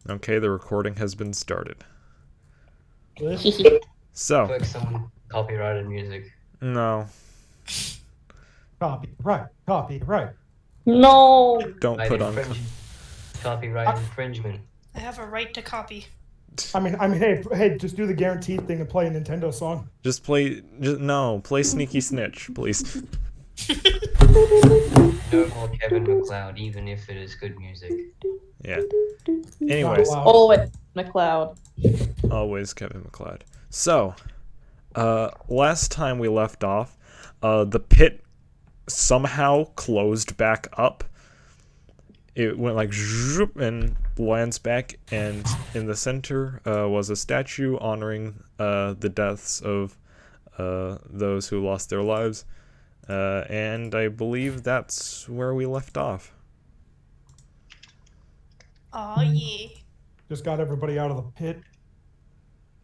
Okay, the recording has been started. Good. So, Like someone copyrighted music. no, Copyright. No. don't Right, put on. copyright infringement. I have a right to copy. I mean, hey, just do the guaranteed thing and play a Nintendo song. Just play Sneaky Snitch, please. No more Kevin MacLeod, even if it is good music. Yeah. Anyways, Not allowed. Oh, it's McLeod. always Kevin MacLeod. So, last time we left off, the pit somehow closed back up. It went like zoop and lands back, and in the center was a statue honoring the deaths of those who lost their lives. And I believe that's where we left off. Aw, yeah. Just got everybody out of the pit.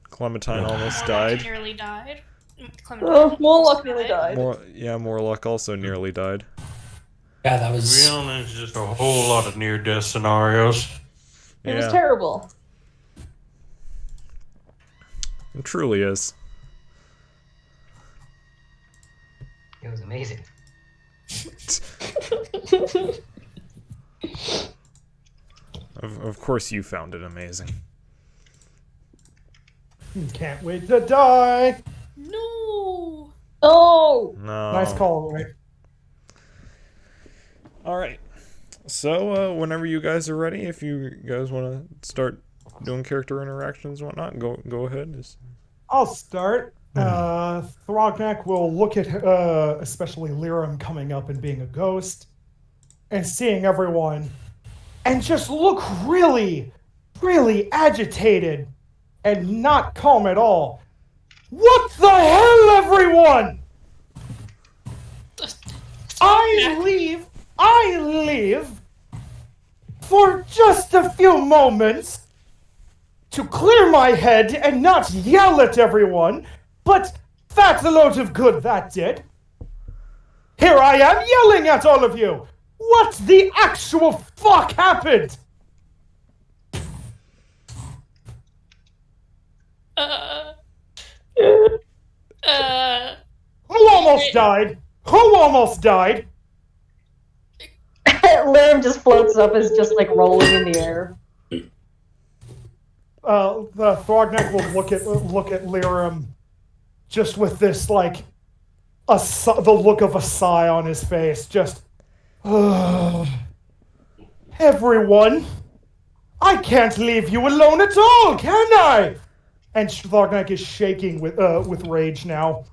Clementine almost Morlock died. nearly died. Oh, Morlock nearly died. Morlock also nearly died. Yeah, that was. To be honest, just a whole lot of near-death scenarios. It was terrible. It truly is. It was amazing. Of course you found it amazing. Can't wait to die. No. Oh. No. Nice call, right? Alright. So, whenever you guys are ready, if you guys want to start doing character interactions and whatnot, go ahead. I'll start. Thrognak will look at especially Lyram coming up and being a ghost and seeing everyone and just look really, really agitated and not calm at all. What the hell, everyone? I leave for just a few moments to clear my head and not yell at everyone, but that's a load of good that did. Here I am yelling at all of you. What the actual fuck happened? Who almost died? Who almost died? Lyram just floats up, is just like rolling in the air. The Thrognak will look at Lyram, just with this like the look of a sigh on his face. Just, everyone, I can't leave you alone at all, can I? And Thrognak is shaking with rage now.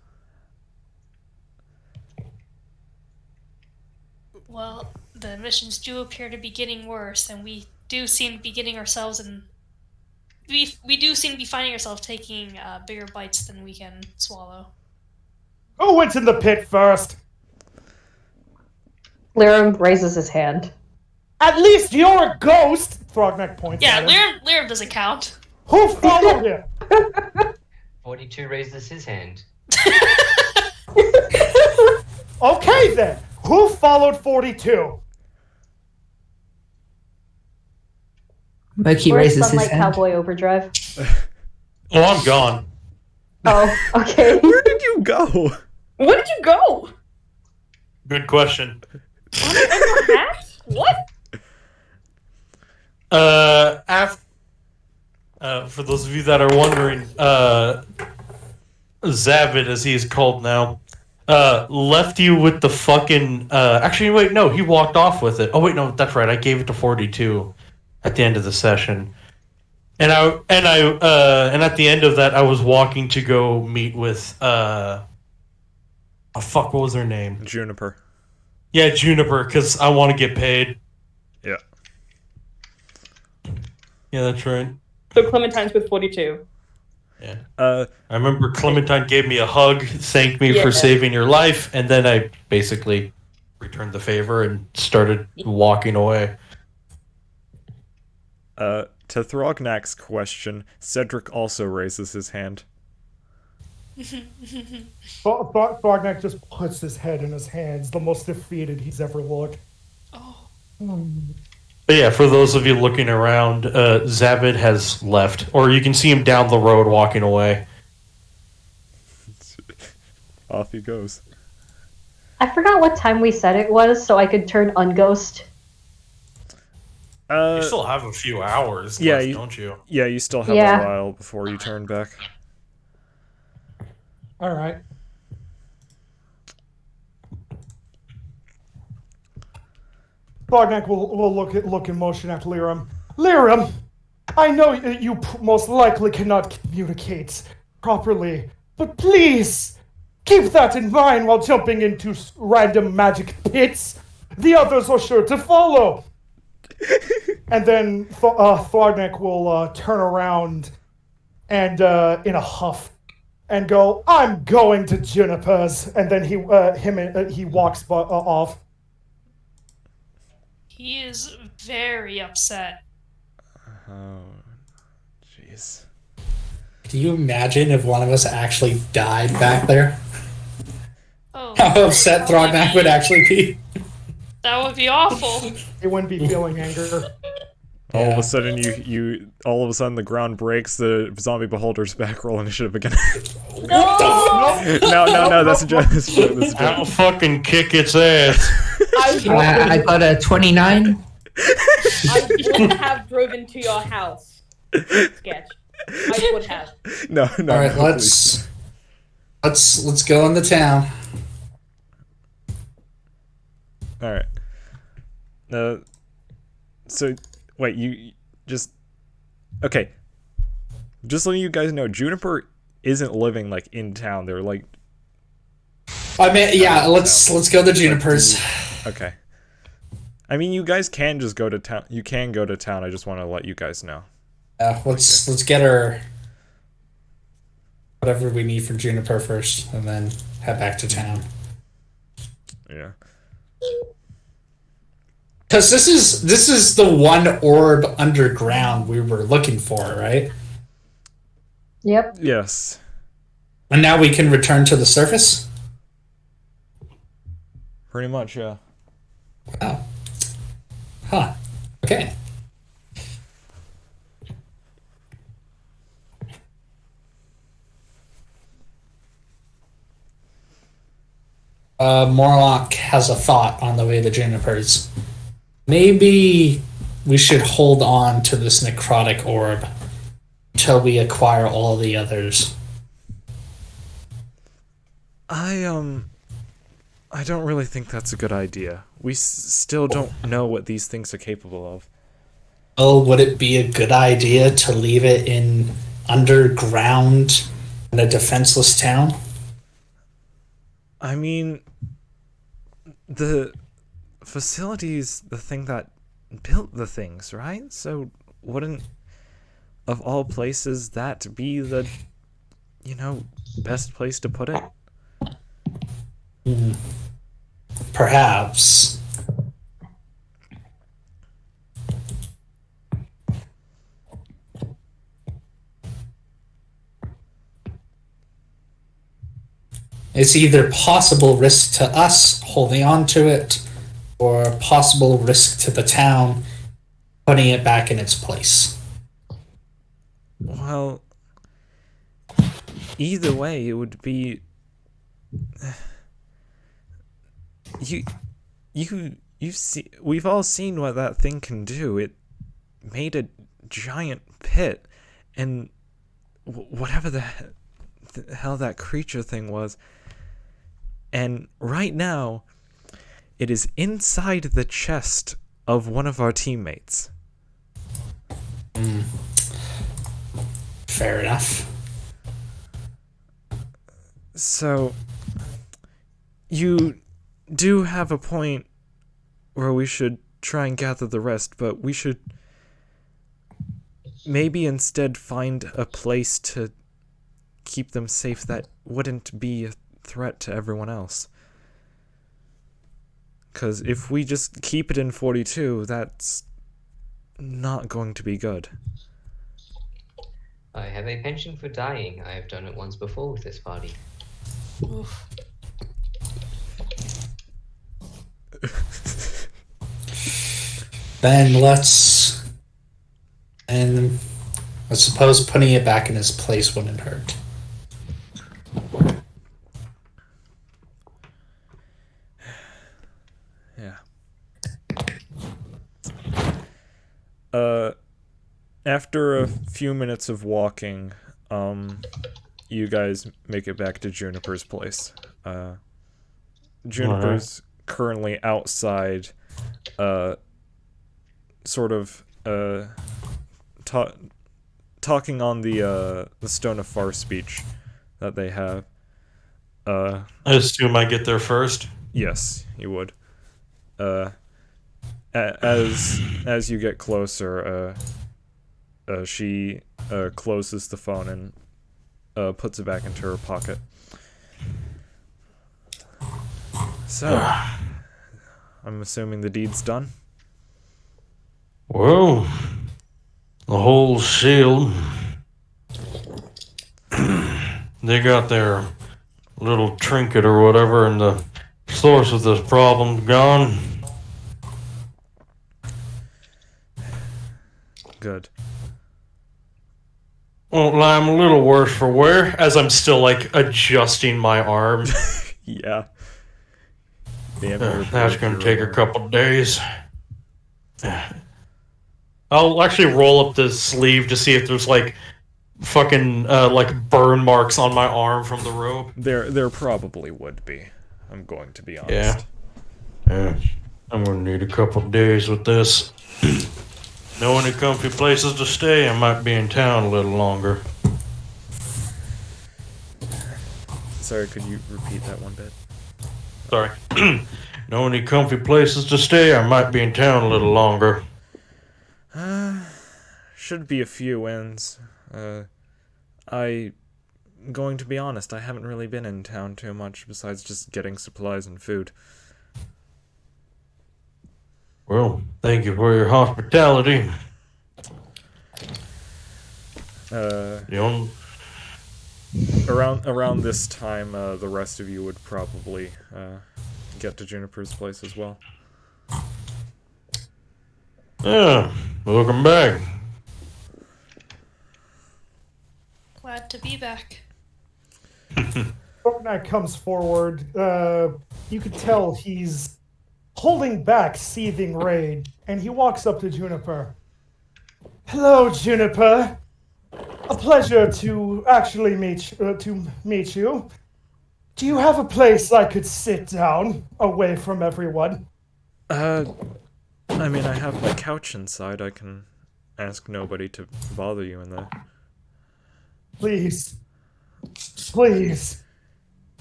Well, the missions do appear to be getting worse, and we do seem to be getting ourselves in. We do seem to be finding ourselves taking bigger bites than we can swallow. Who went in the pit first? Lyram raises his hand. At least you're a ghost! Thrognak points Yeah, at him. Lyram doesn't count. Who followed him? 42 raises his hand. Okay then, who followed 42? Moki Where's raises his Sunlight hand. Cowboy Overdrive? Oh, I'm gone. Oh, okay. Where did you go? Where did you go? Good question. What? For those of you that are wondering, Zavid, as he is called now, left you with the fucking. Actually, wait, no, he walked off with it. Oh wait, no, that's right. I gave it to 42 at the end of the session, and at the end of that, I was walking to go meet with what was her name? Juniper. Yeah, Juniper, because I want to get paid. Yeah. Yeah, that's right. So Clementine's with 42. Yeah. Uh, I remember Clementine gave me a hug, thanked me Yeah. for saving your life, and then I basically returned the favor and started walking away. to Thrognak's question, Cedric also raises his hand. Thrognak just puts his head in his hands, the most defeated he's ever looked. Oh. But yeah, for those of you looking around, Zabid has left, or you can see him down the road walking away. Off he goes. I forgot what time we said it was, so I could turn unghost. You still have a few hours yeah, left, don't you? Yeah, you still have Yeah. a while before you turn back. All right. Barnack will look in motion at Liram. Liram, I know you most likely cannot communicate properly, but please keep that in mind while jumping into random magic pits. The others are sure to follow. And then Thornek will turn around and in a huff and go, "I'm going to Juniper's," and then he walks off. He is very upset. Oh, jeez. Can you imagine if one of us actually died back there? Oh, How upset Thrognak would actually be. that would be awful. He wouldn't be feeling anger. All of a sudden, the ground breaks. The zombie beholder's back. Roll initiative again. No, that's a joke. That's a joke. That's a I'll joke. fucking kick its ass. I got a 29. I would have driven to your house. Sketch. I would have. No. All right, no, please. let's go in the town. All right. So wait, you just okay. Just letting you guys know, Juniper isn't living like in town. They're like. I mean, yeah, let's go to Juniper's. Okay. I mean, you guys can just go to town. You can go to town. I just want to let you guys know. Let's get her whatever we need for Juniper first, and then head back to town. Yeah. Because this is the one orb underground we were looking for, right? Yep. Yes. And now we can return to the surface? Pretty much, yeah. Oh. Huh. Okay. Morlock has a thought on the way to Juniper's. Maybe we should hold on to this necrotic orb until we acquire all the others. I don't really think that's a good idea. We still don't know what these things are capable of. Oh, would it be a good idea to leave it in underground in a defenseless town? I mean, the facility's the thing that built the things, right? So wouldn't, of all places, that be the, best place to put it? Perhaps. It's either possible risk to us holding on to it, or possible risk to the town putting it back in its place. Well, either way, it would be... You see, we've all seen what that thing can do. It made a giant pit, and whatever the hell that creature thing was. And right now, it is inside the chest of one of our teammates. Fair enough. So, you do have a point where we should try and gather the rest, but we should maybe instead find a place to keep them safe that wouldn't be a threat to everyone else. Because if we just keep it in 42, that's not going to be good. I have a penchant for dying. I have done it once before with this party. Oof. Then let's... And I suppose putting it back in its place wouldn't hurt. Yeah. After a few minutes of walking, you guys make it back to Juniper's place. Juniper's currently outside, sort of, talking on the Stone of Far speech that they have. I assume I get there first. Yes, you would. As you get closer, she closes the phone and puts it back into her pocket. So, I'm assuming the deed's done? Well, the whole shield. They got their little trinket or whatever, and the source of this problem's gone. Good. Won't lie, I'm a little worse for wear, as I'm still, like, adjusting my arm. Yeah. Damn, That's gonna take a couple days. I'll actually roll up the sleeve to see if there's, like, fucking, like, burn marks on my arm from the rope. There probably would be. I'm going to be honest. Yeah, I'm gonna need a couple days with this. Know any comfy places to stay? I might be in town a little longer. Sorry, could you repeat that one bit? Sorry. Know any comfy places to stay? I might be in town a little longer. Should be a few inns. Going to be honest, I haven't really been in town too much besides just getting supplies and food. Well, thank you for your hospitality. Around this time, the rest of you would probably get to Juniper's place as well. Yeah, welcome back. Glad to be back. Knight comes forward. You could tell he's holding back seething rage, and he walks up to Juniper. Hello, Juniper. A pleasure to actually meet you. Do you have a place I could sit down away from everyone? I mean, I have my couch inside. I can ask nobody to bother you in there. Please. Please.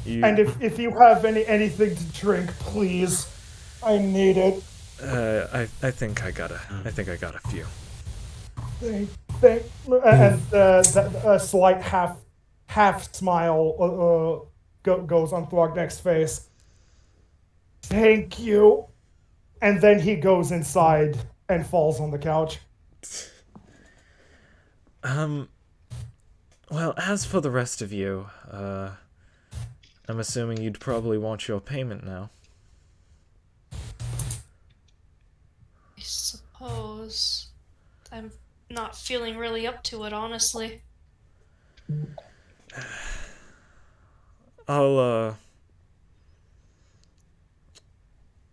And if you have anything to drink, please. I need it. I think I got a few. And a slight half smile goes on Throgneck's face. Thank you. And then he goes inside and falls on the couch. Well, as for the rest of you, I'm assuming you'd probably want your payment now. I suppose. I'm not feeling really up to it, honestly. I'll,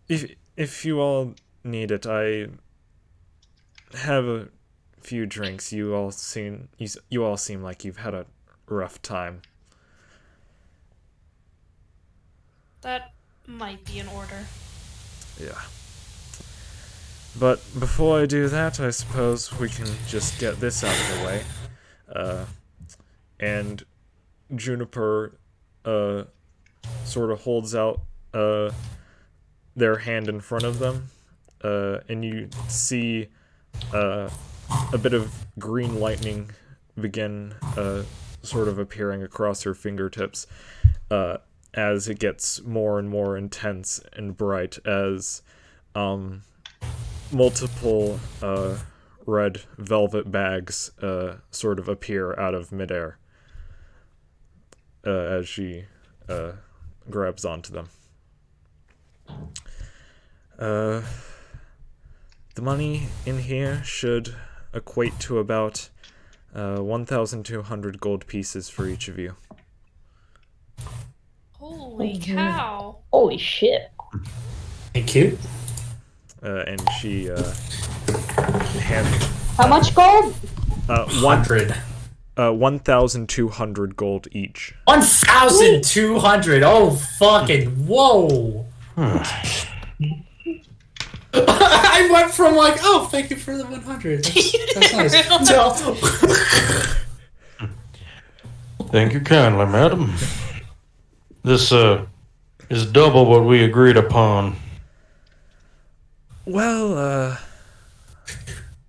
if you all need it, I have a few drinks. You all seem like you've had a rough time. That might be in order. Yeah. But before I do that, I suppose we can just get this out of the way. And Juniper, sort of holds out, their hand in front of them, and you see, a bit of green lightning begin, sort of appearing across her fingertips, as it gets more and more intense and bright as, multiple red velvet bags sort of appear out of midair as she grabs onto them. the money in here should equate to about 1,200 gold pieces for each of you. Holy cow! Holy shit. Thank you. And she hands How much gold? 100. 1,200 gold each. 1,200. Oh, fucking whoa. I went from like, oh, thank you for the 100. That's nice. No. Thank you kindly, madam. This is double what we agreed upon. Well,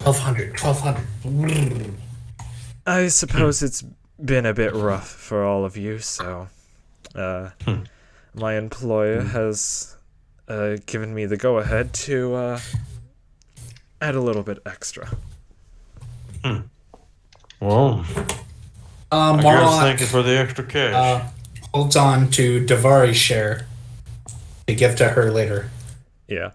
1,200. I suppose it's been a bit rough for all of you, so my employer has given me the go-ahead to add a little bit extra. Well, I guess Marlock, thank you for the extra cash. holds on to Davari's share to give to her later. Yeah.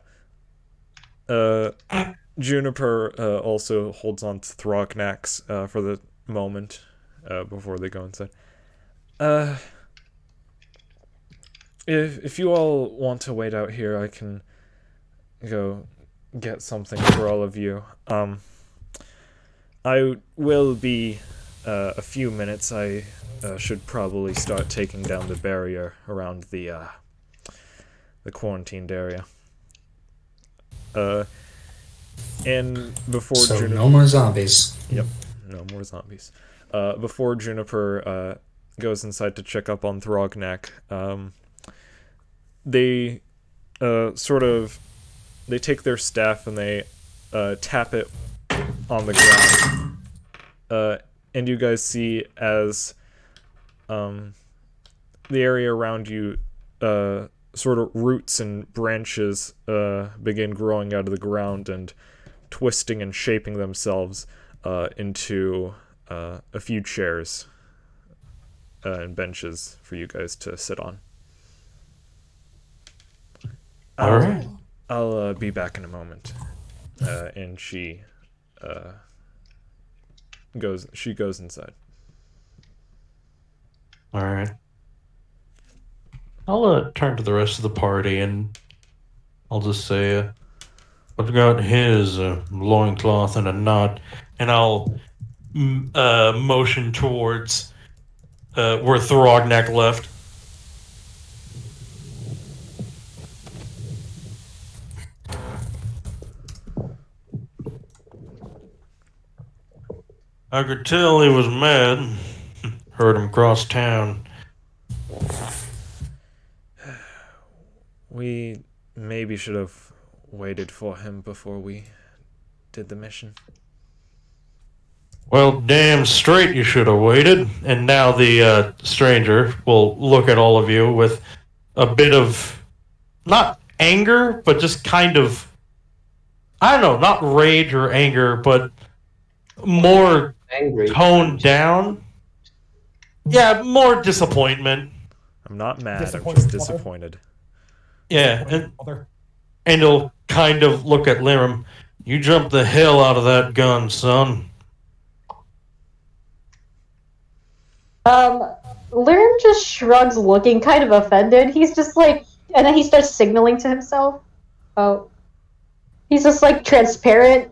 Juniper also holds on to Thrognak's for the moment before they go inside. If you all want to wait out here, I can go get something for all of you. I will be a few minutes. I should probably start taking down the barrier around the quarantined area. And before So Juniper... no more zombies. Yep, no more zombies. Before Juniper goes inside to check up on Thrognak, they they take their staff and they tap it on the ground. And you guys see as the area around you sort of roots and branches begin growing out of the ground and twisting and shaping themselves into a few chairs and benches for you guys to sit on. All right. I'll be back in a moment. And she goes inside. All right. I'll turn to the rest of the party and I'll just say, I've got his loincloth and a knot, and I'll motion towards where Thrognak left. I could tell he was mad. Heard him cross town. We maybe should have waited for him before we did the mission. Well, damn straight you should have waited. And now the stranger will look at all of you with a bit of, not anger, but just kind of, I don't know, not rage or anger, but more Angry. toned down. Yeah, more disappointment. I'm not mad, I'm Disappointed just mother. disappointed. Yeah, and he'll kind of look at Lirim. You jumped the hell out of that gun, son. Lirim just shrugs, looking kind of offended. He's just like, and then he starts signaling to himself. Oh. He's just like transparent.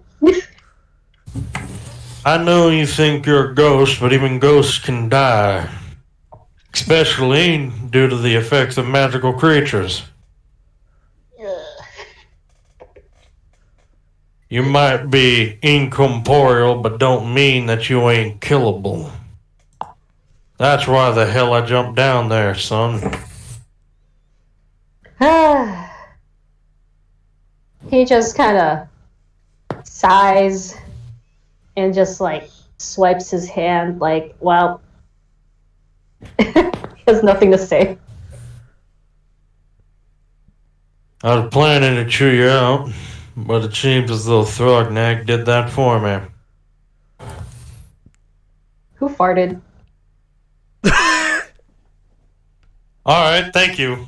I know you think you're a ghost, but even ghosts can die. Especially due to the effects of magical creatures. You might be incorporeal, but don't mean that you ain't killable. That's why the hell I jumped down there, son. He just kind of sighs and just like swipes his hand like, well, he has nothing to say. I was planning to chew you out, but it seems as though Thrognak did that for me. Who farted? Alright, thank you.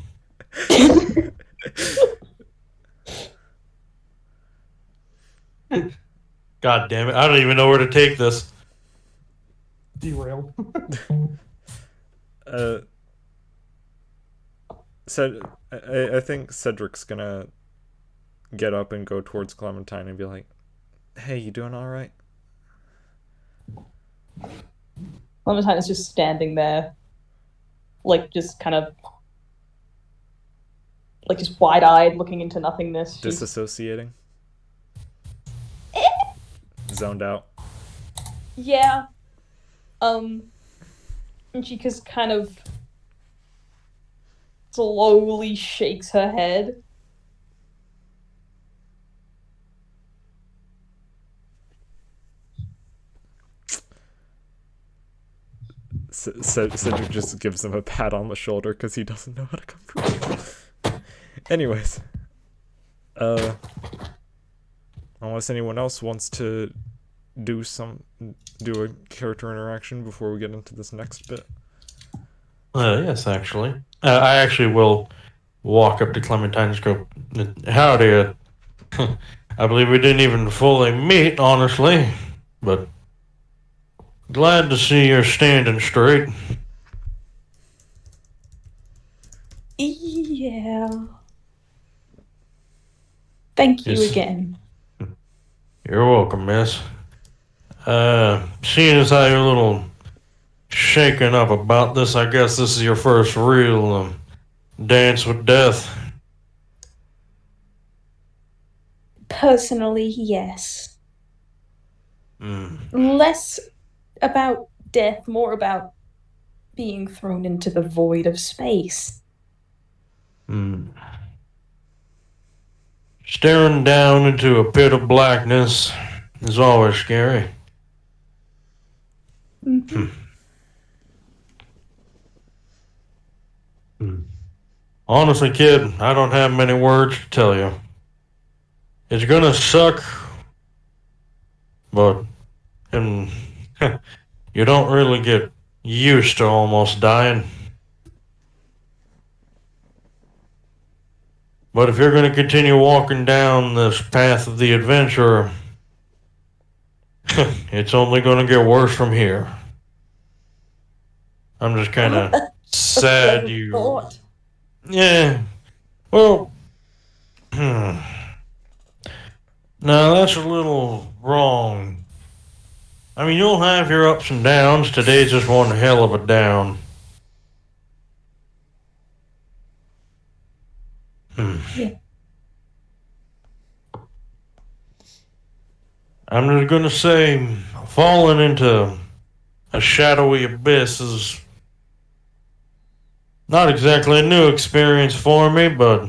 God damn it! I don't even know where to take this. Derail. I think Cedric's gonna get up and go towards Clementine and be like, "Hey, you doing all right?" Clementine is just standing there, like just kind of, like just wide-eyed, looking into nothingness. She's... Disassociating. Zoned out. Yeah. And she just kind of slowly shakes her head. Cedric just gives him a pat on the shoulder because he doesn't know how to comfort you. Anyways, unless anyone else wants to do a character interaction before we get into this next bit. Yes, actually. I actually will walk up to Clementine and go, "Howdy. I believe we didn't even fully meet, honestly, but glad to see you're standing straight." Yeah. Thank you Yes. again. You're welcome, miss. Seeing as how you're a little shaken up about this, I guess this is your first real dance with death. Personally, yes. Less about death, more about being thrown into the void of space. Staring down into a pit of blackness is always scary. Honestly, kid, I don't have many words to tell you. It's gonna suck, but you don't really get used to almost dying. But if you're going to continue walking down this path of the adventure, it's only going to get worse from here. I'm just kind of sad you... Thought. Yeah. Well... No, that's a little wrong. I mean, you'll have your ups and downs. Today's just one hell of a down. Yeah. I'm just gonna say, falling into a shadowy abyss is not exactly a new experience for me, but...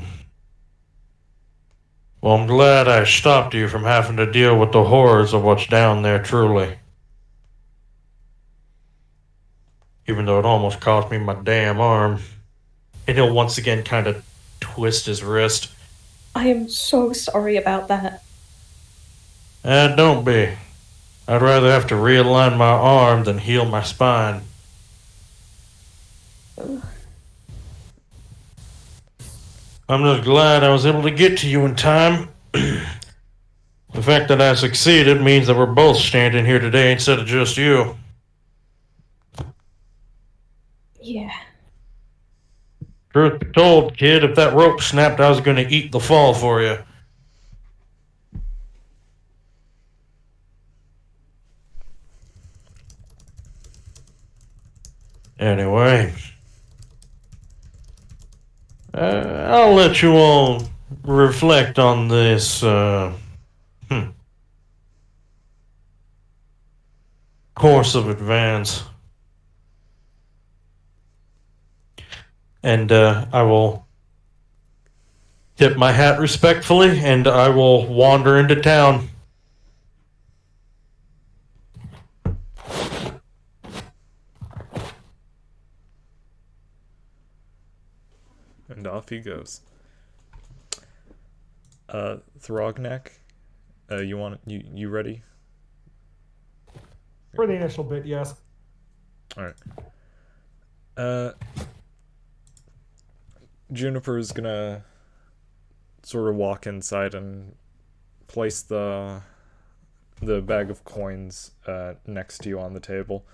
Well, I'm glad I stopped you from having to deal with the horrors of what's down there, truly. Even though it almost cost me my damn arm. And he'll once again kind of twist his wrist. I am so sorry about that. Don't be. I'd rather have to realign my arm than heal my spine. I'm just glad I was able to get to you in time. The fact that I succeeded means that we're both standing here today instead of just you. Yeah. Truth be told, kid, if that rope snapped, I was going to eat the fall for you. Anyway, I'll let you all reflect on this course of advance. And I will tip my hat respectfully, and I will wander into town. And off he goes. Throgneck, you ready? For the initial bit, yes. Alright. Juniper's gonna sort of walk inside and place the the bag of coins next to you on the table.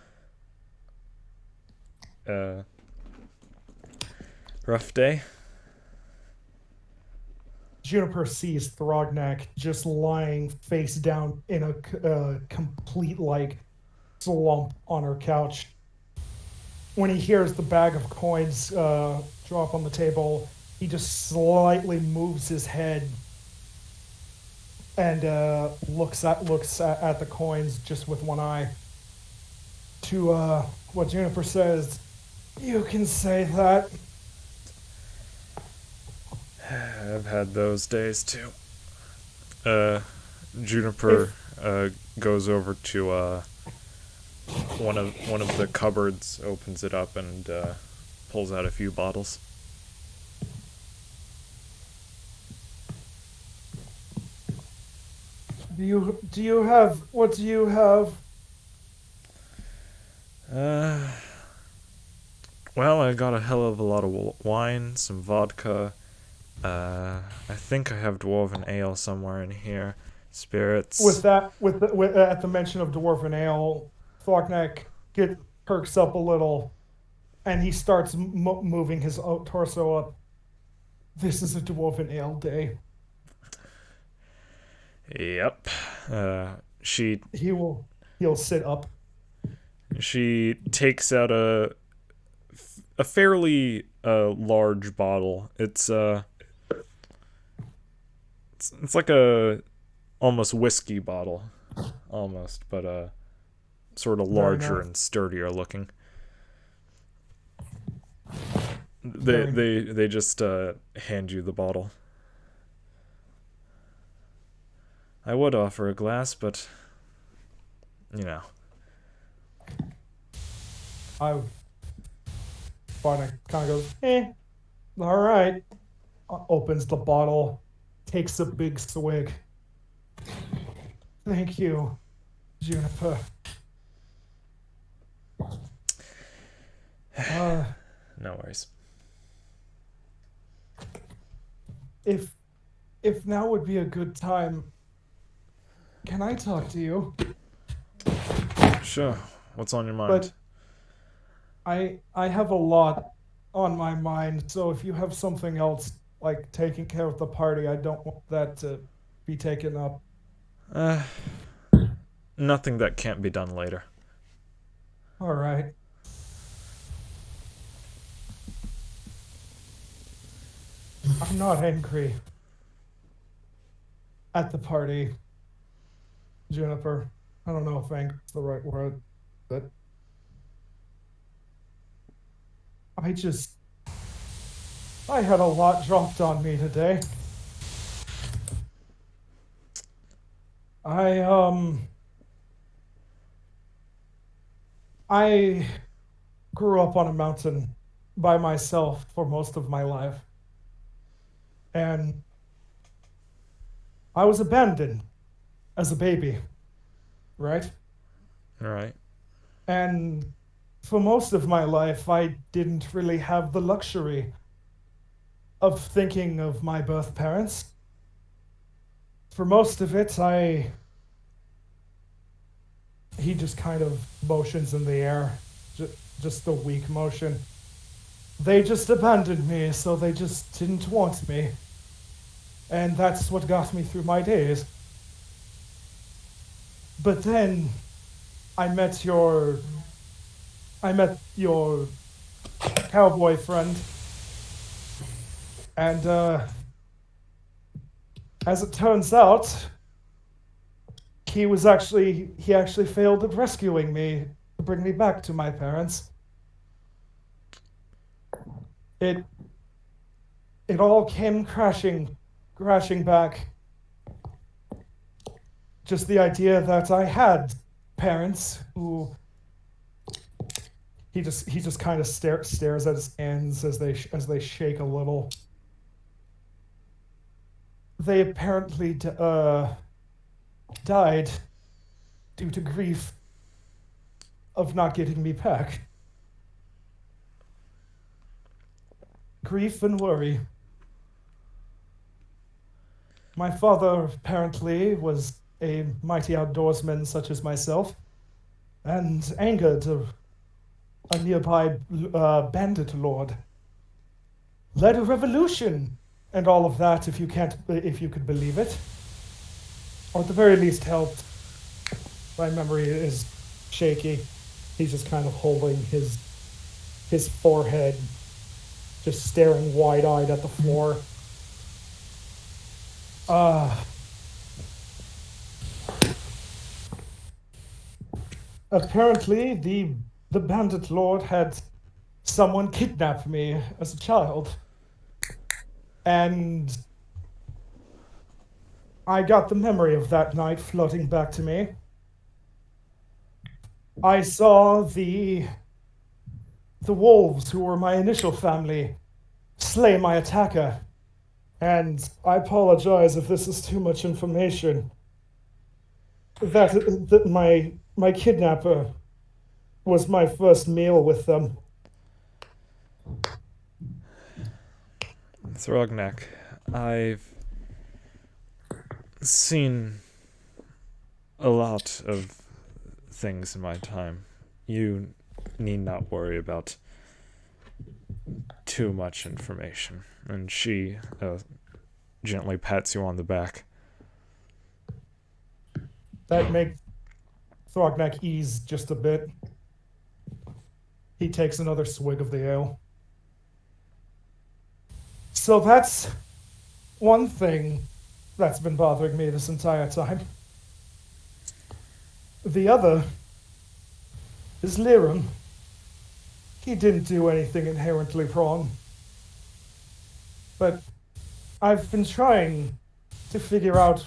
Rough day? Juniper sees Thrognak just lying face down in a complete, like, slump on her couch. When he hears the bag of coins drop on the table, he just slightly moves his head and looks at the coins just with one eye. To what Juniper says, "You can say that." I've had those days too. Juniper goes over to one of the cupboards, opens it up, and pulls out a few bottles. What do you have? Well, I got a hell of a lot of wine, some vodka. I think I have dwarven ale somewhere in here. Spirits. At the mention of dwarven ale, Thrognak perks up a little, and he starts moving his torso up. This is a dwarven ale day. Yep. He'll sit up. She takes out a fairly large bottle. It's like a almost whiskey bottle, almost, but sort of larger and sturdier looking. They just hand you the bottle. I would offer a glass, but you know. Barnack kind of goes, all right. Opens the bottle, takes a big swig. Thank you, Juniper. No worries. If now would be a good time, can I talk to you? Sure. What's on your mind? But I have a lot on my mind, so if you have something else, like taking care of the party, I don't want that to be taken up. Nothing that can't be done later. All right. I'm not angry at the party, Juniper. I don't know if angry is the right word, but I had a lot dropped on me today. I grew up on a mountain by myself for most of my life. And I was abandoned as a baby, right? All right. And for most of my life, I didn't really have the luxury of thinking of my birth parents. For most of it, he just kind of motions in the air, just a weak motion. They just abandoned me, so they just didn't want me. And that's what got me through my days. But then I met your cowboy friend, and as it turns out, he actually failed at rescuing me to bring me back to my parents. It all came crashing back. Just the idea that I had parents who he just kind of stares at his hands as they shake a little. They apparently died due to grief of not getting me back. Grief and worry. My father apparently was a mighty outdoorsman such as myself, and angered a nearby bandit lord. Led a revolution, and all of that, if you could believe it. Or at the very least helped. My memory is shaky. He's just kind of holding his forehead, just staring wide-eyed at the floor. Apparently, the bandit lord had someone kidnap me as a child. And I got the memory of that night floating back to me. I saw the wolves who were my initial family slay my attacker. And I apologize if this is too much information. That my kidnapper was my first meal with them. Throgneck, I've seen a lot of things in my time. You need not worry about too much information. And she gently pats you on the back. That makes Throgneck ease just a bit. He takes another swig of the ale. So that's one thing that's been bothering me this entire time. The other is Liram. He didn't do anything inherently wrong. But I've been trying to figure out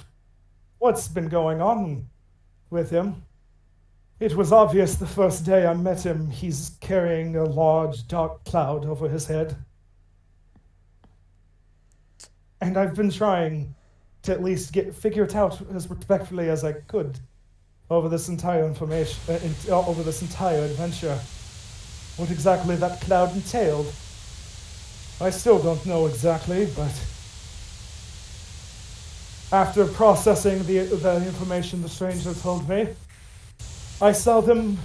what's been going on with him. It was obvious the first day I met him, he's carrying a large dark cloud over his head. And I've been trying to at least figure it out as respectfully as I could over this entire over this entire adventure. What exactly that cloud entailed. I still don't know exactly, but after processing the information the stranger told me, I saw them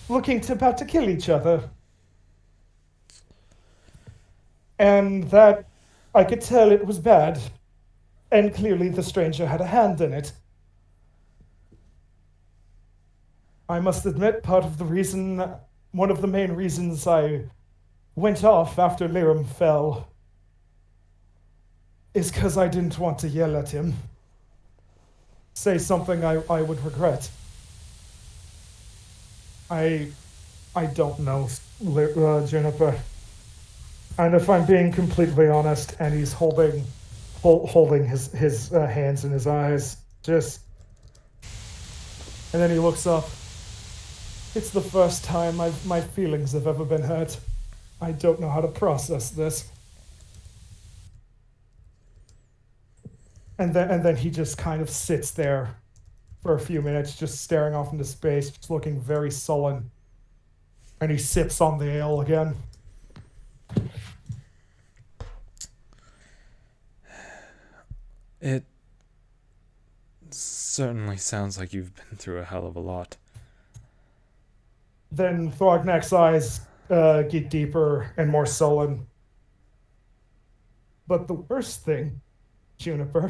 about to kill each other. And that I could tell it was bad, and clearly the stranger had a hand in it. I must admit, one of the main reasons I went off after Liram fell is because I didn't want to yell at him. Say something I would regret. I don't know, Juniper. And if I'm being completely honest, and he's holding his hands in his eyes, and then he looks up. It's the first time my feelings have ever been hurt. I don't know how to process this. And then he just kind of sits there for a few minutes, just staring off into space, just looking very sullen. And he sips on the ale again. It certainly sounds like you've been through a hell of a lot. Then Throgneck's eyes get deeper and more sullen. But the worst thing, Juniper,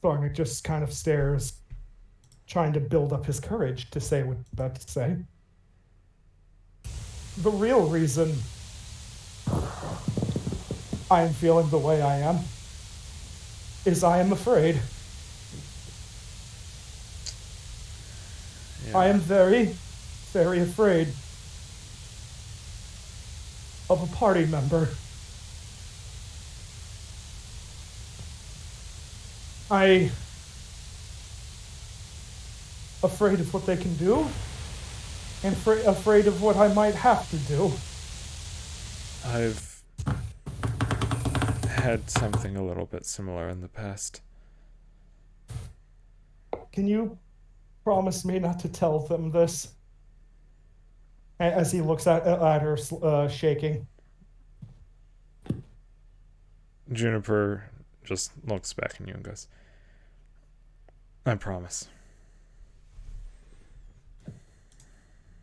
Throgneck just kind of stares, trying to build up his courage to say what he's about to say. The real reason I am feeling the way I am is I am afraid. Yeah. I am very, very afraid of a party member. Afraid of what they can do, and afraid of what I might have to do. I've had something a little bit similar in the past. Can you promise me not to tell them this? As he looks at her, shaking. Juniper just looks back at you and goes, I promise.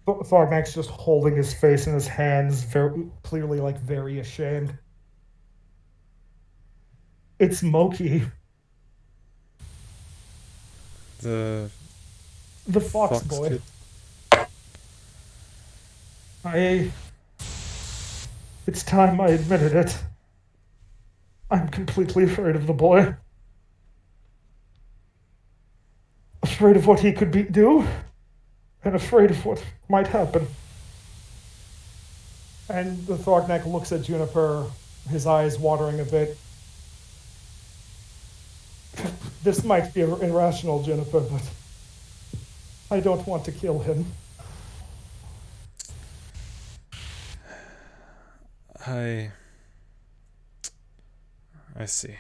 Thormax just holding his face in his hands, very clearly, like, very ashamed. It's Moki, The fox fox boy. kid. It's time I admitted it. I'm completely afraid of the boy. Afraid of what he could do, and afraid of what might happen. And the Thorgnak looks at Juniper, his eyes watering a bit. This might be irrational, Juniper, but I don't want to kill him. I see.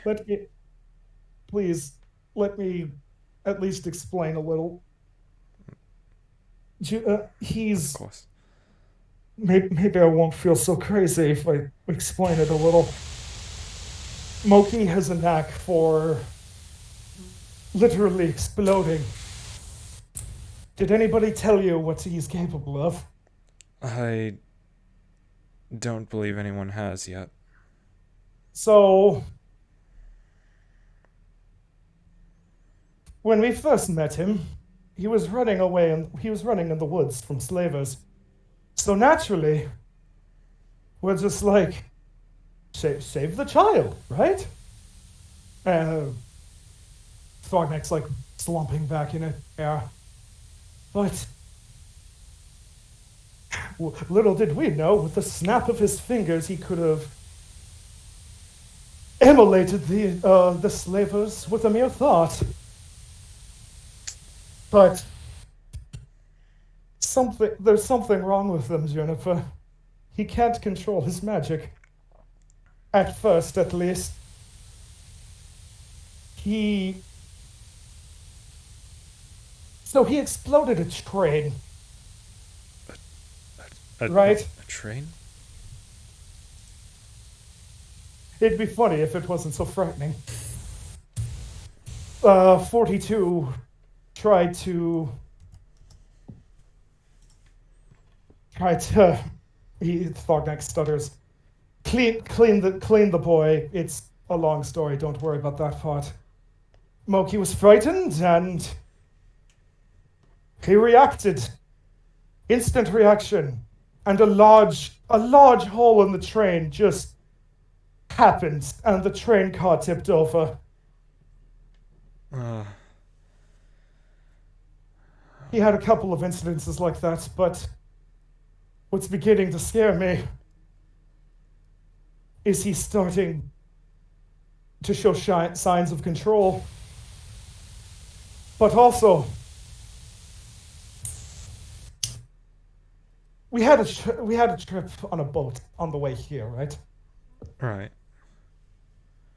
Please, let me at least explain a little. Of course. Maybe I won't feel so crazy if I explain it a little. Moki has a knack for literally exploding. Did anybody tell you what he's capable of? I don't believe anyone has yet. So, when we first met him, he was running away and he was running in the woods from slavers. So naturally, we're just like, save the child, right? Thorgnek's like slumping back in it. Yeah. But little did we know, with the snap of his fingers, he could have immolated the slavers with a mere thought. But there's something wrong with them, Juniper. He can't control his magic. At first, at least. So he exploded a train. Right? A train? It'd be funny if it wasn't so frightening. 42 tried to... Thorgnak stutters. Clean the boy. It's a long story, don't worry about that part. Moki was frightened and he reacted. Instant reaction. And a large hole in the train just happened and the train car tipped over. He had a couple of incidences like that, but what's beginning to scare me is he's starting to show signs of control. But also, we had a trip on a boat on the way here, right? Right.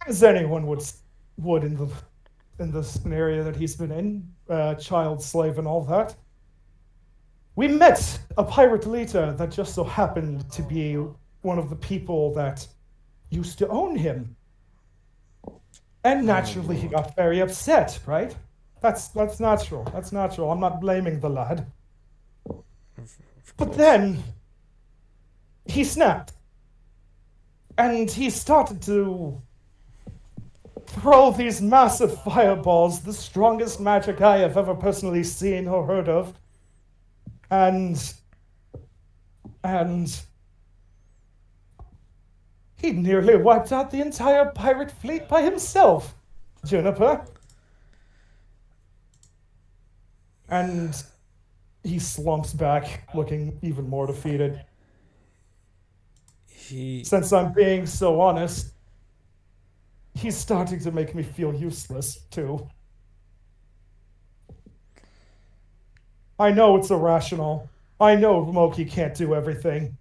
As anyone would in the scenario that he's been in, child slave and all that. We met a pirate leader that just so happened to be one of the people that used to own him. And naturally he got very upset, right? That's natural. That's natural. I'm not blaming the lad. But then he snapped. And he started to throw these massive fireballs, the strongest magic I have ever personally seen or heard of. And he nearly wiped out the entire pirate fleet by himself, Juniper. And he slumps back, looking even more defeated. Since I'm being so honest, he's starting to make me feel useless, too. I know it's irrational. I know Moki can't do everything.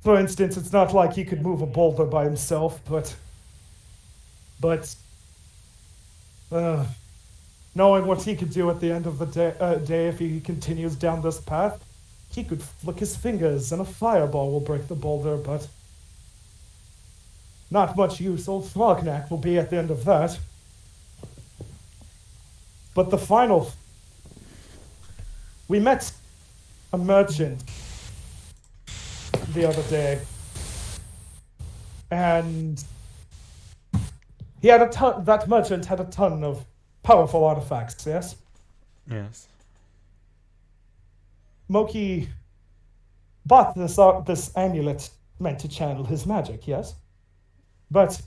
For instance, it's not like he could move a boulder by himself, but knowing what he could do at the end of the day if he continues down this path, he could flick his fingers and a fireball will break the boulder, but not much use old Thorgnak will be at the end of that. But the final... We met a merchant the other day. And he had a ton... That merchant had a ton of powerful artifacts, yes? Yes. Moki bought this amulet meant to channel his magic, yes? But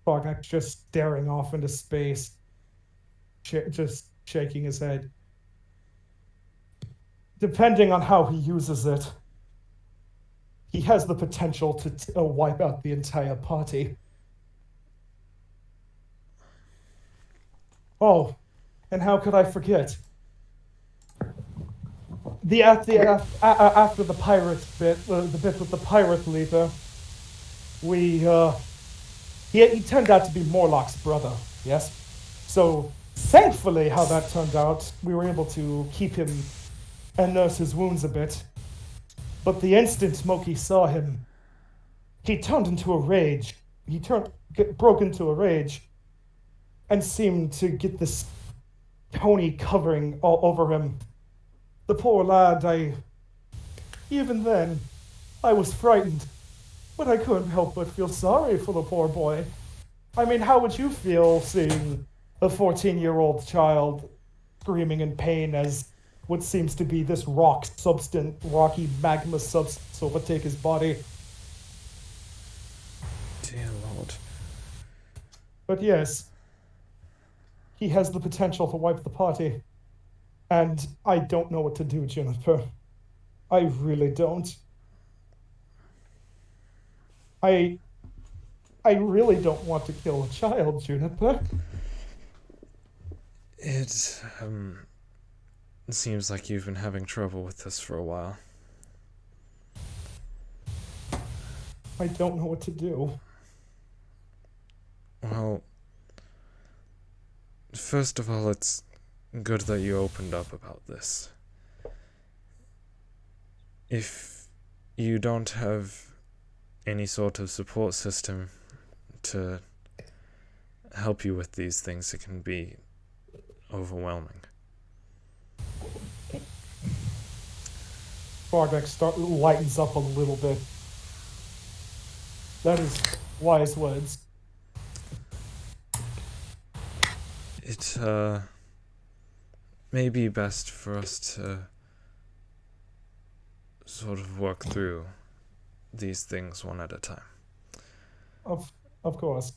Bogak just staring off into space, just shaking his head. Depending on how he uses it, he has the potential to wipe out the entire party. Oh, and how could I forget? After the pirate bit, the bit with the pirate leader, he turned out to be Morlock's brother, yes? So, thankfully, how that turned out, we were able to keep him and nurse his wounds a bit. But the instant Moki saw him, he turned into a rage. He broke into a rage and seemed to get this Tony covering all over him. The poor lad, even then, I was frightened, but I couldn't help but feel sorry for the poor boy. I mean, how would you feel seeing a 14-year-old child screaming in pain as what seems to be this rocky magma substance overtake his body? Dear Lord. But yes, he has the potential to wipe the party. And I don't know what to do, Juniper. I really don't. I really don't want to kill a child, Juniper. It seems like you've been having trouble with this for a while. I don't know what to do. Well, first of all, it's good that you opened up about this. If you don't have any sort of support system to help you with these things, it can be overwhelming. Bogak lightens up a little bit. That is wise words. It may be best for us to sort of work through these things one at a time. Of course.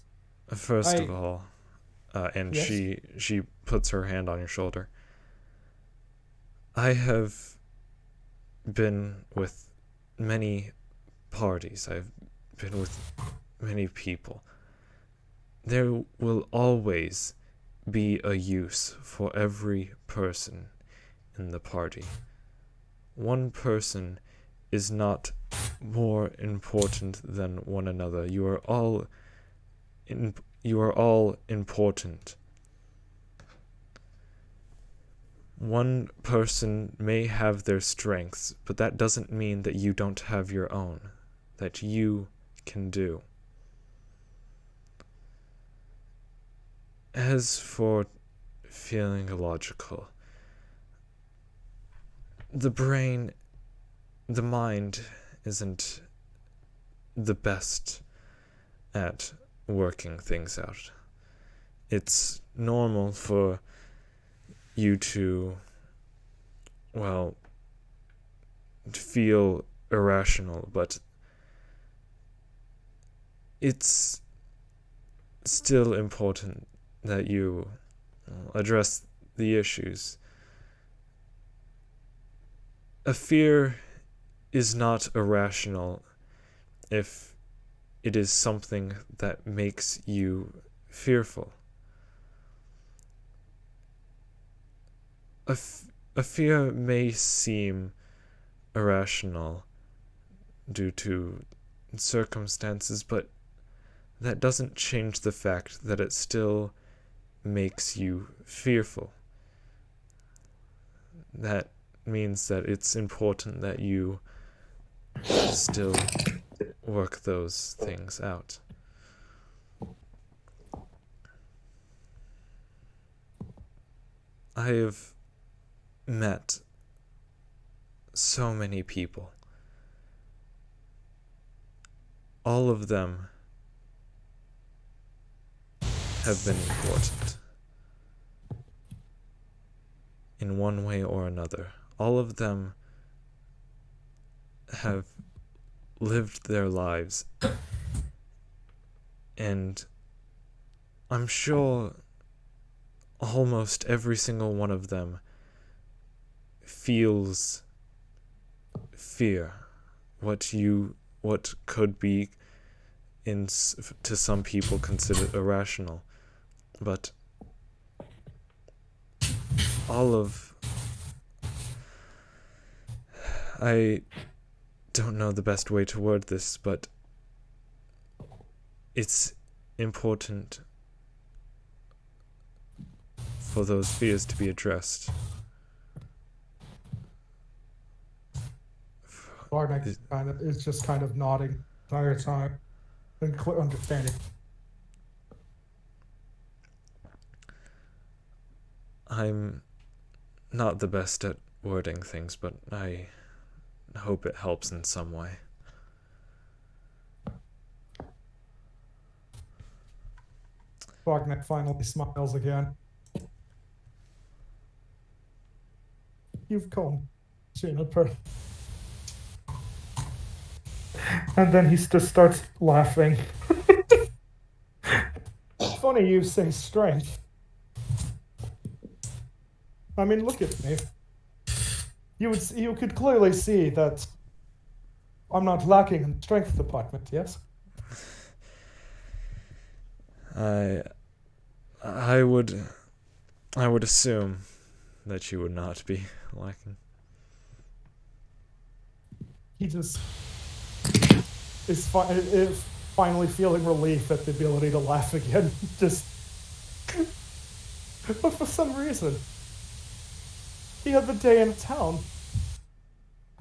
First of all, and yes? she puts her hand on your shoulder. I have been with many parties. I've been with many people. There will always be a use for every person in the party. One person is not more important than one another. You are all important. One person may have their strengths, but that doesn't mean that you don't have your own, that you can do. As for feeling illogical, the mind isn't the best at working things out. It's normal for you to, well, feel irrational, but it's still important that you address the issues. A fear is not irrational if it is something that makes you fearful. A fear may seem irrational due to circumstances, but that doesn't change the fact that it still makes you fearful. That means that it's important that you still work those things out. I have met so many people. All of them have been important in one way or another. All of them have lived their lives, and I'm sure almost every single one of them feels fear, what could be to some people considered irrational, but I don't know the best way to word this, but it's important for those fears to be addressed. Barnack is just kind of nodding the entire time and understanding. I'm not the best at wording things, but I hope it helps in some way. Barnack finally smiles again. You've come, Juniper. And then he just starts laughing. Funny you say strength. I mean, look at me. You could clearly see that I'm not lacking in the strength department, yes? I would assume that you would not be lacking. He just is finally feeling relief at the ability to laugh again. But for some reason, the other day in town,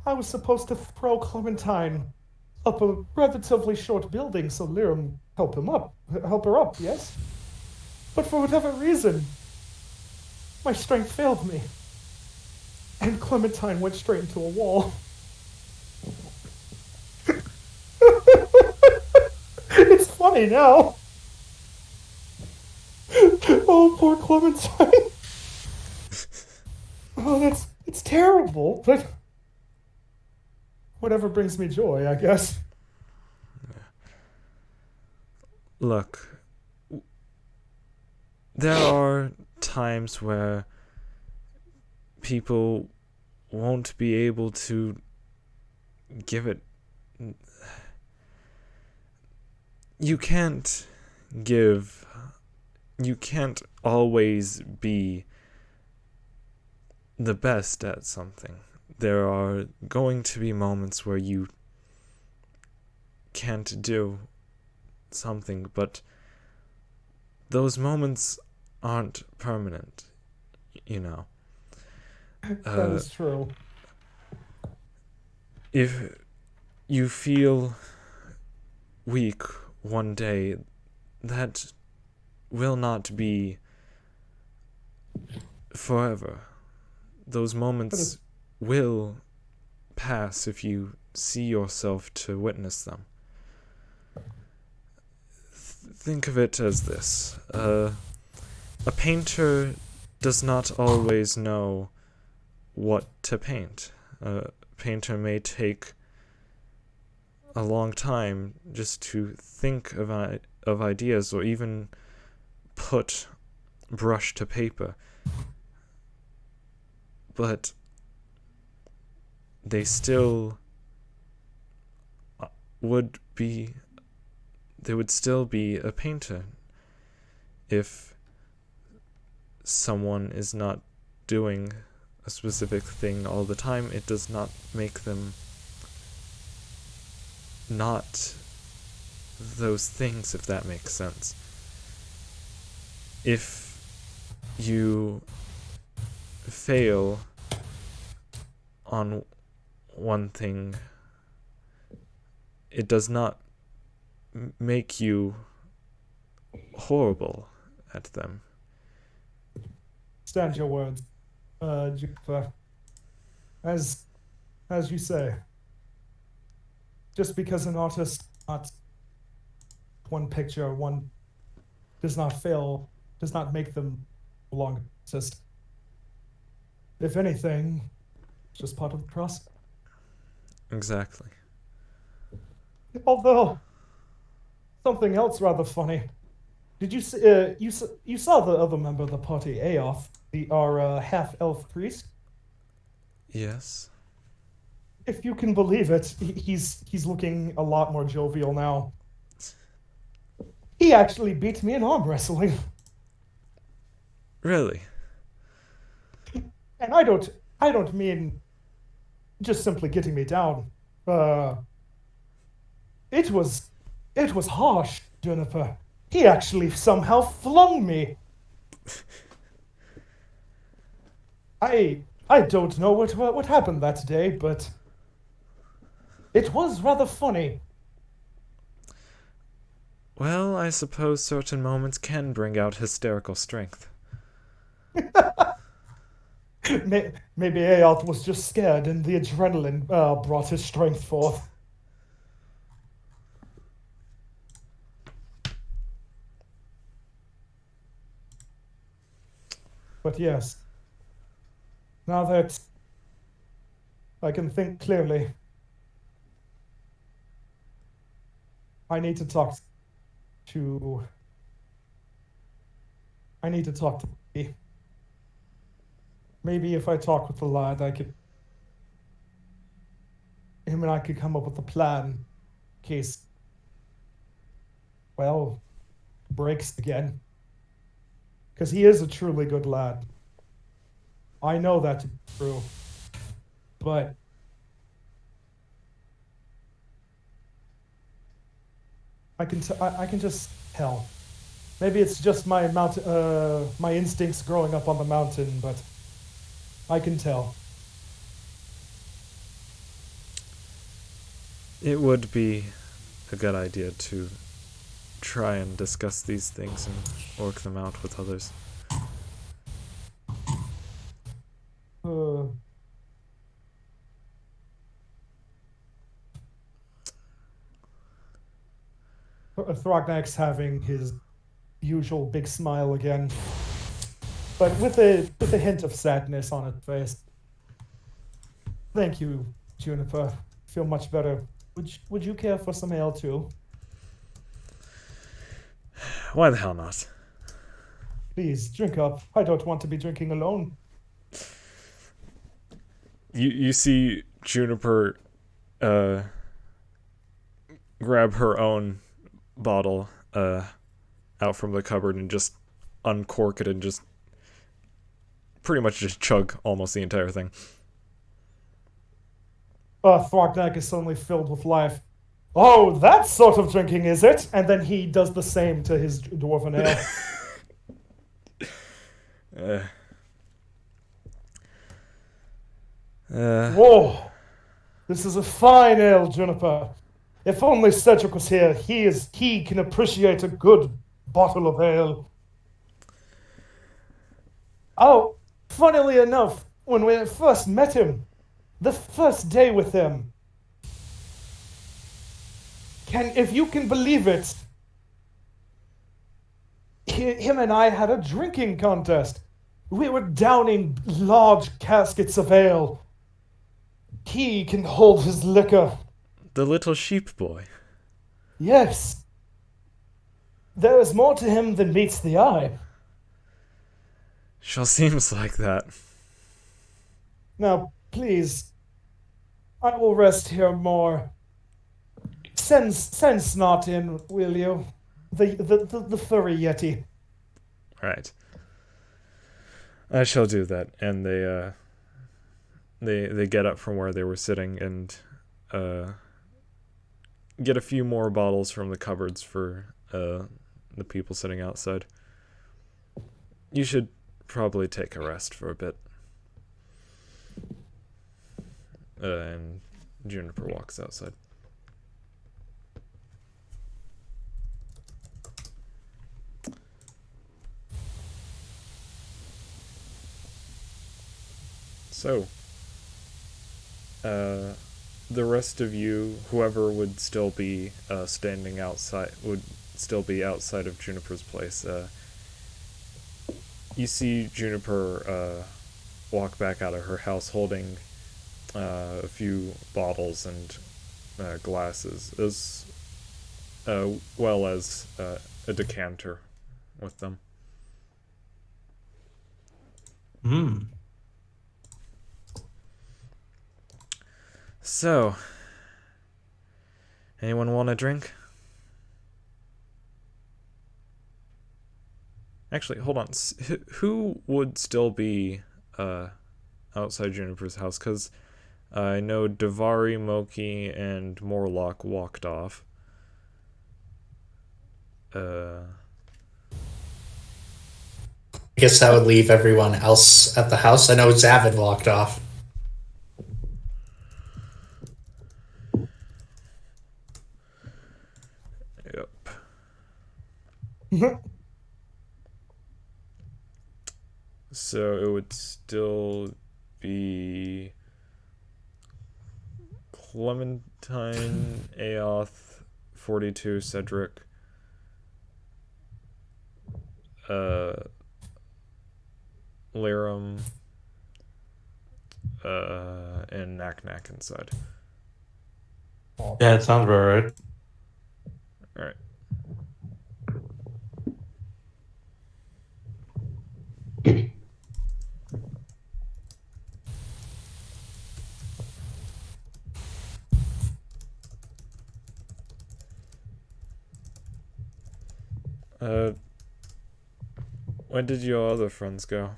I was supposed to throw Clementine up a relatively short building so Lyram help her up, yes? But for whatever reason, my strength failed me, and Clementine went straight into a wall. It's funny now. Oh, poor Clementine. Oh, it's terrible, but whatever brings me joy, I guess. Look, there are times where people won't be able to give it. You can't always be the best at something. There are going to be moments where you can't do something, but those moments aren't permanent, you know. That is true. If you feel weak one day, that will not be forever. Those moments will pass if you see yourself to witness them. Think of it as this. A painter does not always know what to paint. A painter may take a long time just to think of ideas, or even put brush to paper. But they still would still be a painter if someone is not doing a specific thing all the time. It does not make them not those things, if that makes sense. If you fail on one thing, it does not make you horrible at them. understand your words, Juniper. As you say, just because an artist not one picture, one does not fail, does not make them no longer artist. If anything, it's just part of the process. Exactly. Although, something else rather funny. Did you see, you saw the other member of the party, Aoth, our half-elf priest? Yes. If you can believe it, he's looking a lot more jovial now. He actually beat me in arm wrestling. Really? And I don't mean just simply getting me down. It was harsh, Juniper. He actually somehow flung me. I don't know what happened that day, but it was rather funny. Well, I suppose certain moments can bring out hysterical strength. Maybe Aoth was just scared and the adrenaline brought his strength forth. But yes, now that I can think clearly, I need to talk to me. Maybe if I talk with the lad, him and I could come up with a plan in case, well, breaks again. Because he is a truly good lad. I know that to be true. But I can just tell. Maybe it's just my my instincts growing up on the mountain, but I can tell. It would be a good idea to try and discuss these things and work them out with others. Thrognak's having his usual big smile again, but with a hint of sadness on its face. Thank you, Juniper. I feel much better. Would you care for some ale too? Why the hell not? Please, drink up. I don't want to be drinking alone. You see Juniper grab her own bottle out from the cupboard and just uncork it and just pretty much just chug almost the entire thing. Thrognak is suddenly filled with life. Oh, that sort of drinking, is it? And then he does the same to his dwarven ale. Whoa! This is a fine ale, Juniper. If only Cedric was here, he can appreciate a good bottle of ale. Oh, funnily enough, when we first met him, the first day with him, if you can believe it, him and I had a drinking contest. We were downing large caskets of ale. He can hold his liquor. The little sheep boy. Yes. There is more to him than meets the eye. Sure seems like that. Now, please, I will rest here more. Send Snot in, will you? The furry yeti. Right. I shall do that. And they get up from where they were sitting and get a few more bottles from the cupboards for the people sitting outside. You should probably take a rest for a bit. And Juniper walks outside. So, the rest of you, whoever would still be standing outside, would still be outside of Juniper's place. You see Juniper walk back out of her house holding a few bottles and glasses, as well as a decanter with them. So, anyone want a drink? Actually, hold on. Who would still be outside Juniper's house? Because I know Davari, Moki, and Morlock walked off. I guess that would leave everyone else at the house. I know Zavid walked off. Yep. So it would still be Clementine, Aoth, 42, Cedric, Lirum, and Knack inside. Yeah, it sounds about right. Alright. When did your other friends go?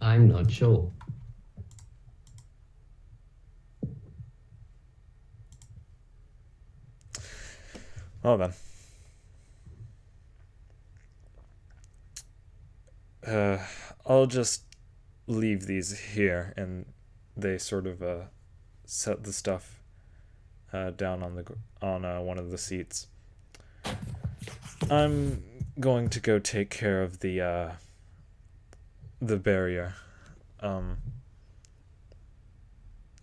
I'm not sure. Well then. I'll just leave these here, and they sort of set the stuff down on one of the seats. I'm going to go take care of the barrier.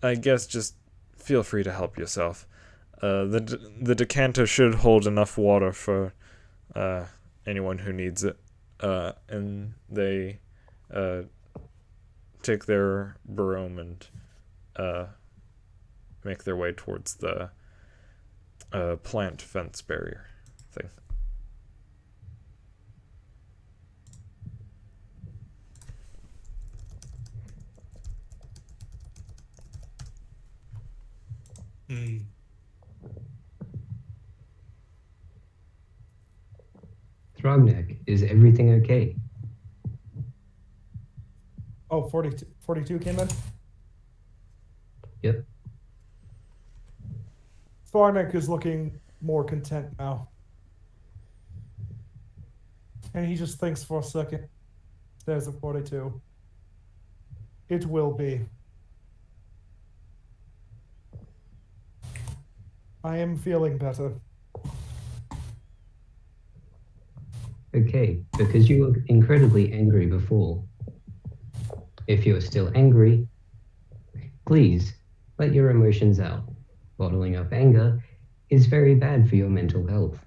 I guess just feel free to help yourself. The decanter should hold enough water for anyone who needs it. And they take their broom and make their way towards the plant fence barrier thing. Throgneck, is everything okay? Oh, 42 came in? Yep. Throgneck is looking more content now. And he just thinks for a second. Stares at 42. It will be. I am feeling better. Okay, because you were incredibly angry before. If you're still angry, please let your emotions out. Bottling up anger is very bad for your mental health.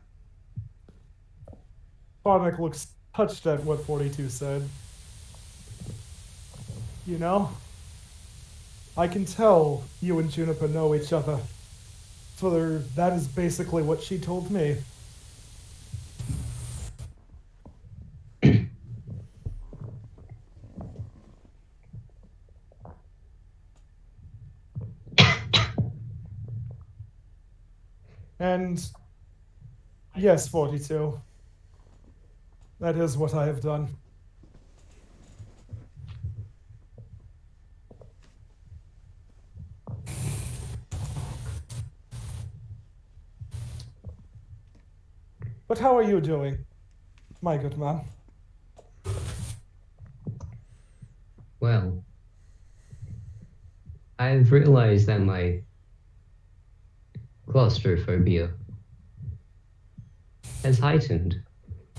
Throgneck looks touched at what 42 said. You know, I can tell you and Juniper know each other. For that is basically what she told me. And yes, 42. That is what I have done. But how are you doing, my good man? Well, I've realized that my claustrophobia has heightened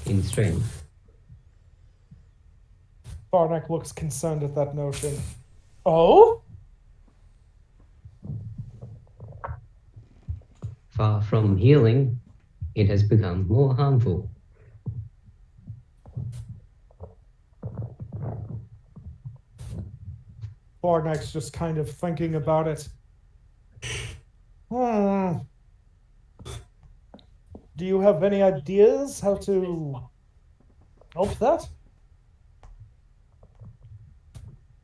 in strength. Barnack looks concerned at that notion. Oh? Far from healing, it has become more harmful. Barnack's just kind of thinking about it. Do you have any ideas how to help that?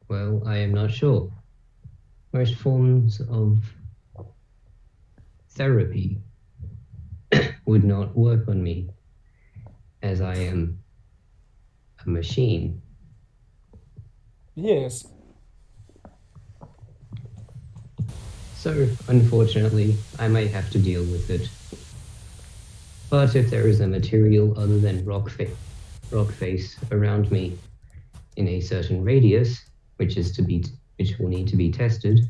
Well, I am not sure. Most forms of therapy would not work on me, as I am a machine. Yes. So, unfortunately, I may have to deal with it. But if there is a material other than rock face around me in a certain radius, which will need to be tested,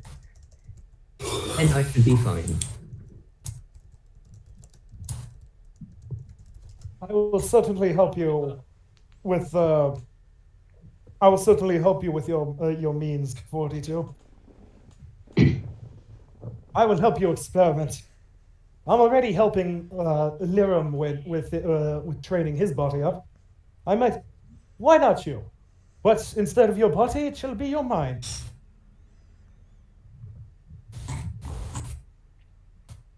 then I should be fine. I will certainly help you with your means, 42. I will help you experiment. I'm already helping Liram with training his body up. Why not you? But instead of your body, it shall be your mind.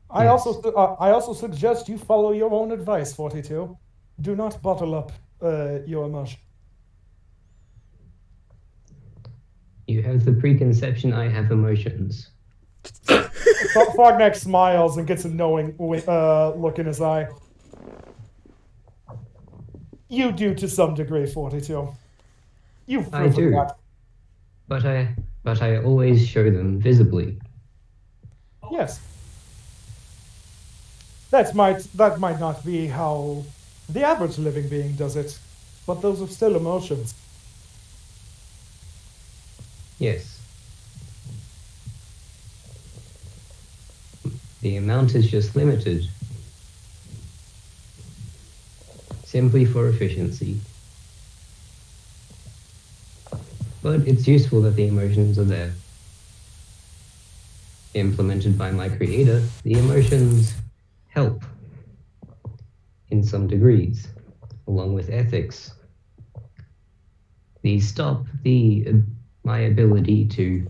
I also suggest you follow your own advice, 42. Do not bottle up your emotion. You have the preconception I have emotions. Fognack smiles and gets a knowing look in his eye. You do to some degree, 42. I do. That. But I always show them visibly. Yes. That might not be how the average living being does it, but those are still emotions. Yes. The amount is just limited. Simply for efficiency. But it's useful that the emotions are there. Implemented by my creator, the emotions help in some degrees, along with ethics. These stop my ability to,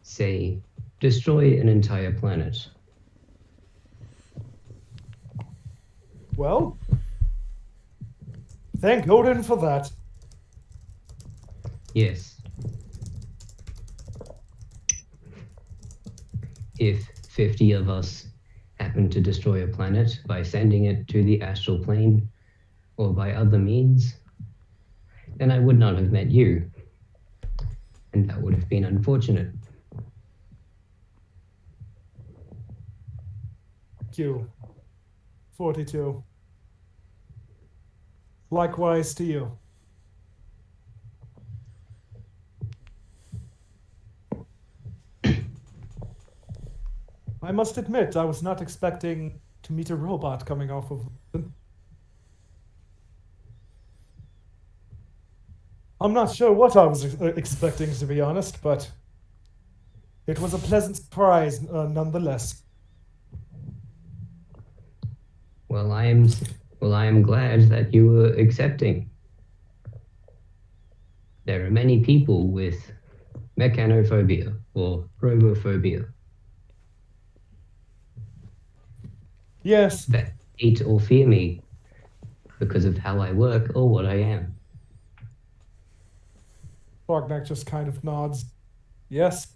say, destroy an entire planet. Well, thank Odin for that. Yes. If 50 of us happen to destroy a planet by sending it to the astral plane or by other means, then I would not have met you. And that would have been unfortunate. Thank you, 42. Likewise to you. I must admit, I was not expecting to meet a robot coming off of... I'm not sure what I was expecting, to be honest, but it was a pleasant surprise nonetheless. Well, I am glad that you were accepting. There are many people with mechanophobia or robophobia. Yes. That hate or fear me because of how I work or what I am. Fognack just kind of nods. Yes.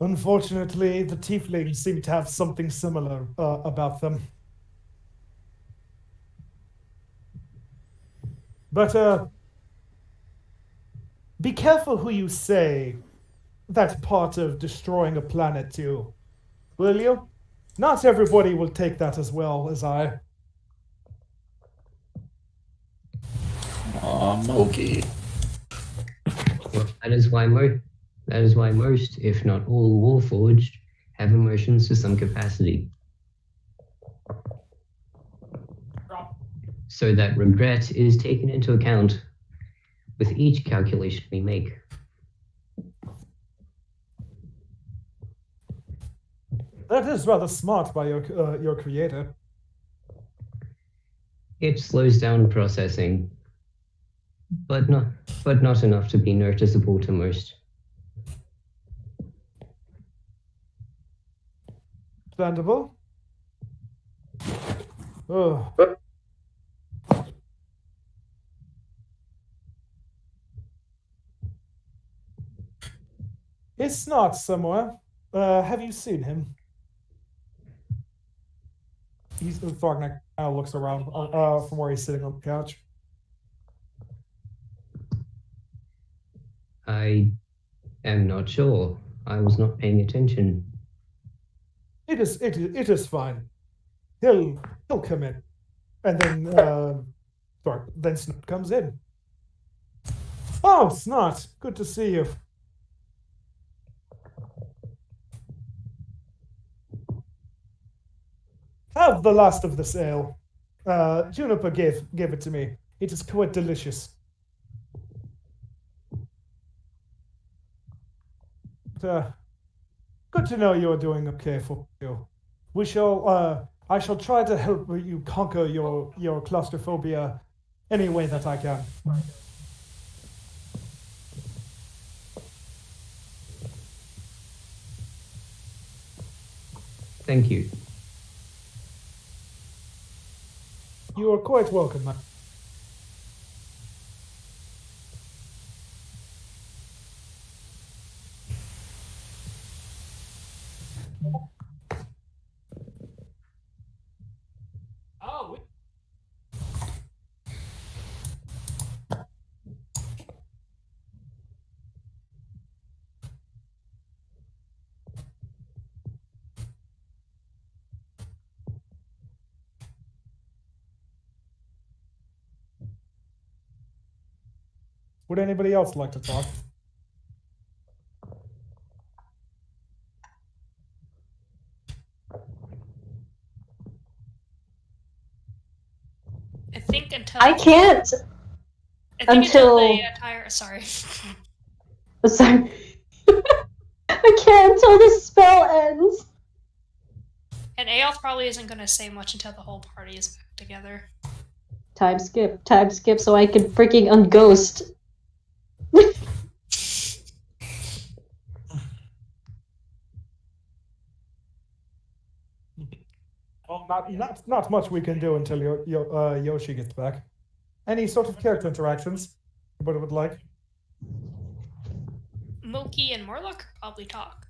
Unfortunately, the tieflings seem to have something similar about them. But, be careful who you say that's part of destroying a planet to, will you? Not everybody will take that as well as I. Mogi. Well, that is why most, if not all, Warforged have emotions to some capacity. So that regret is taken into account with each calculation we make. That is rather smart by your creator. It slows down processing, but not enough to be noticeable to most. Understandable. Oh. It's not somewhere. Have you seen him? Thorgnak looks around from where he's sitting on the couch. I am not sure. I was not paying attention. It is fine. He'll come in, and then then Snot comes in. Oh, Snot, good to see you. Have the last of this ale. Juniper gave it to me. It is quite delicious. But, good to know you are doing okay for you. We shall. I shall try to help you conquer your claustrophobia any way that I can. Thank you. You are quite welcome, man. Oh. Would anybody else like to talk? I think until I can't I think until- the entire sorry. Sorry. I can't until this spell ends. And Aoth probably isn't going to say much until the whole party is back together. Time skip so I can freaking unghost. Well, not much we can do until Yoshi gets back. Any sort of character interactions anybody would like? Moki and Morlock could probably talk.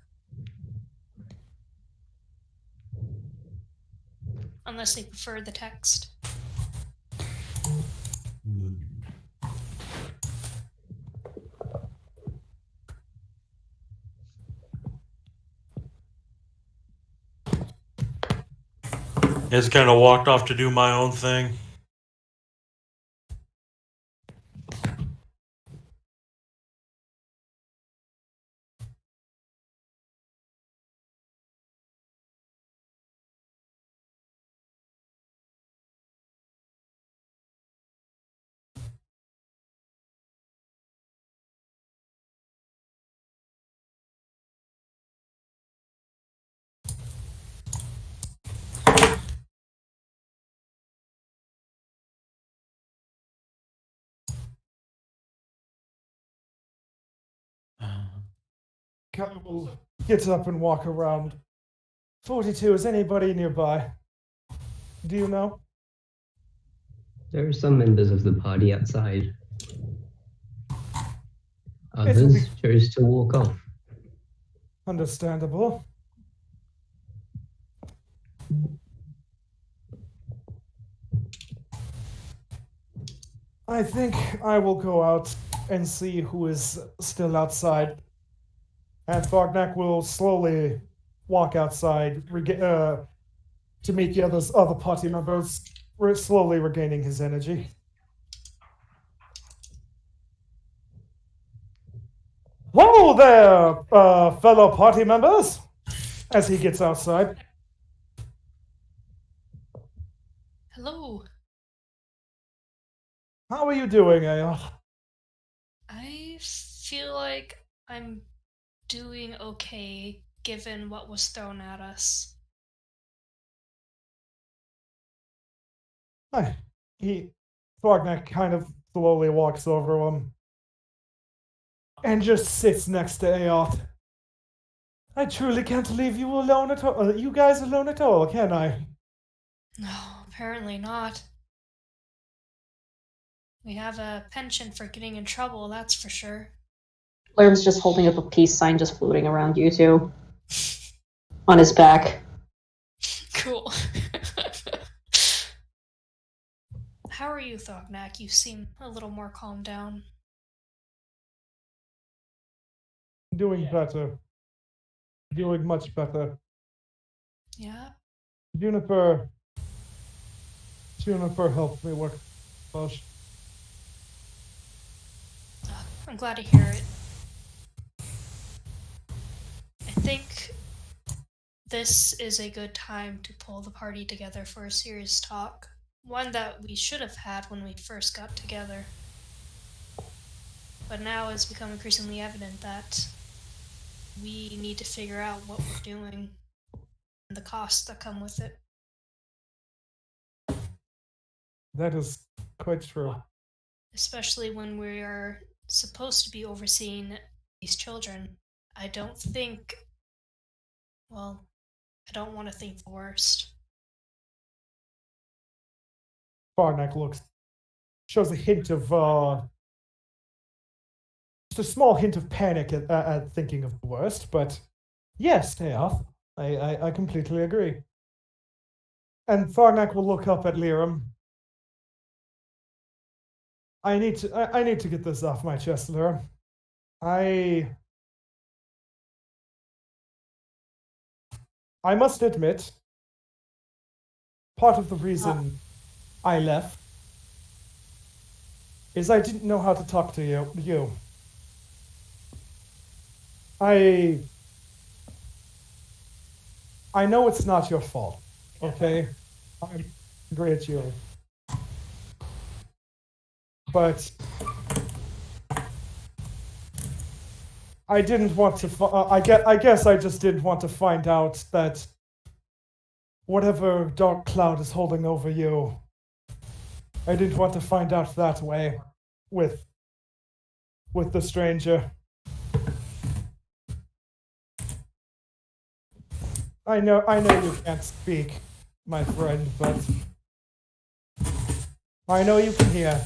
Unless they prefer the text. Just kind of walked off to do my own thing. Kyle will get up and walk around. 42, is anybody nearby? Do you know? There are some members of the party outside. It'll Others chose to walk off. Understandable. I think I will go out and see who is still outside. And Thorgnak will slowly walk outside to meet the other party members, slowly regaining his energy. Whoa there, fellow party members! As he gets outside. Hello. How are you doing, Ayoth? feel like I'm doing okay given what was thrown at us. Thorgnak kind of slowly walks over to him and just sits next to Aoth. I truly can't leave you alone at all. You guys alone at all, can I? No, apparently not. We have a penchant for getting in trouble, that's for sure. Lerm's just holding up a peace sign just floating around you two. On his back. Cool. How are you, Thognak? You seem a little more calmed down. Doing better. Doing much better. Yeah? Juniper helped me work. Gosh. I'm glad to hear it. I think this is a good time to pull the party together for a serious talk. One that we should have had when we first got together. But now it's become increasingly evident that we need to figure out what we're doing and the costs that come with it. That is quite true. Especially when we are supposed to be overseeing these children. I don't want to think the worst. Farnak shows a hint of, just a small hint of panic at thinking of the worst, but yes, Aoth, I completely agree. And Farnak will look up at Liram. I need to get this off my chest, Liram. I must admit, part of the reason I left is I didn't know how to talk to you. I know it's not your fault, okay? I agree with you. But I didn't want to. I guess I just didn't want to find out that whatever dark cloud is holding over you, I didn't want to find out that way with the stranger. I know you can't speak, my friend, but I know you can hear.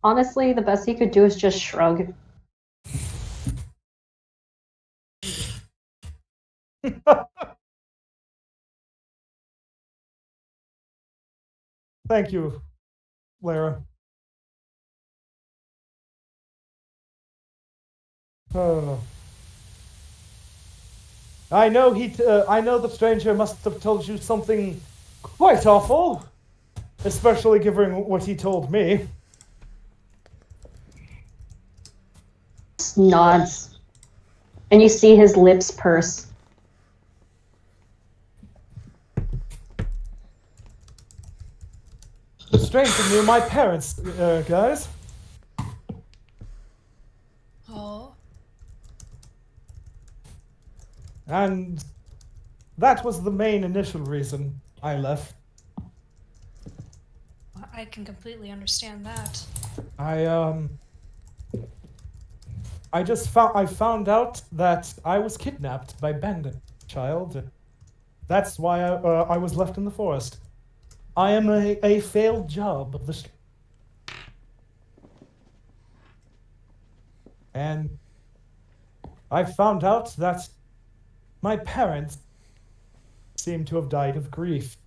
Honestly, the best he could do is just shrug. Thank you, Lara. I know the stranger must have told you something quite awful, especially given what he told me. Nods. And you see his lips purse. The stranger knew my parents, guys. Oh. And that was the main initial reason I left. I can completely understand that. I found out that I was kidnapped by bandit child. That's why I was left in the forest. I am a failed job of the and I found out that my parents seem to have died of grief.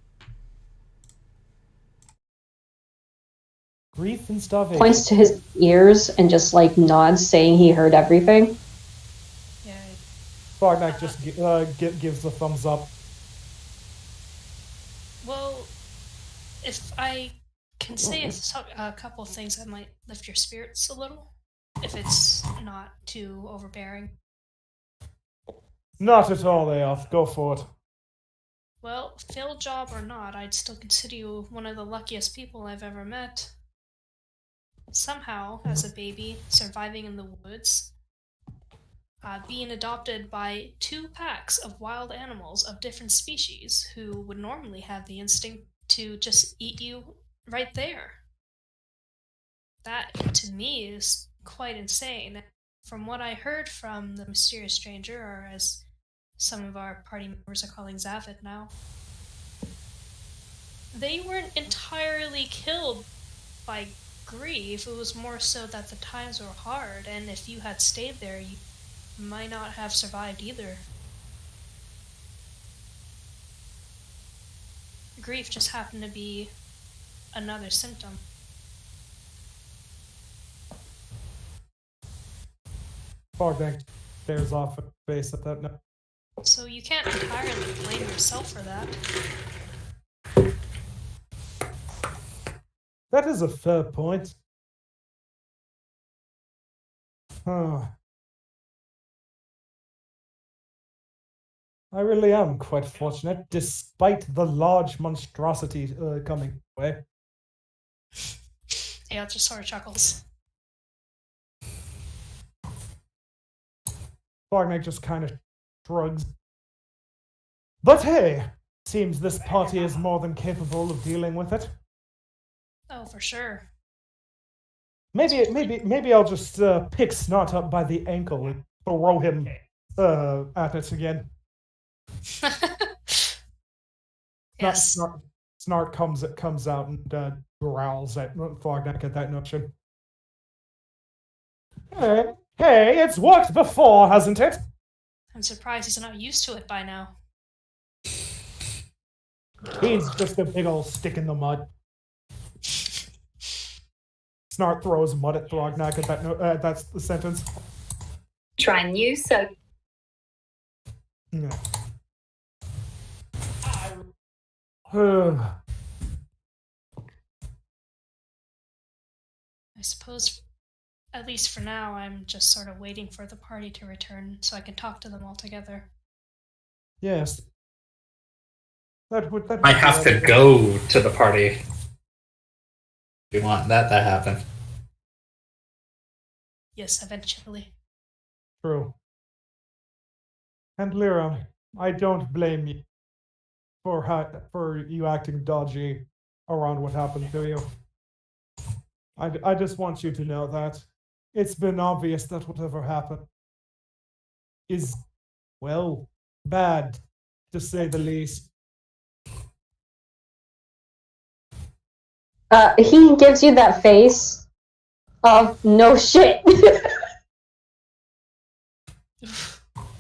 Grief and starvation. Points to his ears and just like nods, saying he heard everything. Yeah. Farnak just gives a thumbs up. Well, if I can say a couple of things that might lift your spirits a little, if it's not too overbearing. Not at all, Aoth. Go for it. Well, failed job or not, I'd still consider you one of the luckiest people I've ever met. Somehow, as a baby, surviving in the woods, being adopted by 2 packs of wild animals of different species who would normally have the instinct to just eat you right there. That, to me, is quite insane. From what I heard from the mysterious stranger, or as some of our party members are calling Zavid now, they weren't entirely killed by grief. It was more so that the times were hard, and if you had stayed there, you might not have survived either. Grief just happened to be another symptom. Fogbank stares off at face at that note. So you can't entirely blame yourself for that. That is a fair point. I really am quite fortunate, despite the large monstrosity coming away. Yeah, it just sort of chuckles. Fogbank just kind of shrugs. But hey, seems this party is more than capable of dealing with it. Oh, for sure. Maybe I'll just pick Snart up by the ankle and throw him at it again. Yes. Snart comes out and growls at Fognak at that notion. Hey, it's worked before, hasn't it? I'm surprised he's not used to it by now. He's just a big old stick in the mud. Snart throws mud at Thrognak at that that's the sentence. Try new soap. Yeah. I suppose, at least for now, I'm just sort of waiting for the party to return so I can talk to them all together. Yes. That would I have to go to the party. We want that to happen. Yes, eventually. True. And Lyra, I don't blame you for you acting dodgy around what happened to you. I just want you to know that it's been obvious that whatever happened is, well, bad, to say the least. He gives you that face of no shit.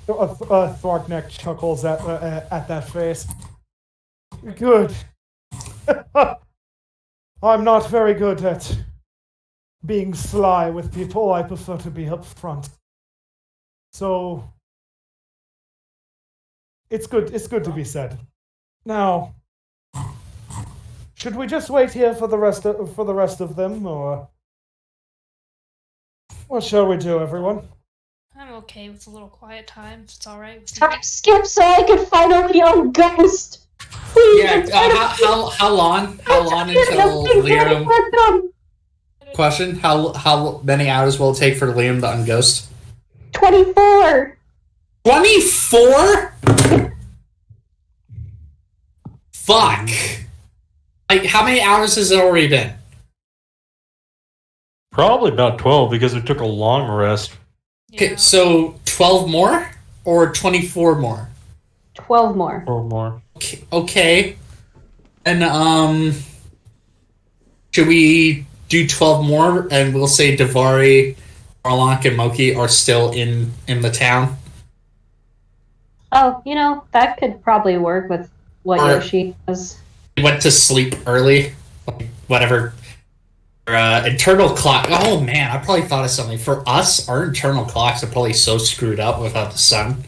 Thorkneck chuckles at that face. Good. I'm not very good at being sly with people. I prefer to be upfront. So it's good to be said. Now, should we just wait here for the rest of them, or what shall we do, everyone? I'm okay with a little quiet time, if it's alright with you. Time skip so I can finally on Ghost. Please. Yeah. How long? How long until Liam? Question: How many hours will it take for Liam to unghost? 24. 24? Fuck. Like, how many hours has it already been? Probably about 12 because it took a long rest. Okay, Yeah. so 12 more or 24 more? 12 more. 12 more. Okay. And should we do 12 more and we'll say Davari, Arlonk, and Moki are still in the town? Oh, that could probably work with what Or- Yoshi does. We went to sleep early. Like, whatever. Internal clock. Oh man, I probably thought of something. For us, our internal clocks are probably so screwed up without the sun.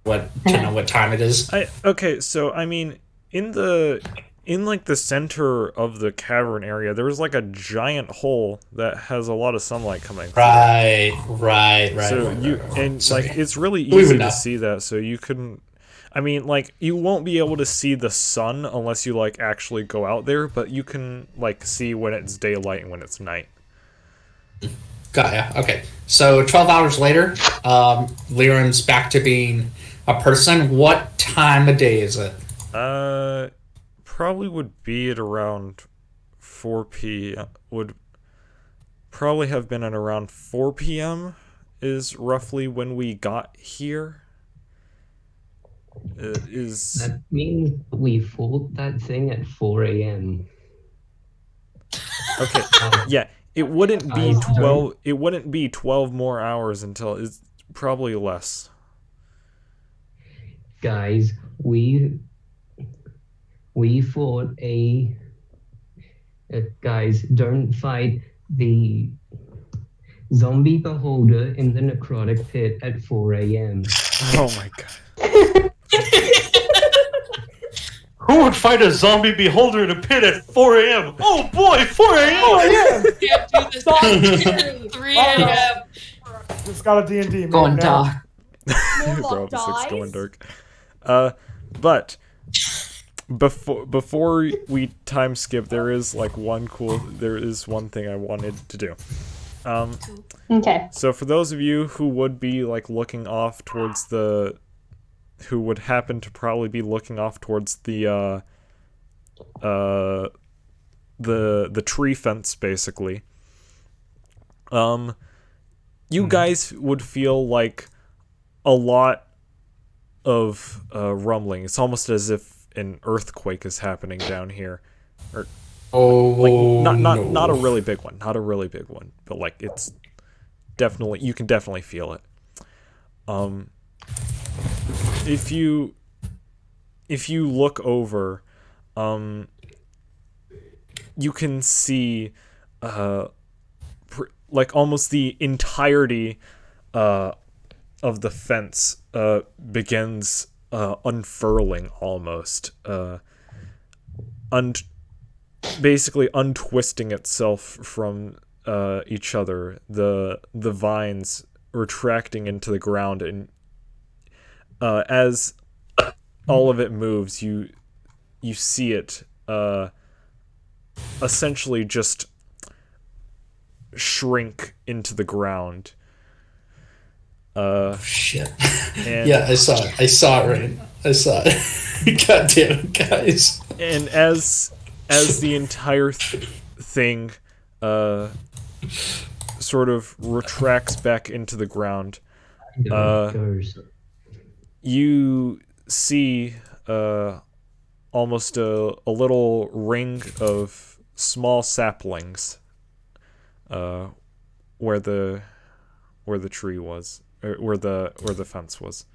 To know what time it is. Okay, so I mean, in like the center of the cavern area, there was like a giant hole that has a lot of sunlight coming through. Right. So right, you right. and Sorry. like it's really We would easy know. to see that. So you couldn't. I mean, like, you won't be able to see the sun unless you, like, actually go out there, but you can, like, see when it's daylight and when it's night. Got ya. Okay. So 12 hours later, Lyran's back to being a person. What time of day is it? Probably would be at around 4 p.m. Would probably have been at around 4 p.m. is roughly when we got here. That means we fought that thing at 4 a.m. Okay. Yeah, it wouldn't be I 12. don't- It wouldn't be 12 more hours until it's probably less. Guys, we fought a guys, don't fight the zombie beholder in the necrotic pit at 4 a.m. Oh my god. Who would fight a zombie beholder in a pit at 4 a.m.? Oh boy, 4 a.m. Oh yeah. Can't do this. At 3 a.m. Just got a D&D. Going now. dark. Morlock Bro, it's going dies. dark. But before we time skip, there is one thing I wanted to do. Okay. So for those of you who would be looking off towards who would happen to probably be looking off towards the tree fence, basically. You guys would feel like a lot of rumbling. It's almost as if an earthquake is happening down here, or not a really big one, but it's definitely, you can definitely feel it. If you look over, you can see almost the entirety of the fence begins unfurling almost, basically untwisting itself from each other. The vines retracting into the ground, and as all of it moves, you see it essentially just shrink into the ground. Shit. And, yeah, I saw it. Right. I saw it. God damn it, guys. And as the entire thing sort of retracts back into the ground, you see almost a little ring of small saplings where the tree was, or where the fence was.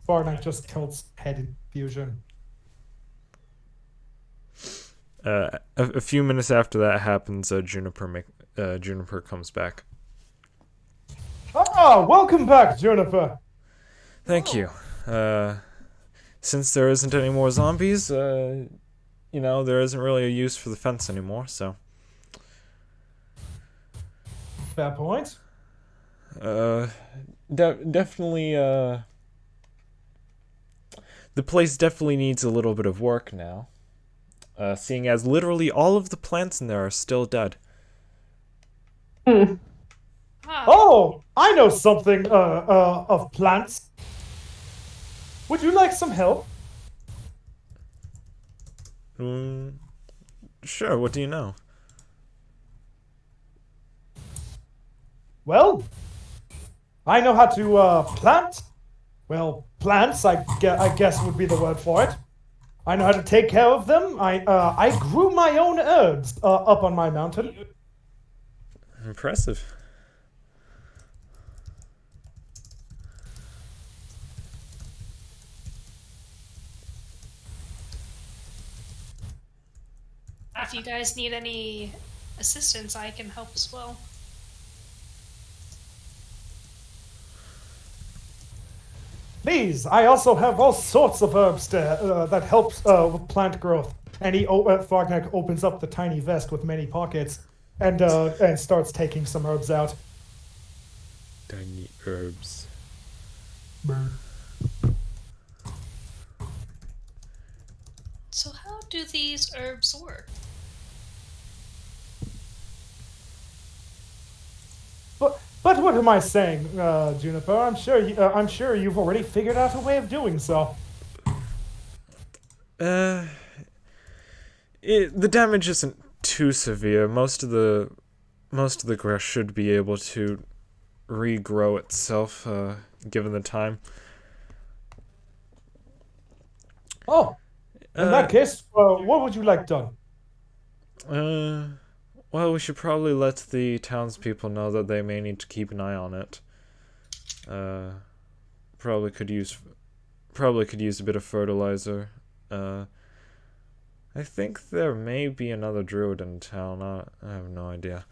Barnack just tilts head in fusion. A few minutes after that happens, Juniper comes back. Ah, welcome back, Juniper. Thank you. Since there isn't any more zombies, there isn't really a use for the fence anymore, so. Fair point. Definitely, the place definitely needs a little bit of work now. Seeing as literally all of the plants in there are still dead. Oh, I know something of plants. Would you like some help? Sure, what do you know? Well, I know how to plant. Well, plants, I guess would be the word for it. I know how to take care of them. I grew my own herbs up on my mountain. Impressive. If you guys need any assistance, I can help as well. Please, please. I also have all sorts of herbs that helps with plant growth. And Throgneck opens up the tiny vest with many pockets and starts taking some herbs out. Tiny herbs. So how do these herbs work? But what am I saying, Juniper? I'm sure you've already figured out a way of doing so. The damage isn't too severe. Most of the grass should be able to regrow itself, given the time. Oh, in that case, what would you like done? Well, we should probably let the townspeople know that they may need to keep an eye on it. Probably could use a bit of fertilizer. I think there may be another druid in town. I have no idea.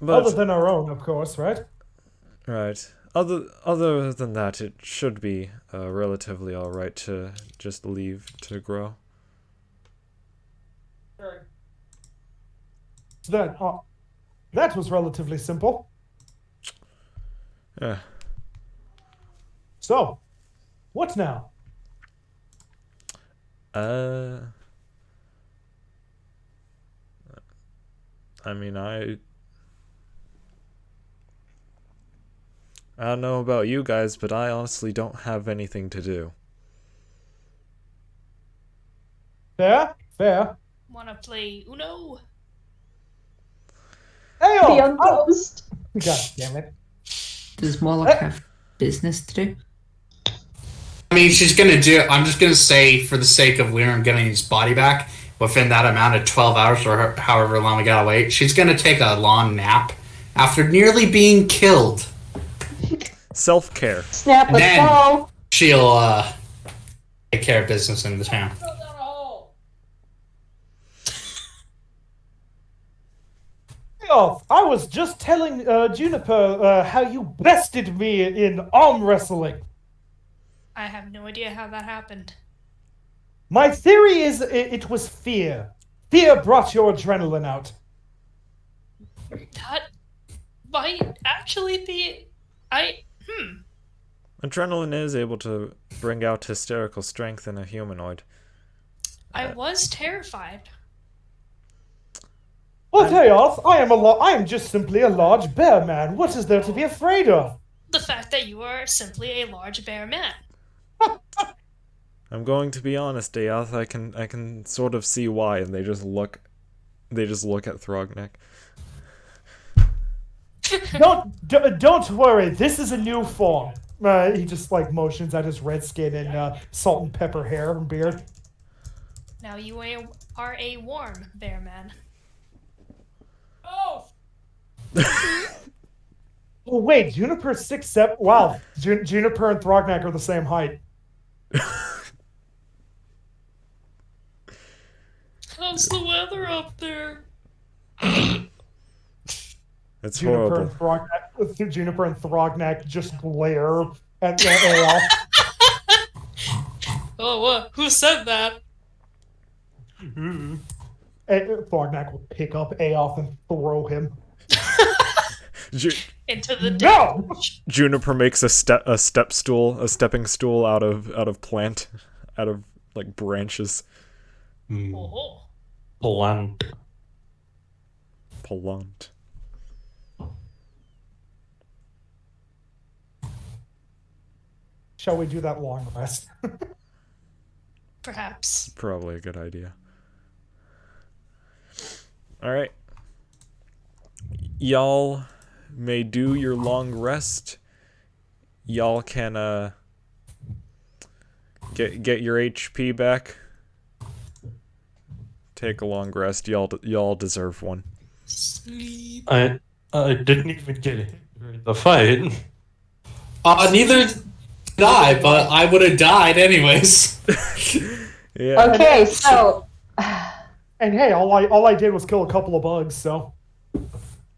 But, other than our own, of course, right? Right. Other than that, it should be relatively alright to just leave to grow. That was relatively simple. Yeah. So, what now? I mean, I don't know about you guys, but I honestly don't have anything to do. Fair. Wanna play Uno? Hey, The Unclosed. God damn it. Does Moloch have business to do? I mean, she's gonna do. I'm just gonna say, for the sake of Liam getting his body back within that amount of 12 hours or however long we gotta wait, she's gonna take a long nap after nearly being killed. Self-care. Snap And a then skull. she'll take care of business in the town. Oh, I was just telling Juniper how you bested me in arm wrestling. I have no idea how that happened. My theory is it was fear. Fear brought your adrenaline out. That might actually be... Adrenaline is able to bring out hysterical strength in a humanoid. I was terrified. Well, Ayoth, I am just simply a large bear man. What is there to be afraid of? The fact that you are simply a large bear man. I'm going to be honest, Ayoth, I can sort of see why, and they just look at Throgneck. Don't worry. This is a new form. He just motions at his red skin and salt and pepper hair and beard. Now you are a warm bear man. Oh. Oh wait, Juniper's 6'7". Wow, Juniper and Throgneck are the same height. How's the weather up there? It's Juniper horrible. and Throgneck just glare at Ayoth. Oh, what? Who said that? Throgneck will pick up Ayoth and throw him. Into the No! Juniper makes a stepping stool out of plant, out of branches. Oh. Plant. Plant. Shall we do that long rest? Perhaps. Probably a good idea. Alright. Y'all may do your long rest. Y'all can get your HP back. Take a long rest. Y'all deserve one. Sleep. I didn't even get hit during the fight. Neither did I, but I would have died anyways. Yeah. Okay, so And hey, all I did was kill a couple of bugs, so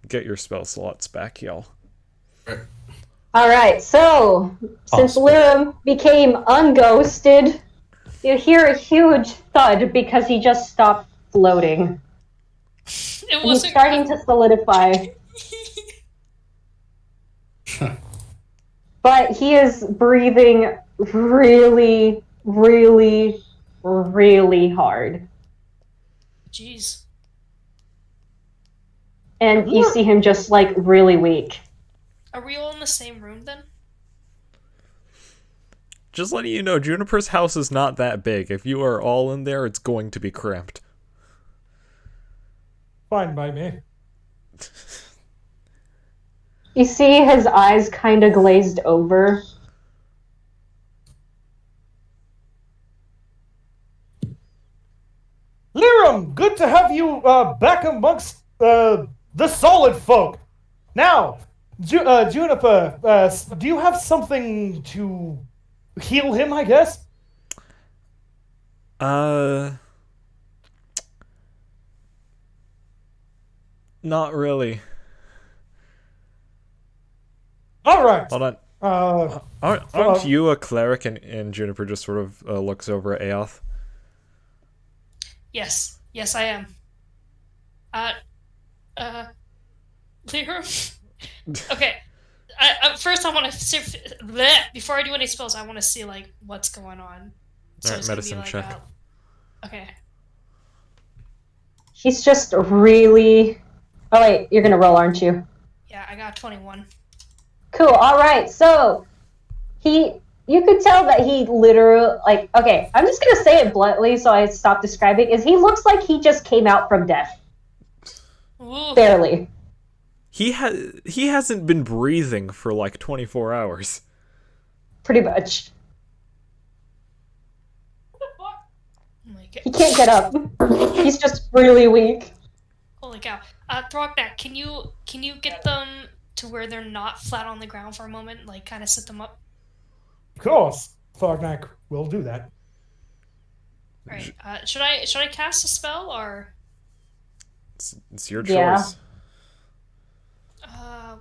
Get your spell slots back, y'all. Alright, so since Awesome. Lirim became unghosted, you hear a huge thud because he just stopped floating. It And he's wasn't. starting to solidify. But he is breathing really, really, really hard. Jeez. And you see him just, like, really weak. Are we all in the same room then? Just letting you know, Juniper's house is not that big. If you are all in there, it's going to be cramped. Fine by me. You see his eyes kind of glazed over. Lirim, good to have you back amongst the solid folk. Now, Juniper, do you have something to heal him, I guess? Not really. All right. Hold on. Aren't well- you a cleric? And Juniper just sort of looks over at Aoth. Yes. Yes, I am. Lirum? Okay. First, I want to before I do any spells, I want to see like what's going on. So Alright, it's gonna be medicine like, check. okay. He's just really... Oh wait, you're gonna roll, aren't you? Yeah, I got 21. Cool, alright, so... You could tell that he literally... Like, okay, I'm just gonna say it bluntly so I stop describing, is he looks like he just came out from death. Ooh. Barely. He hasn't been breathing for like 24 hours. Pretty much. Oh my God. He can't get up. He's just really weak. Holy cow. Thrognak, can you get them to where they're not flat on the ground for a moment? Like, kind of sit them up? Of course, Thognak will do that. Alright, should I cast a spell, or... It's your choice. Yeah.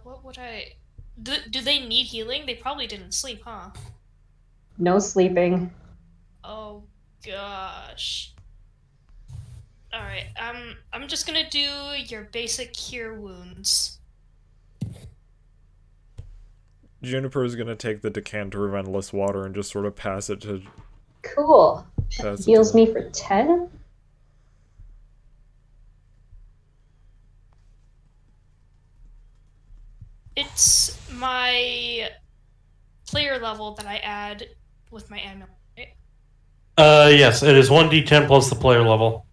What would I... Do they need healing? They probably didn't sleep, huh? No sleeping. Oh, gosh. Alright, I'm just gonna do your basic cure wounds. Juniper is gonna take the decanter of endless water and just sort of pass it to. Cool. Pass it Heals to me for 10? It's my player level that I add with my amulet, right? Yes, it is 1d10 plus the player level.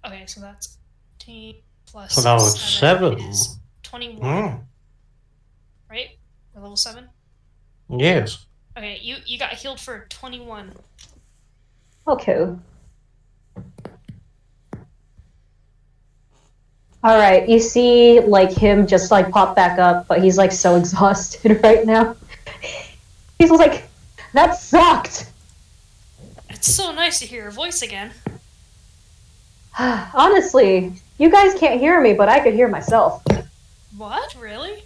Okay, so that's 10 plus So now it's 7. is 21, Hmm. right? Or level 7? Yes. Okay, you got healed for 21. Okay. Alright, you see, like, him just, like, pop back up, but he's, like, so exhausted right now. He's like, that sucked! It's so nice to hear your voice again. Honestly, you guys can't hear me, but I could hear myself. What? Really?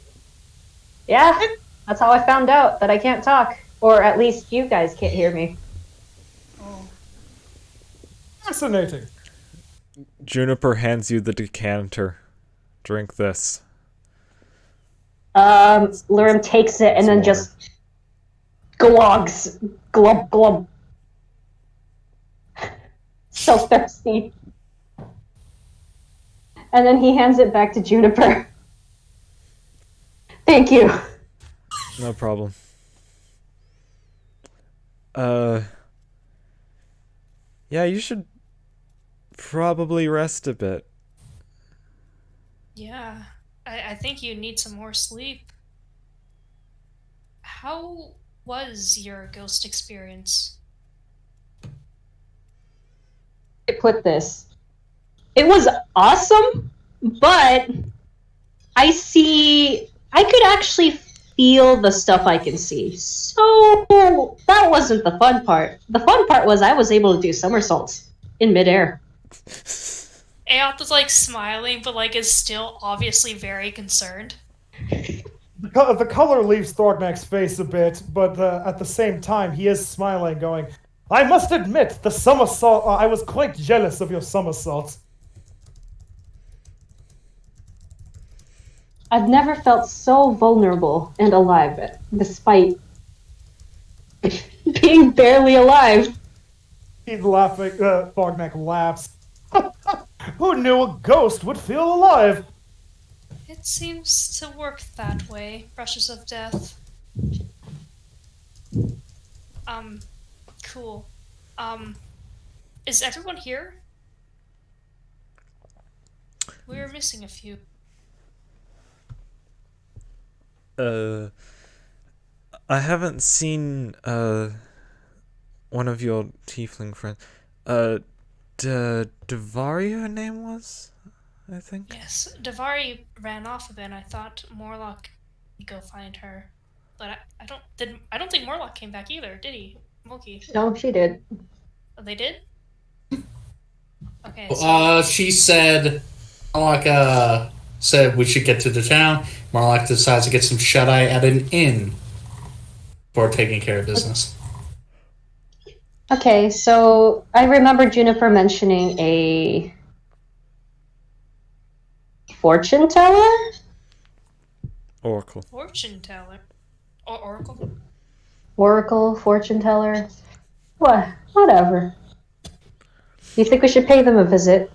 Yeah, that's how I found out that I can't talk. Or at least you guys can't hear me. Oh. Fascinating. Juniper hands you the decanter. Drink this. Lirim takes it and then just glogs. Glub, glub. So thirsty. And then he hands it back to Juniper. Thank you. No problem. Yeah, you should probably rest a bit. Yeah, I think you need some more sleep. How was your ghost experience? I put this. It was awesome, but I could actually feel the stuff I can see. So that wasn't the fun part. The fun part was I was able to do somersaults in midair. Aoth is like smiling, but like is still obviously very concerned. The color leaves Thorgnak's face a bit, but at the same time, he is smiling, going, I must admit, the somersault. I was quite jealous of your somersaults. I've never felt so vulnerable and alive, despite being barely alive. He's laughing. Thorgnak laughs. Who knew a ghost would feel alive? It seems to work that way. Brushes of death. Cool. Is everyone here? We were missing a few. I haven't seen one of your tiefling friends. Devari her name was, I think. Yes, Davari ran off a bit. I thought Morlock would go find her, but I don't think Morlock came back either, did he, Moki? No, she did. Oh, they did. Okay. She said, Morlock said we should get to the town. Morlock decides to get some shut-eye at an inn for taking care of business. Okay, so I remember Juniper mentioning a fortune teller? Oracle. Fortune teller. Or oracle. Oracle, fortune teller. What? Whatever. Do you think we should pay them a visit?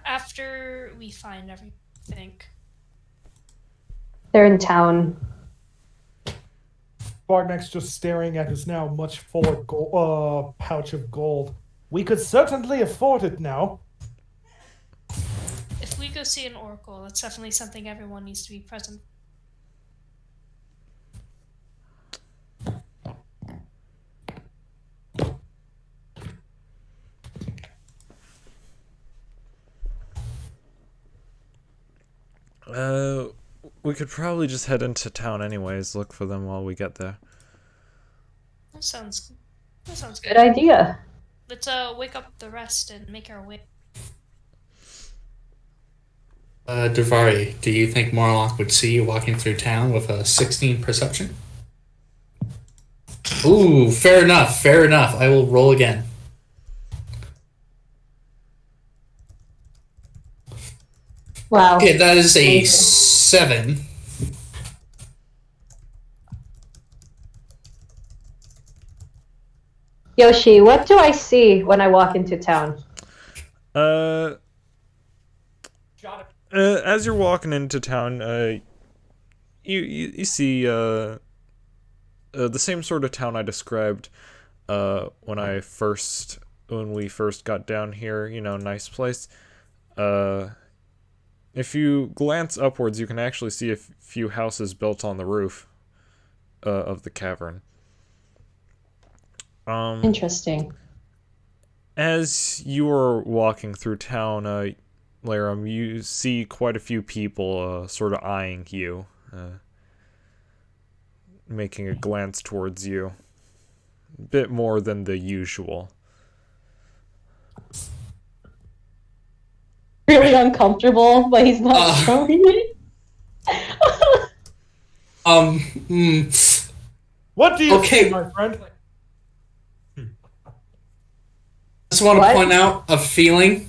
After we find everything. They're in town. Thorgnak's just staring at his now much fuller pouch of gold. We could certainly afford it now. If we go see an oracle, that's definitely something everyone needs to be present. We could probably just head into town anyways, look for them while we get there. That sounds good. Good idea. Let's wake up the rest and make our way. Davari, do you think Morlock would see you walking through town with a 16 perception? Ooh, fair enough, fair enough. I will roll again. Wow. Okay, that is a 7. Yoshi, what do I see when I walk into town? As you're walking into town, you see the same sort of town I described when we first got down here. You know, nice place. If you glance upwards, you can actually see a few houses built on the roof of the cavern. Interesting. As you are walking through town, Laram, you see quite a few people sort of eyeing you, making a glance towards you. A bit more than the usual. Really uncomfortable, but he's not showing it. What do you think, my friend? I just want to point out a feeling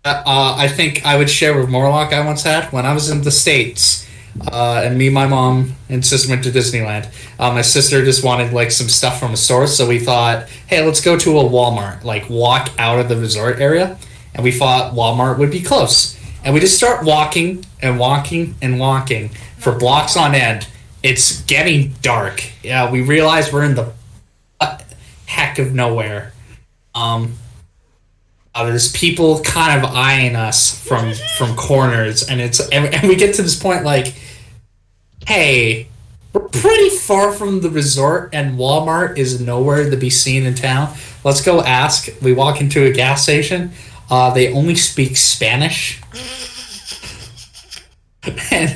that I think I would share with Morlock I once had when I was in the States. And me, my mom, and sister went to Disneyland. My sister just wanted like some stuff from a store, so we thought, hey, let's go to a Walmart, like walk out of the resort area. And we thought Walmart would be close. And we just start walking and walking and walking for blocks on end. It's getting dark. Yeah, we realize we're in the heck of nowhere. There's people kind of eyeing us from corners, and we get to this point like, hey, we're pretty far from the resort, and Walmart is nowhere to be seen in town. Let's go ask. We walk into a gas station. They only speak Spanish. And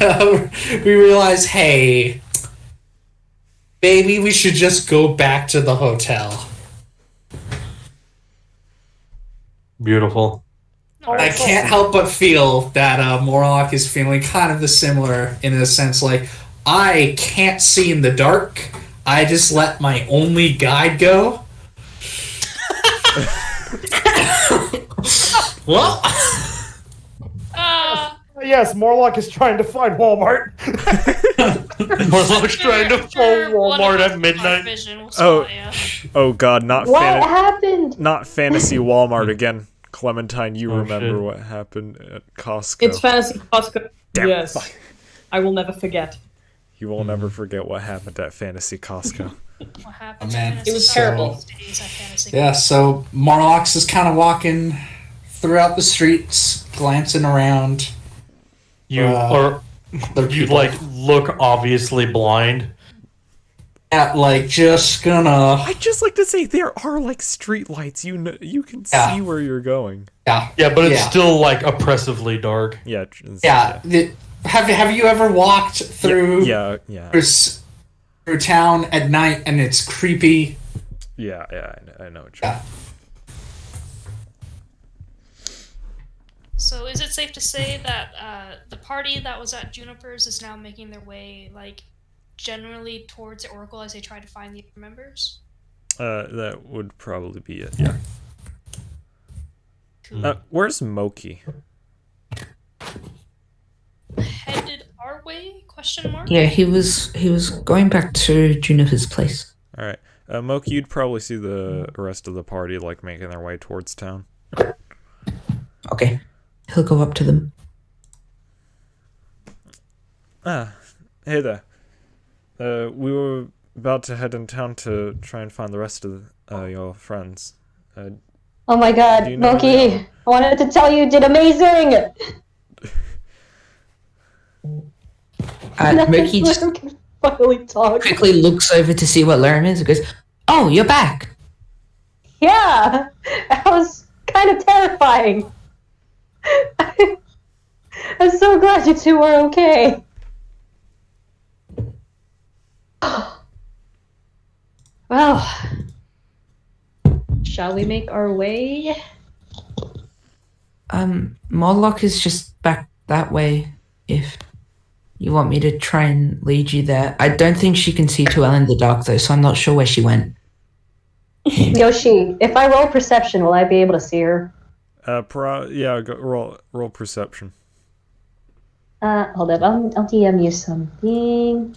we realize, hey, maybe we should just go back to the hotel. Beautiful. I can't help but feel that Morlock is feeling kind of the similar in a sense, like, I can't see in the dark. I just let my only guide go. Well, yes, Morlock is trying to find Walmart. Morlock's trying to find Walmart at midnight. Oh God, not What happened? Not fantasy Walmart again. Clementine, you remember shit. what happened at Costco? It's fantasy Costco. Damn, yes. fuck. I will never forget. You will never forget what happened at Fantasy Costco. What happened? Man. It was terrible. yeah, so Morlock's is kind of walking throughout the streets, glancing around. You you like look obviously blind. Yeah, like just gonna. I'd just like to say there are like street lights. You can see where you're going. Yeah, but it's still like oppressively dark. Yeah. Have you ever walked through? Yeah. Through town at night and it's creepy. Yeah, I know what you're saying. So is it safe to say that the party that was at Juniper's is now making their way, like, generally towards the Oracle as they try to find the other members? That would probably be it, yeah. Cool. Where's Moki? Headed our way? Question mark? Yeah, he was going back to Juniper's place. Alright. Moki, you'd probably see the rest of the party, like, making their way towards town. Okay. He'll go up to them. Hey there. We were about to head in town to try and find the rest of your friends. Oh my God, do you know Moki! I wanted to tell you did amazing! Moki just finally talk. quickly looks over to see what Laram is and goes, "Oh, you're back." Yeah! That was kind of terrifying. I'm so glad you two were okay. Well, shall we make our way? Morlock is just back that way. If you want me to try and lead you there, I don't think she can see too well in the dark though, so I'm not sure where she went. Yoshi, if I roll perception, will I be able to see her? Roll perception. Hold up, I'll DM you something.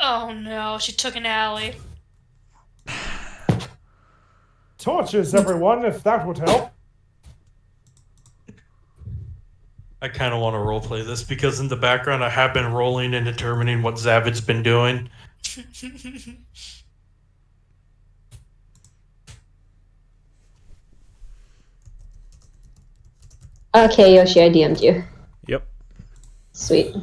Oh no, she took an alley. Torches, everyone, if that would help. I kind of want to roleplay this because in the background I have been rolling and determining what Zavid's been doing. Okay, Yoshi, I DM'd you. Yep. Sweet.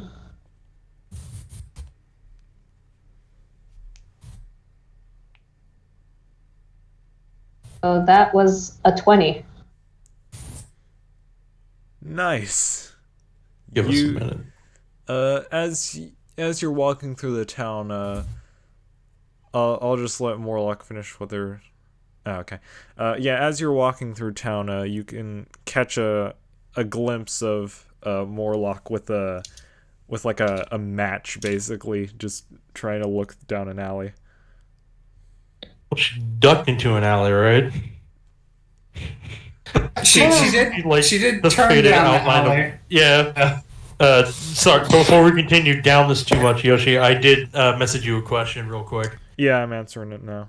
Oh, that was a 20. Nice. Give us a minute. As you're walking through the town, I'll just let Morlock finish what they're. Okay. As you're walking through town, you can catch a glimpse of Morlock with a match, basically, just trying to look down an alley. Well, she ducked into an alley, right? She did turn down the alley. Yeah. Sorry, before we continue down this too much, Yoshi, I did message you a question real quick. Yeah, I'm answering it now.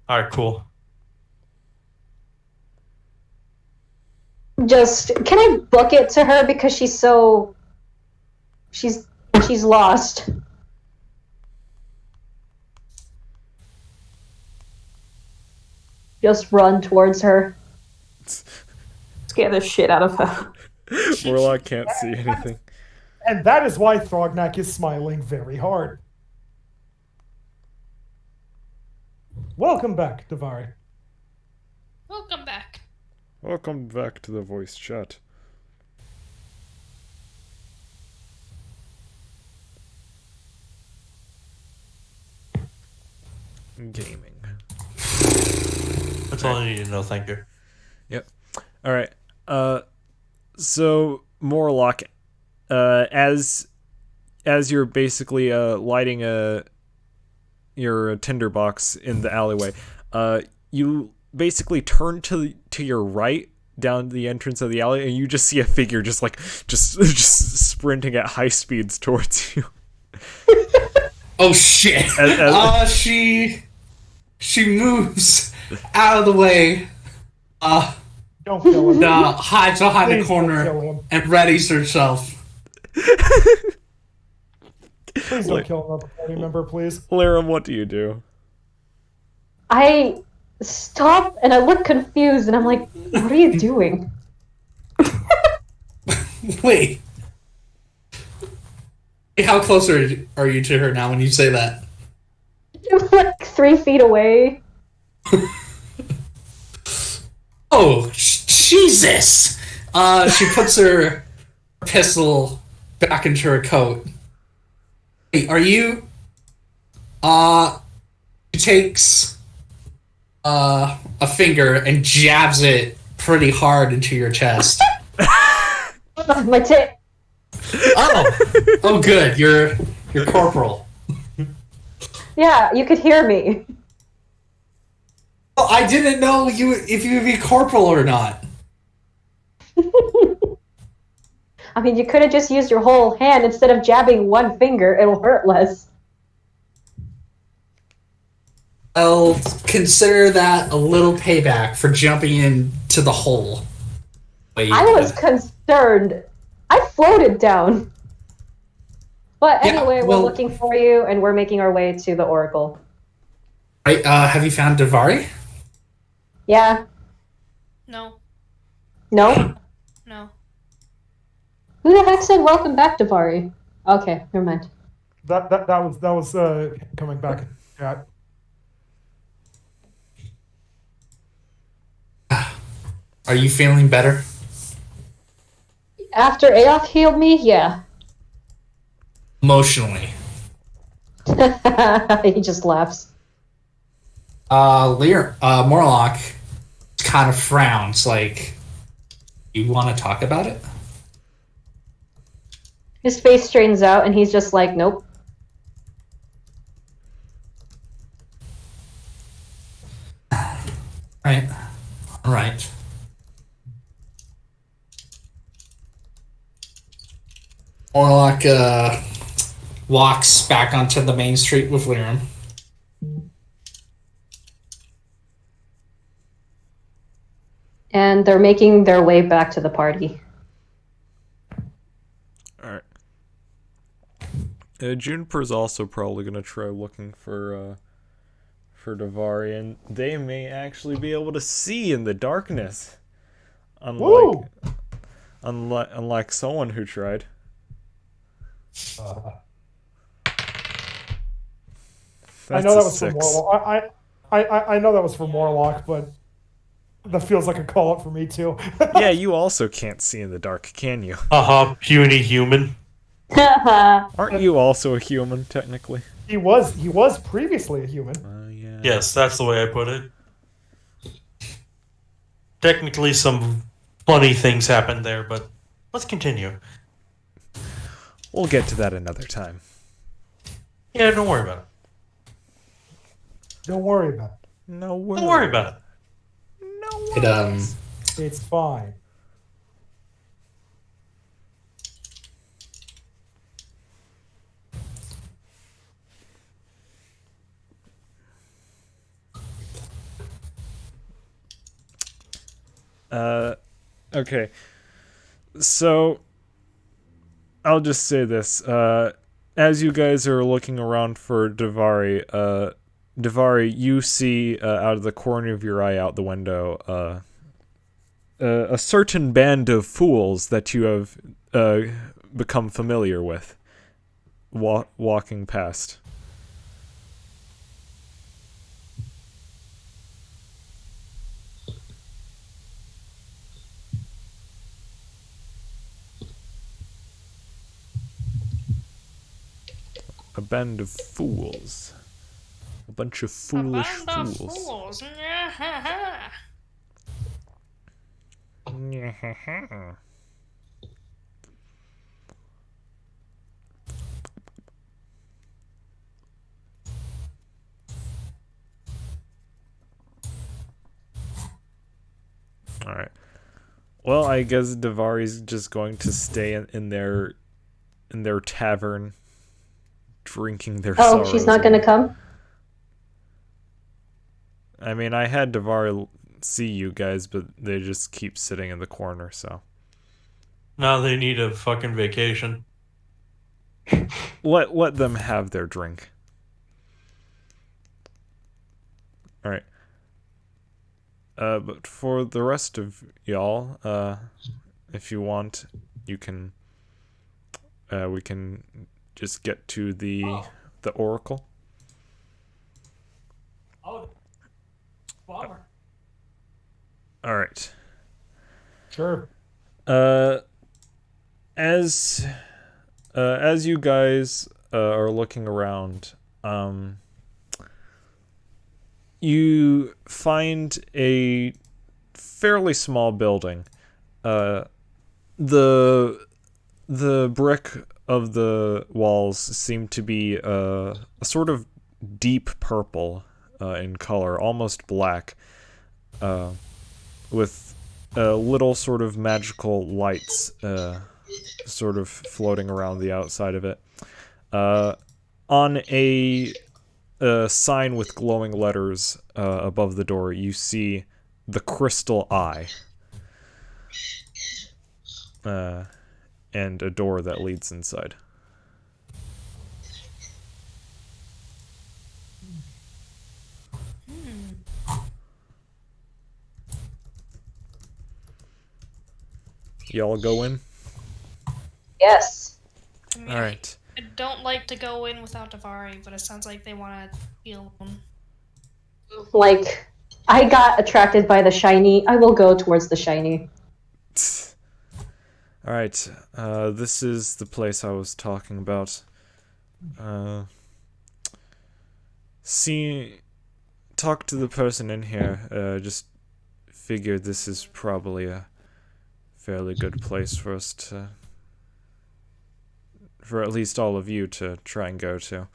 All right, cool. Just, can I book it to her because she's lost. Just run towards her. Scare the shit out of her. Morlock can't see anything. And that is why Thrognak is smiling very hard. Welcome back, Davari. Welcome back. Welcome back to the voice chat. Gaming. That's all I need to know, thank you. Yep. Alright. So Morlock, as you're basically lighting your tinderbox in the alleyway, you basically turn to your right down the entrance of the alley, and you just see a figure just sprinting at high speeds towards you. Oh shit! She moves out of the way. Don't kill him. Hides behind the Please don't kill corner him. and readies herself. Please don't kill him, party member, please. Laram, what do you do? I stop and I look confused and I'm like, what are you doing? Wait. How close are you to her now when you say that? I'm like 3 feet away. Oh, Jesus! She puts her pistol back into her coat. Wait, are you... She takes a finger and jabs it pretty hard into your chest. My tit. Oh, good. You're corporal. Yeah, you could hear me. Oh, I didn't know if you would be corporal or not. I mean, you could have just used your whole hand instead of jabbing one finger. It'll hurt less. I'll consider that a little payback for jumping into the hole. Wait, I was concerned. I floated down. But anyway, we're looking for you, and we're making our way to the Oracle. Right, have you found Davari? Yeah. No. No? No. Who the heck said welcome back, Davari? Okay, never mind. That was coming back. Yeah. Are you feeling better? After Aoth healed me, yeah. Emotionally. He just laughs. Morlock kind of frowns, like, you want to talk about it? His face straightens out, and he's just like, nope. Right. All right. Morlock walks back onto the main street with Liram. And they're making their way back to the party. Alright. Juniper's also probably going to try looking for Davari, and they may actually be able to see in the darkness. Unlike someone who tried. I know that was for Morlock. I know that was for Morlock, but that feels like a call out for me too. Yeah, you also can't see in the dark, can you? Puny human. Aren't you also a human, technically? He was previously a human. Yeah. Yes, that's the way I put it. Technically, some funny things happened there, but let's continue. We'll get to that another time. Yeah, don't worry about it. Don't worry about it. No worries. Don't worry about it. No worries. It's fine. Okay. So, I'll just say this. As you guys are looking around for Davari, Davari, you see out of the corner of your eye out the window a certain band of fools that you have become familiar with walking past. A band of fools. A bunch of foolish fools. Alright. Well, I guess Davari's just going to stay in their tavern, drinking their Oh, sorrows she's not going to away. come? I mean, I had Davari see you guys, but they just keep sitting in the corner, so. Now they need a fucking vacation. Let them have their drink. Alright. But for the rest of y'all, if you want, you can, we can just get to the oracle. Oh, bummer. Alright. Sure. As you guys are looking around, you find a fairly small building. The brick of the walls seem to be a sort of deep purple in color, almost black, with little sort of magical lights sort of floating around the outside of it. On a sign with glowing letters above the door, you see the Crystal Eye. And a door that leads inside. Y'all go in? Yes. I mean, Alright. I don't like to go in without Davari, but it sounds like they want to be alone. Like, I got attracted by the shiny. I will go towards the shiny. Alright, this is the place I was talking about. Talk to the person in here, just figured this is probably a fairly good place for us to, for at least all of you to try and go to.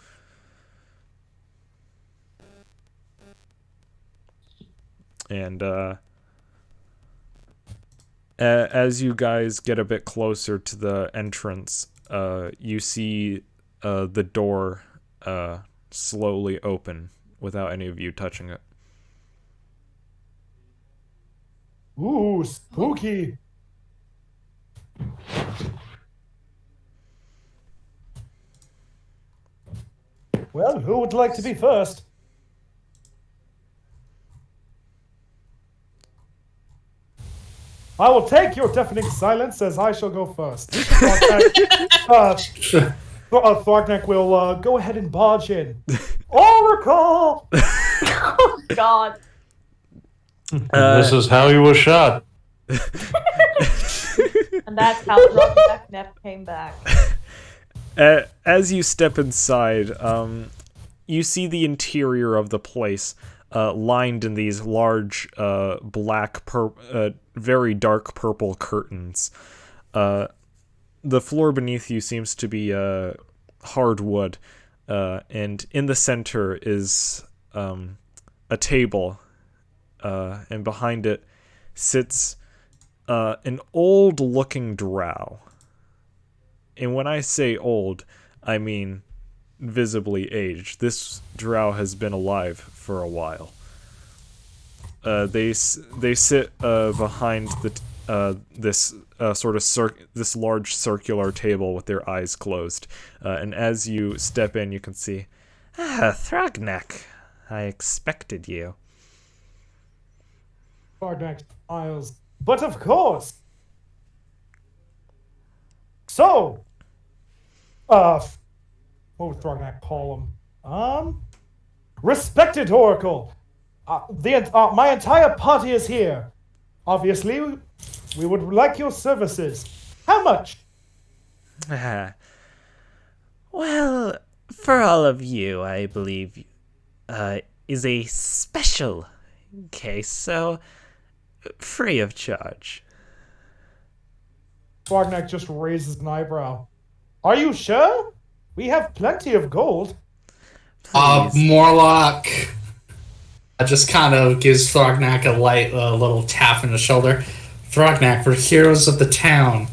And, as you guys get a bit closer to the entrance, you see the door slowly open without any of you touching it. Ooh, spooky. Well, who would like to be first? I will take your deafening silence as I shall go first. Thorgnak will go ahead and barge in. Oracle! Oh, God. This is how he was shot. And that's how Rockback Neff came back. As you step inside, you see the interior of the place, lined in these large, very dark purple curtains. The floor beneath you seems to be hard wood, and in the center is a table, and behind it sits an old-looking drow. And when I say old, I mean visibly aged. This drow has been alive for a while. They sit behind this this large circular table with their eyes closed. And as you step in, you can see, Thrognak, I expected you. Thorgnak smiles. But of course. So, what would Thrognak call him? Respected Oracle. My entire party is here. Obviously, we would like your services. How much? Well, for all of you, I believe, is a special case, so free of charge. Thorgnak just raises an eyebrow. Are you sure? We have plenty of gold. Morlock. just kind of gives Thrognak a light little tap in the shoulder. Thrognak, we're heroes of the town.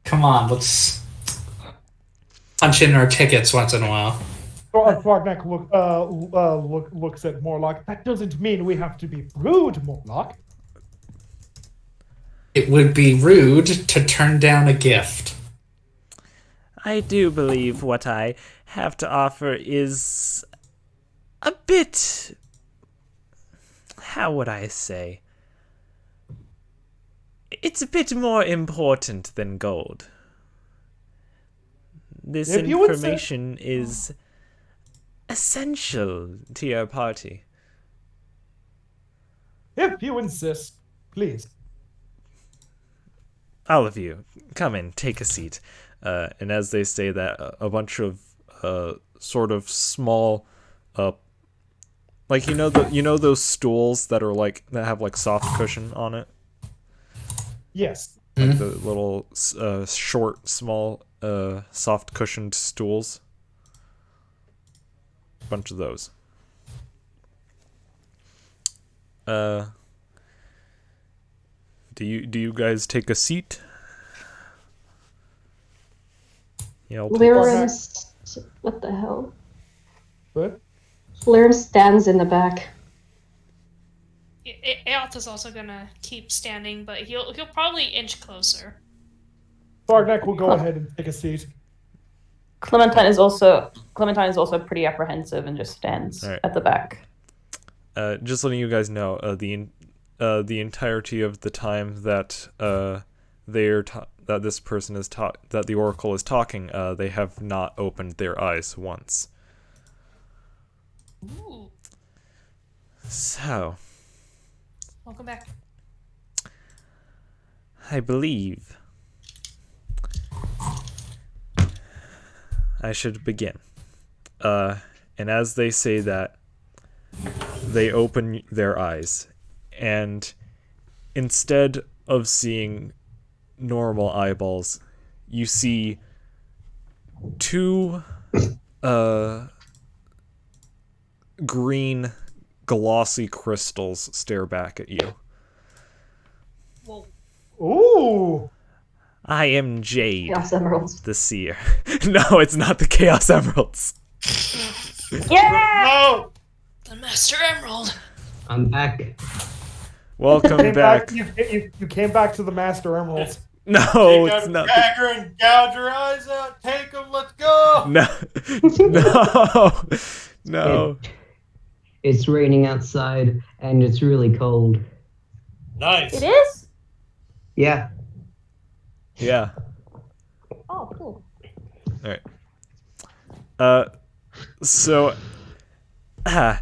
Come on, let's punch in our tickets once in a while. Thrognak looks at Morlock. That doesn't mean we have to be rude, Morlock. It would be rude to turn down a gift. I do believe what I have to offer is a bit... How would I say? It's a bit more important than gold. This If you would say- information is essential to your party. If you insist, please. All of you, come in, take a seat. And as they say that, a bunch of sort of small, like you know those stools that are like that have like soft cushion on it. Yes. Like the little short, small, soft cushioned stools. A bunch of those. Do you guys take a seat? Yeah, I'll take a Lyrum, what the hell? What? Lyrum stands in the back. Eoth is also gonna keep standing, but he'll probably inch closer. Thrognak will go ahead and take a seat. Clementine is also pretty apprehensive and just stands All right. at the back. Just letting you guys know, the entirety of the time that that this person is that the Oracle is talking, they have not opened their eyes once. Ooh, So, welcome back. I believe I should begin. And as they say that, they open their eyes, and instead of seeing normal eyeballs, you see two green glossy crystals stare back at you. Whoa. Ooh! I am Jade, Chaos Emeralds. the seer. No, it's not the Chaos Emeralds. Yeah! No! The Master Emerald. I'm back. Welcome Came back. You came back to the Master Emeralds. No, it's not. Dagger and gouge your eyes out. Take them. Let's go. No, no, no. It's raining outside and it's really cold. Nice. It is? Yeah. Yeah. Oh, cool. All right. So, I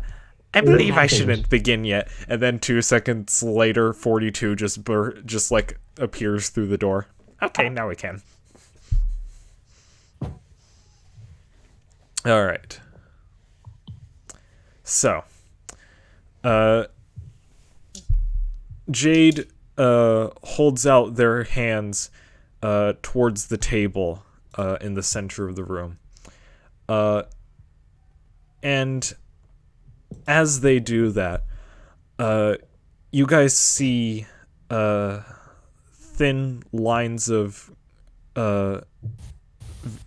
believe I happened? shouldn't begin yet, and then 2 seconds later, 42 just like appears through the door. Okay, now we can. All right. So, Jade holds out their hands towards the table in the center of the room. And as they do that, you guys see thin lines of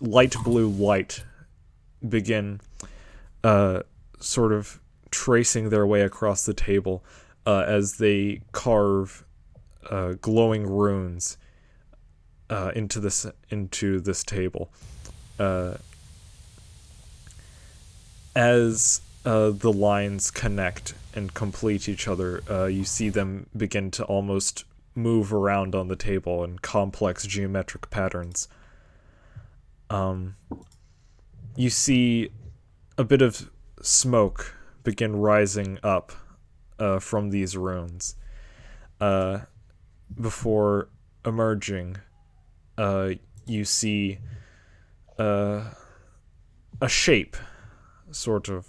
light blue light begin sort of tracing their way across the table as they carve glowing runes into this table. As the lines connect and complete each other, you see them begin to almost move around on the table in complex geometric patterns. You see a bit of smoke begin rising up from these runes before emerging. You see a shape sort of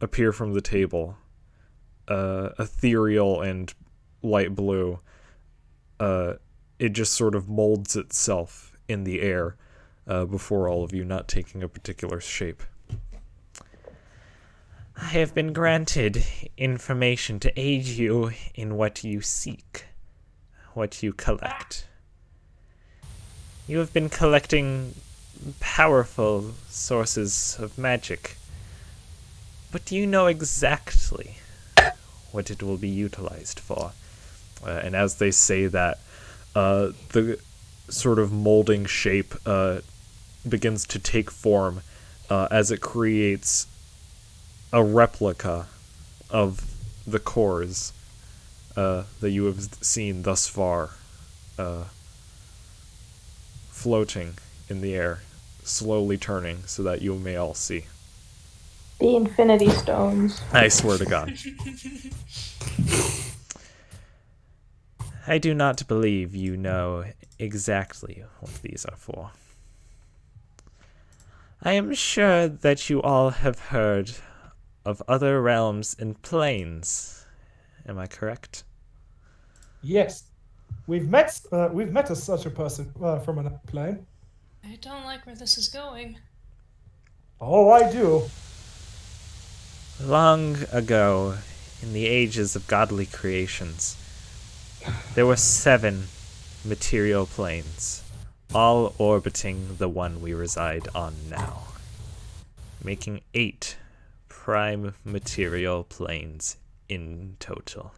appear from the table, ethereal and light blue. It just sort of molds itself in the air before all of you, not taking a particular shape. I have been granted information to aid you in what you seek, what you collect. You have been collecting powerful sources of magic, but do you know exactly what it will be utilized for? And as they say that, the sort of molding shape begins to take form as it creates a replica of the cores that you have seen thus far, floating in the air, slowly turning so that you may all see. The Infinity Stones. I swear to God. I do not believe you know exactly what these are for. I am sure that you all have heard of other realms and planes. Am I correct? Yes. We've met such a person from another plane. I don't like where this is going. Oh, I do. Long ago, in the ages of godly creations, there were 7 material planes, all orbiting the one we reside on now, making 8 prime material planes in total.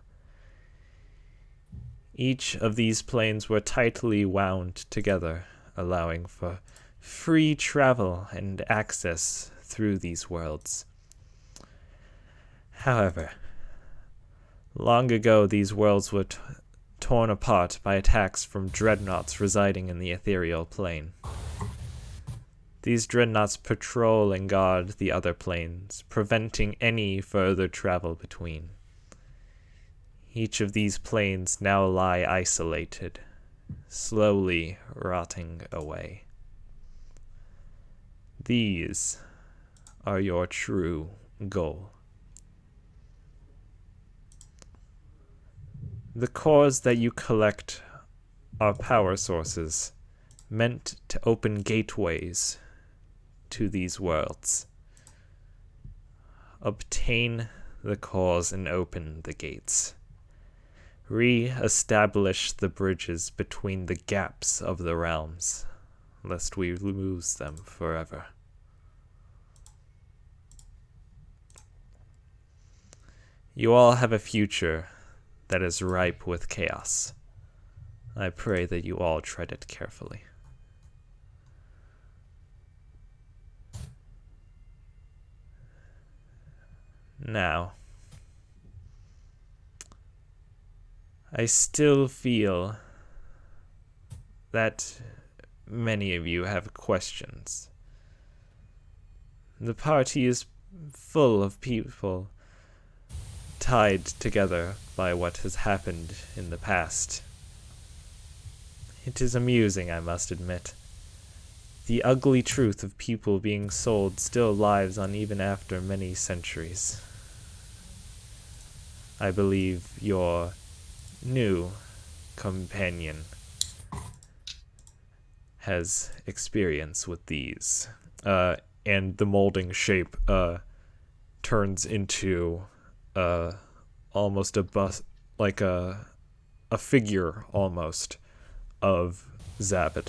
Each of these planes were tightly wound together, allowing for free travel and access through these worlds. However, long ago these worlds were torn apart by attacks from dreadnoughts residing in the ethereal plane. These dreadnoughts patrol and guard the other planes, preventing any further travel between. Each of these planes now lie isolated, slowly rotting away. These are your true goal. The cores that you collect are power sources meant to open gateways to these worlds. Obtain the cores and open the gates. Re-establish the bridges between the gaps of the realms, lest we lose them forever. You all have a future that is ripe with chaos. I pray that you all tread it carefully. Now, I still feel that many of you have questions. The party is full of people tied together by what has happened in the past. It is amusing, I must admit. The ugly truth of people being sold still lives on even after many centuries. I believe your new companion has experience with these. And the molding shape turns into almost a bust, like a figure almost of Zabad.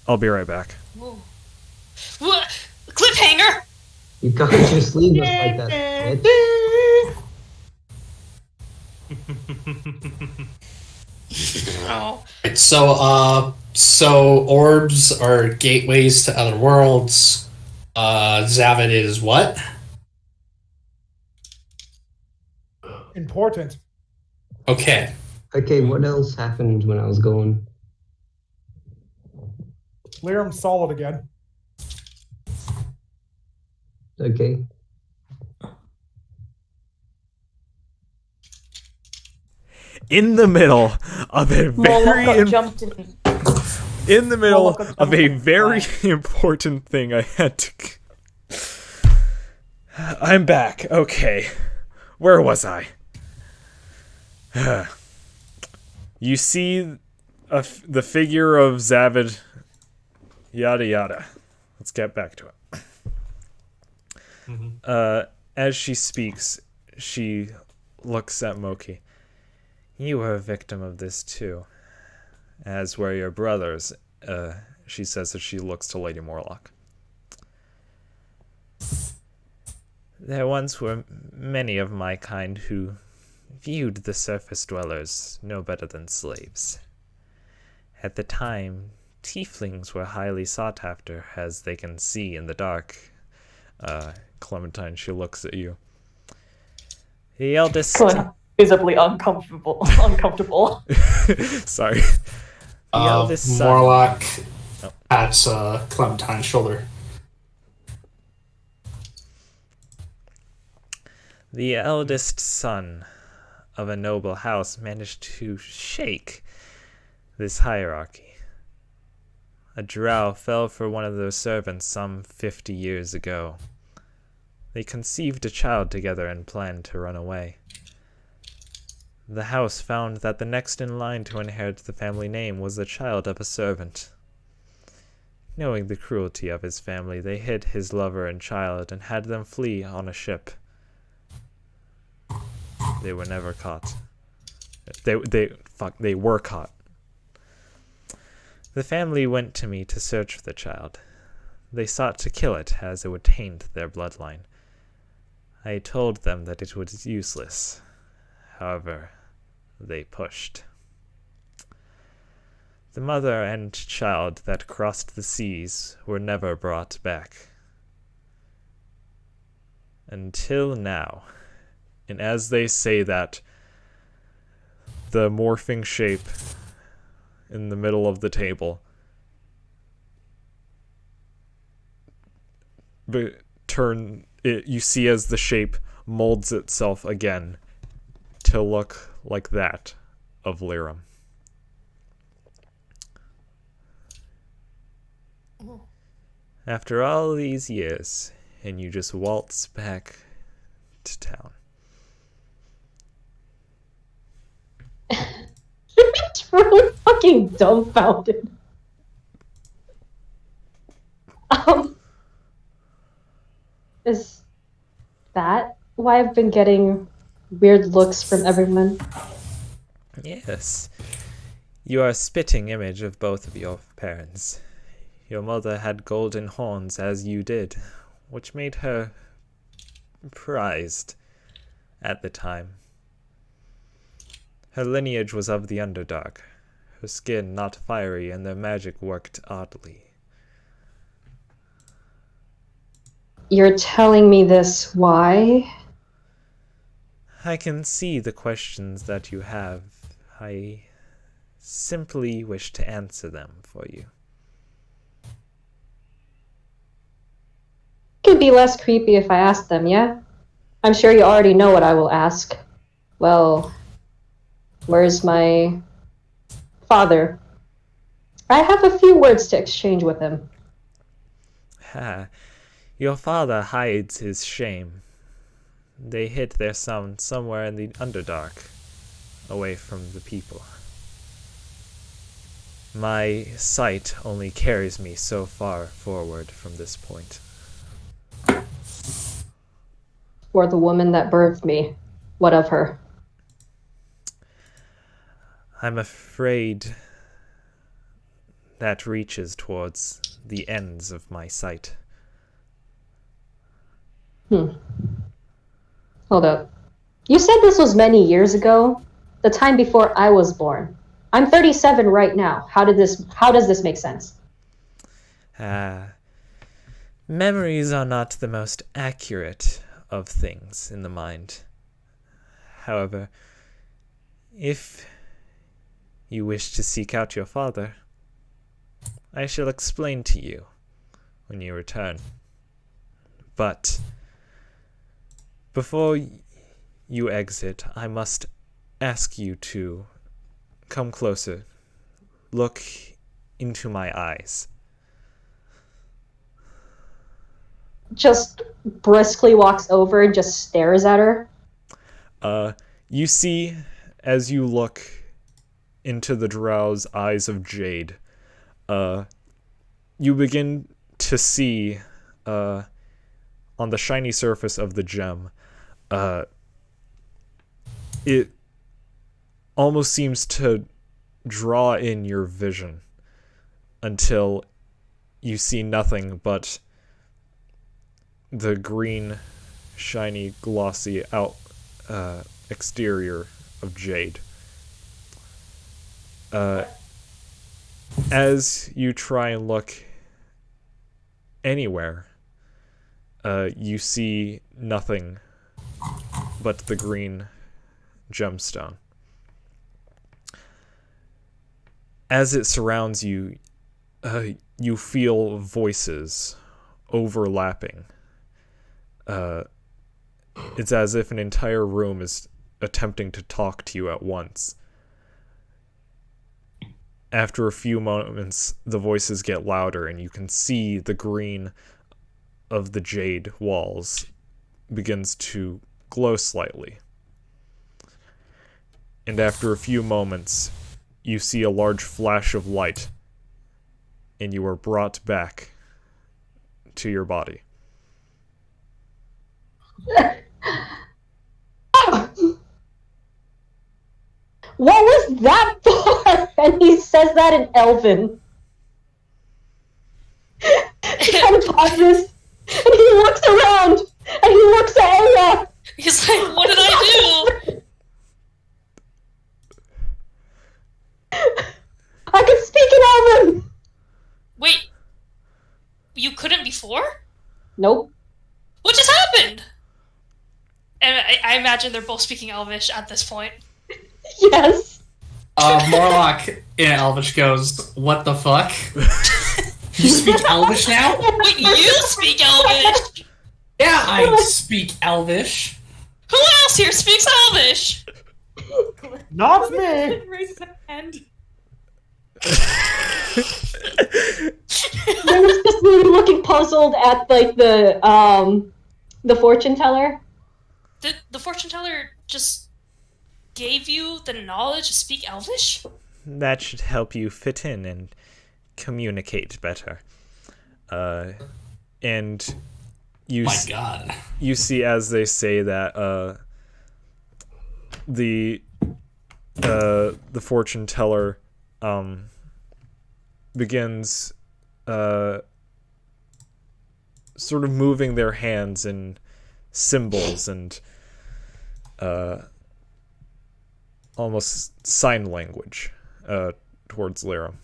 I'll be right back. Whoa. What? Cliffhanger! You can't just leave us like that, Oh. So orbs are gateways to other worlds. Zavid is what? Important. Okay. Okay, what else happened when I was gone? Lyram's solid again. Okay. In the middle of a very important thing I had to I'm back. Okay. Where was I? You see the figure of Zavid yada yada. Let's get back to it. As she speaks, she looks at Moki. You were a victim of this too, as were your brothers. She says as she looks to Lady Morlock. There once were many of my kind who viewed the surface dwellers no better than slaves. At the time, tieflings were highly sought after, as they can see in the dark. Clementine, she looks at you. The eldest... Visibly uncomfortable. Sorry. The eldest son... Morlock pats Clementine's shoulder. The eldest son of a noble house managed to shake this hierarchy. A drow fell for one of their servants some 50 years ago. They conceived a child together and planned to run away. The house found that the next in line to inherit the family name was the child of a servant. Knowing the cruelty of his family, they hid his lover and child and had them flee on a ship. They were never caught. They were caught. The family went to me to search for the child. They sought to kill it, as it would taint their bloodline. I told them that it was useless. However, they pushed. The mother and child that crossed the seas were never brought back. Until now. And as they say that, the morphing shape in the middle of the table you see as the shape molds itself again to look like that of Lyram. After all these years, and you just waltz back to town. It's really fucking dumbfounded. Is that why I've been getting weird looks from everyone? Yes. You are a spitting image of both of your parents. Your mother had golden horns as you did, which made her prized at the time. Her lineage was of the Underdark, her skin not fiery, and their magic worked oddly. You're telling me this, why? I can see the questions that you have. I simply wish to answer them for you. It could be less creepy if I ask them, yeah? I'm sure you already know what I will ask. Well, where's my father? I have a few words to exchange with him. Your father hides his shame. They hid their son somewhere in the Underdark, away from the people. My sight only carries me so far forward from this point. For the woman that birthed me, what of her? I'm afraid that reaches towards the ends of my sight. Hold up. You said this was many years ago? The time before I was born. I'm 37 right now. How does this make sense? Memories are not the most accurate of things in the mind. However, if you wish to seek out your father, I shall explain to you when you return. But before you exit, I must ask you to come closer. Look into my eyes. Just briskly walks over and just stares at her. You see, as you look into the drow's eyes of jade, you begin to see on the shiny surface of the gem, it almost seems to draw in your vision until you see nothing but the green, shiny, glossy exterior of jade. As you try and look anywhere, you see nothing but the green gemstone. As it surrounds you, you feel voices overlapping. It's as if an entire room is attempting to talk to you at once. After a few moments, the voices get louder, and you can see the green of the jade walls begins to glow slightly. And after a few moments, you see a large flash of light, and you are brought back to your body. What was that for? And he says that in Elven. He kind of pauses, and he looks around, and he looks at Aya. He's like, what did I do? I can speak in Elven! Wait, you couldn't before? Nope. What just happened? And I imagine they're both speaking Elvish at this point. Yes. Morlock in Elvish goes, what the fuck? You speak Elvish now? Wait, you speak Elvish? Yeah, I speak Elvish. Who else here speaks Elvish? Not me. Raises a hand. There was just really looking puzzled at like the fortune teller. Did the fortune teller just gave you the knowledge to speak Elvish? That should help you fit in and communicate better. And you My God. You see as they say that the fortune teller begins sort of moving their hands in symbols and almost sign language towards Lirum.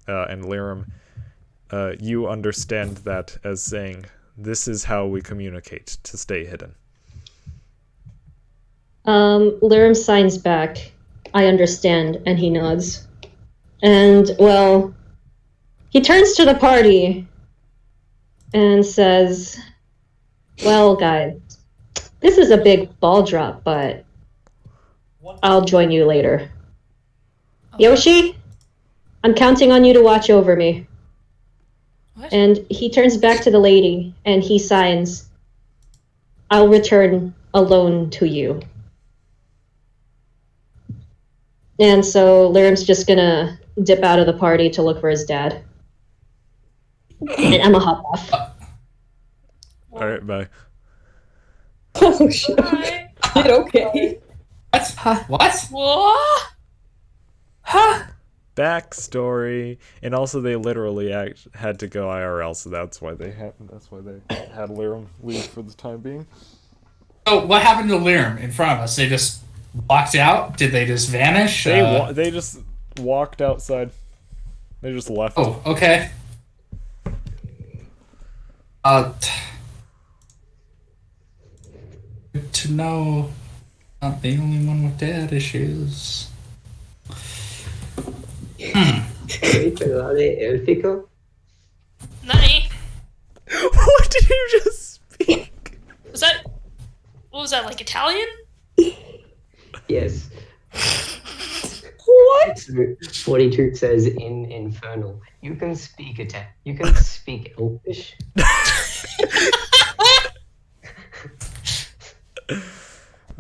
And Lirum, you understand that as saying, this is how we communicate to stay hidden. Lirum signs back. I understand, and he nods. And, well, he turns to the party and says, well, guys, this is a big ball drop, but I'll join you later. Yoshi, I'm counting on you to watch over me. What? And he turns back to the lady, and he signs, I'll return alone to you. And so Lirum's just gonna dip out of the party to look for his dad. And Emma hop off. Alright, bye. Oh shit. Bye. Shit, okay. What? What? What? Huh? Backstory. And also they literally had to go IRL, so that's why they had Lirum leave for the time being. So what happened to Lirum in front of us? They just walked out? Did they just vanish? They just walked outside. They just left. Oh, okay. Good to know. Not the only one with dad issues. Nani? What did you just speak? Was that... What was that, like Italian? Yes. What? 42 says in Infernal. You can speak You can speak Elfish.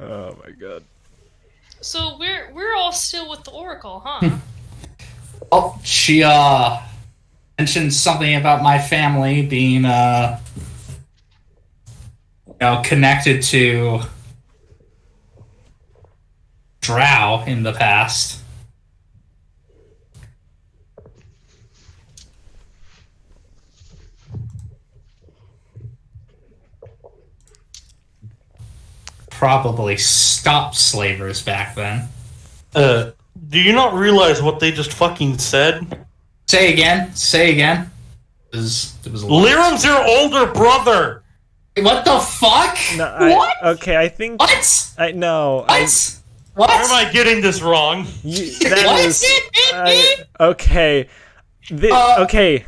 Oh my god. So we're all still with the Oracle, huh? Oh, she mentioned something about my family being connected to Drow in the past. Probably stopped slavers back then. Do you not realize what they just fucking said? Say again. It was Lyram's your older brother! What the fuck? No, What? Okay, I think. What? I no. What? Where am I getting this wrong? That What? is. Okay. Okay.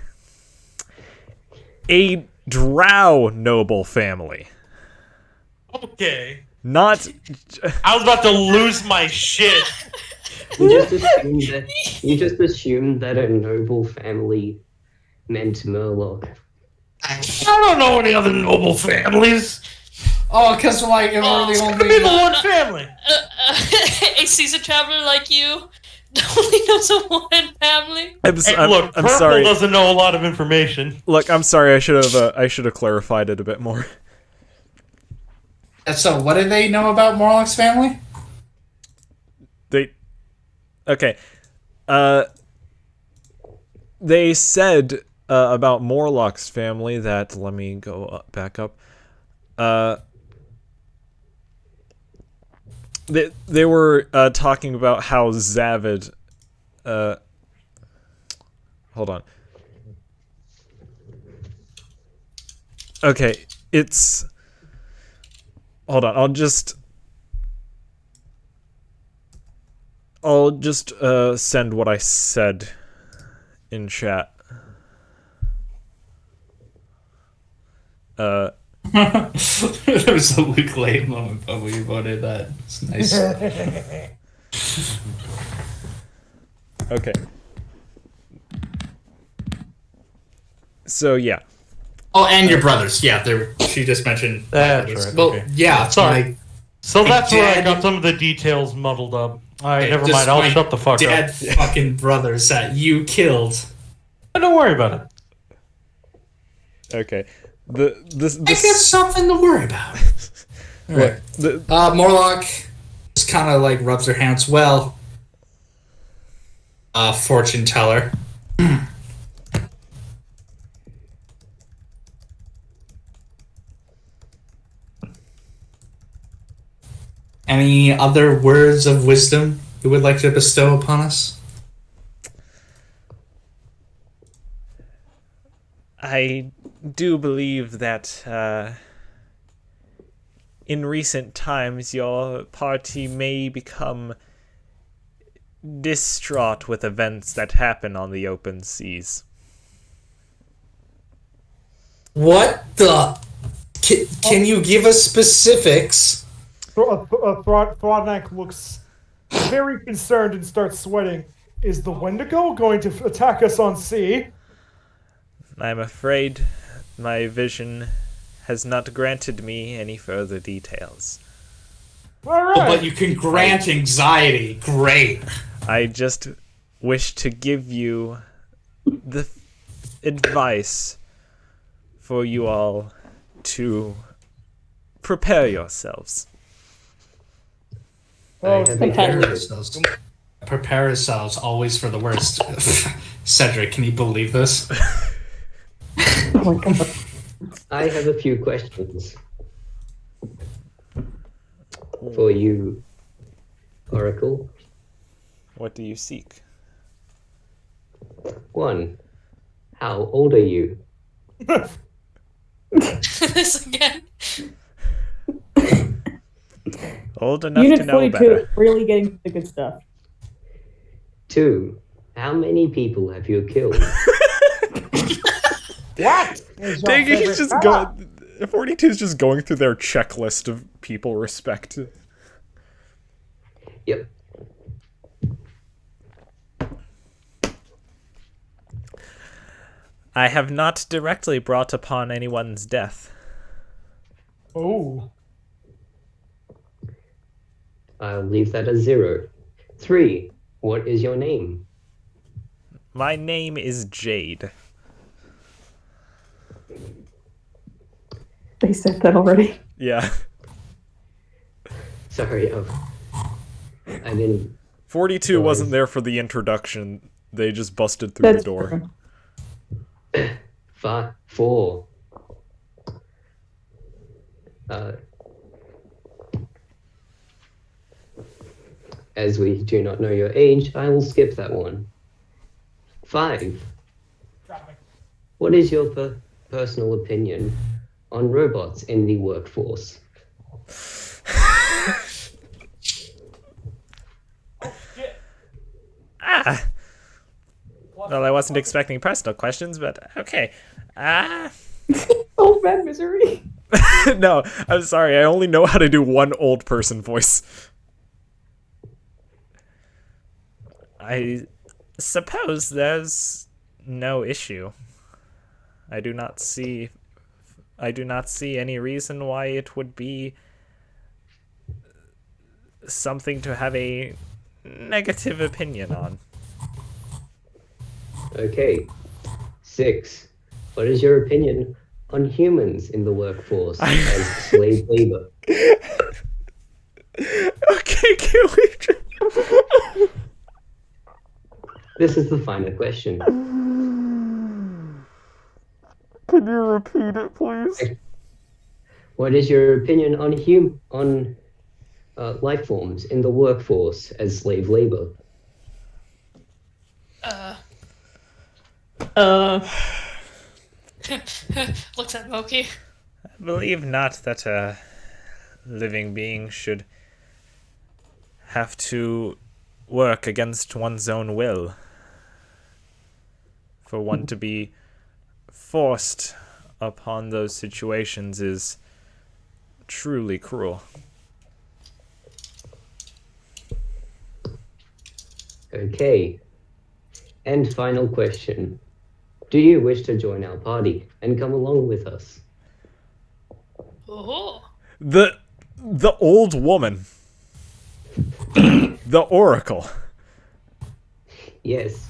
A drow noble family. Okay. Not. I was about to lose my shit. You just assumed that a noble family meant Murloc. I don't know any other noble families. Oh, because like we're the It's only. gonna be the one family. A seasoned traveler like you only knows of one family. Look, I'm Purple sorry. doesn't know a lot of information. Look, I'm sorry. I should have clarified it a bit more. So, what do they know about Morlock's family? Okay. They said about Morlock's family that. Let me go back up. They were talking about how Zavid. Hold on. Okay, it's. Hold on. I'll just send what I said in chat. There was a Luke late moment, but we voted that. It's nice. Okay. So yeah. Oh, and your brothers. Yeah, she just mentioned. That's brothers. right. Well, Okay. yeah. Sorry. So that's where I dad- got some of the details muddled up. Alright, never just mind. I'll my shut the fuck dead up. fucking brothers that you killed. Don't worry about it. Okay. I got something to worry about. Right. Morlock just kind of like rubs her hands. Well, fortune teller. Any other words of wisdom you would like to bestow upon us? I do believe that in recent times your party may become distraught with events that happen on the open seas. What the? Can you give us specifics? Throdnak looks very concerned and starts sweating. Is the Wendigo going to attack us on sea? I'm afraid my vision has not granted me any further details. All right. Oh, but you can grant anxiety. Great. I just wish to give you the advice for you all to prepare yourselves. Oh, Prepare ourselves always for the worst. Cedric, can you believe this? Oh my god. I have a few questions for you, Oracle. What do you seek? 1. How old are you? This again. Old enough Unit to know 42 better. really getting to the good stuff. 2. How many people have you killed? What? is your Dang, he's favorite just color? going. 42 is just going through their checklist of people respect. Yep. I have not directly brought upon anyone's death. Oh. I'll leave that as 0. 3. What is your name? My name is Jade. They said that already. Yeah. Sorry, I didn't. 42 wasn't Guys. there for the introduction. They just busted through the door. True. 4. As we do not know your age, I will skip that one. 5. What is your personal opinion on robots in the workforce? Ah! Well, I wasn't expecting personal questions, but okay. Old man misery. No, I'm sorry. I only know how to do one old person voice. I suppose there's no issue. I do not see any reason why it would be something to have a negative opinion on. Okay. 6. What is your opinion on humans in the workforce as slave labor? Okay, can we... This is the final question. Can you repeat it, please? What is your opinion on life forms in the workforce as slave labor? Looks at Moki. I believe not that a living being should have to work against one's own will. For one to be forced upon those situations is truly cruel. Okay. And final question. Do you wish to join our party and come along with us? Oh. The old woman. The Oracle. Yes.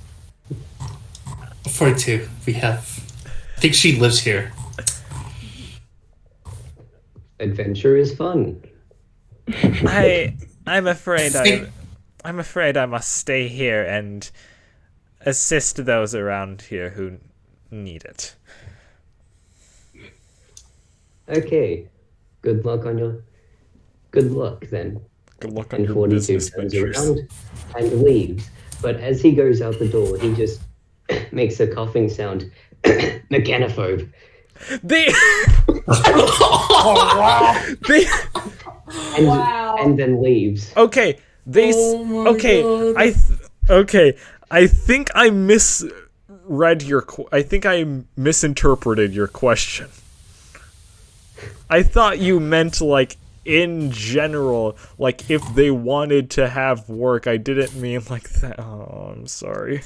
42. We have. I think she lives here. Adventure is fun. I'm afraid I must stay here and assist those around here who need it. Okay. Good luck then. Good luck on And your 42 business turns ventures. around and leaves. But as he goes out the door, he just makes a coughing sound. Mechanophobe. And then leaves. Okay, I think I misread your. I think I misinterpreted your question. I thought you meant like in general, like if they wanted to have work. I didn't mean like that. Oh, I'm sorry.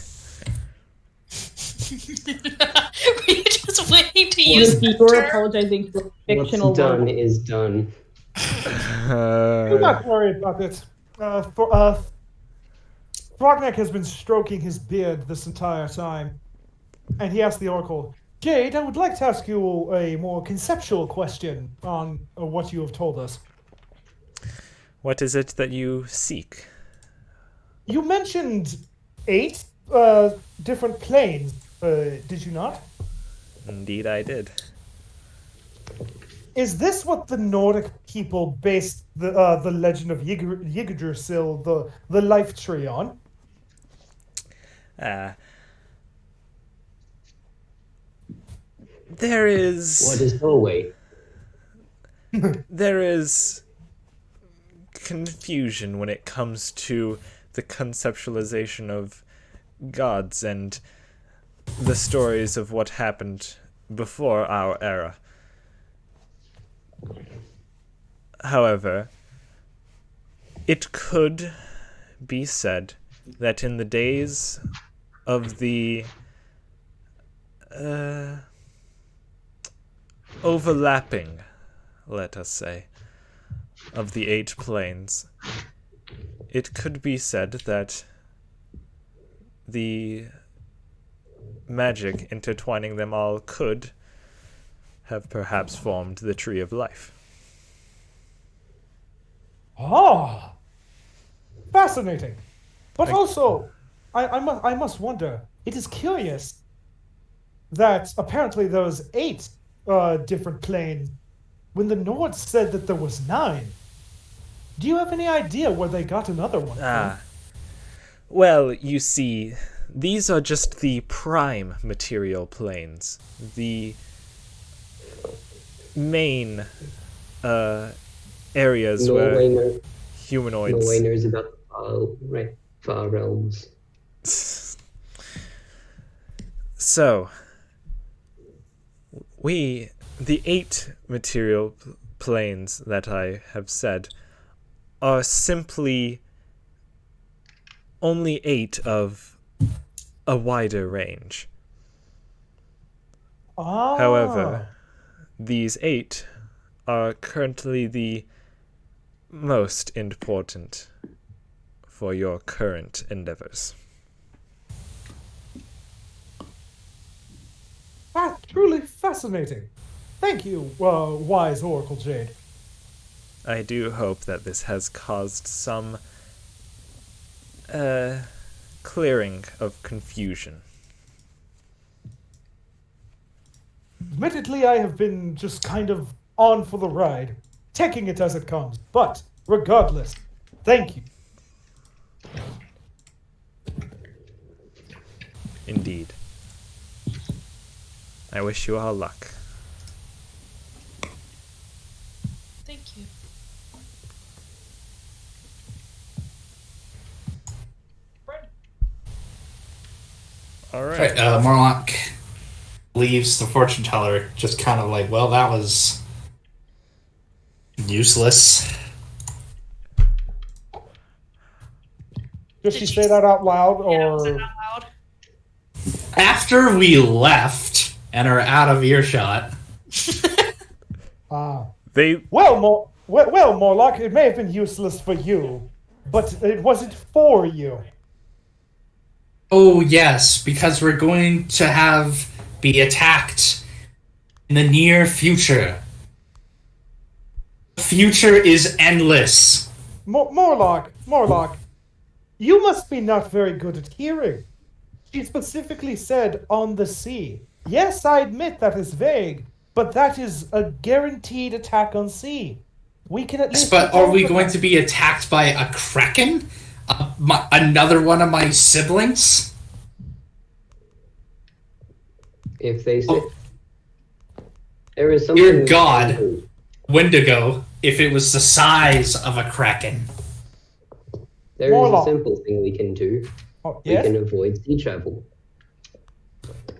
Were you just waiting to use the You're term? apologizing for fictional What's done world. is done. Do not worry about it. Frogneck has been stroking his beard this entire time. And he asked the Oracle, Jade, I would like to ask you a more conceptual question on what you have told us. What is it that you seek? You mentioned 8 different planes, did you not? Indeed, I did. Is this what the Nordic people based the legend of Yggdrasil, the life tree on? There is. What is Norway? There is confusion when it comes to the conceptualization of gods and the stories of what happened before our era. However, it could be said that in the days of the overlapping, let us say, of the 8 planes, it could be said that the magic intertwining them all could have perhaps formed the Tree of Life. Ah, fascinating. But also, I must wonder, it is curious that apparently there was 8 different planes when the Nords said that there was 9. Do you have any idea where they got another one from? Well, you see, these are just the prime material planes. The main areas where humanoids... Norway knows about the far realms. So, the 8 material planes that I have said are simply only 8 of a wider range. Ah. However, these 8 are currently the most important for your current endeavors. Truly fascinating. Thank you, wise Oracle Jade. I do hope that this has caused some clearing of confusion. Admittedly, I have been just kind of on for the ride, taking it as it comes. But, regardless, thank you. Indeed. I wish you all luck. Thank you. Alright. Morlock leaves the fortune teller, just kind of like, well, that was useless. Did she say that out loud, or? Yeah, was it out loud? After we left and are out of earshot. Well, Morlock, it may have been useless for you, but it wasn't for you. Oh yes, because we're going to be attacked in the near future. The future is endless. Morlock, you must be not very good at hearing. She specifically said on the sea. Yes, I admit that is vague, but that is a guaranteed attack on sea. We can at least... But are we going to be attacked by a kraken? Another one of my siblings? If they say... There is something... Dear God, Wendigo, if it was the size of a kraken. There is a simple thing we can do. Yes? We can avoid sea travel.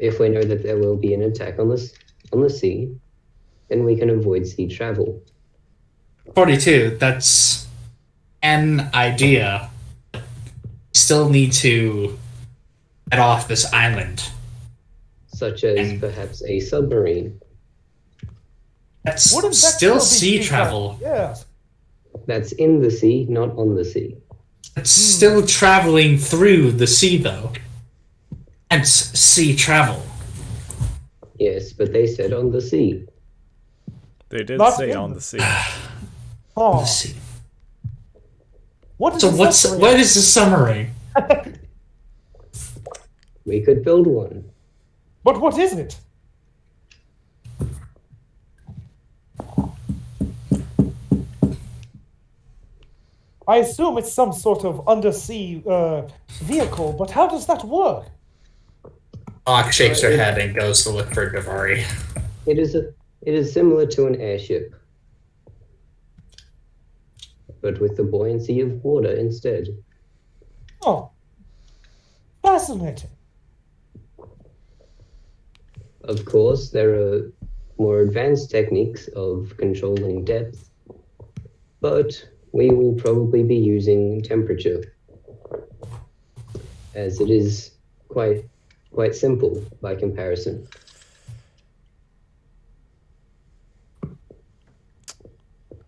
If we know that there will be an attack on the sea, then we can avoid sea travel. 42, that's an idea. Still need to head off this island. Such as perhaps a submarine. That's still sea travel. Yes. That's in the sea, not on the sea. It's still traveling through the sea, though. Hence, sea travel. Yes, but they said on the sea. They did Not say in on the- the sea. Oh. The sea. What is So a what submarine? is a submarine? We could build one. But what is it? I assume it's some sort of undersea vehicle, but how does that work? Locke shakes her head and goes to look for Davari. It is similar to an airship, but with the buoyancy of water instead. Oh, fascinating. Of course, there are more advanced techniques of controlling depth, but we will probably be using temperature, as it is quite simple by comparison.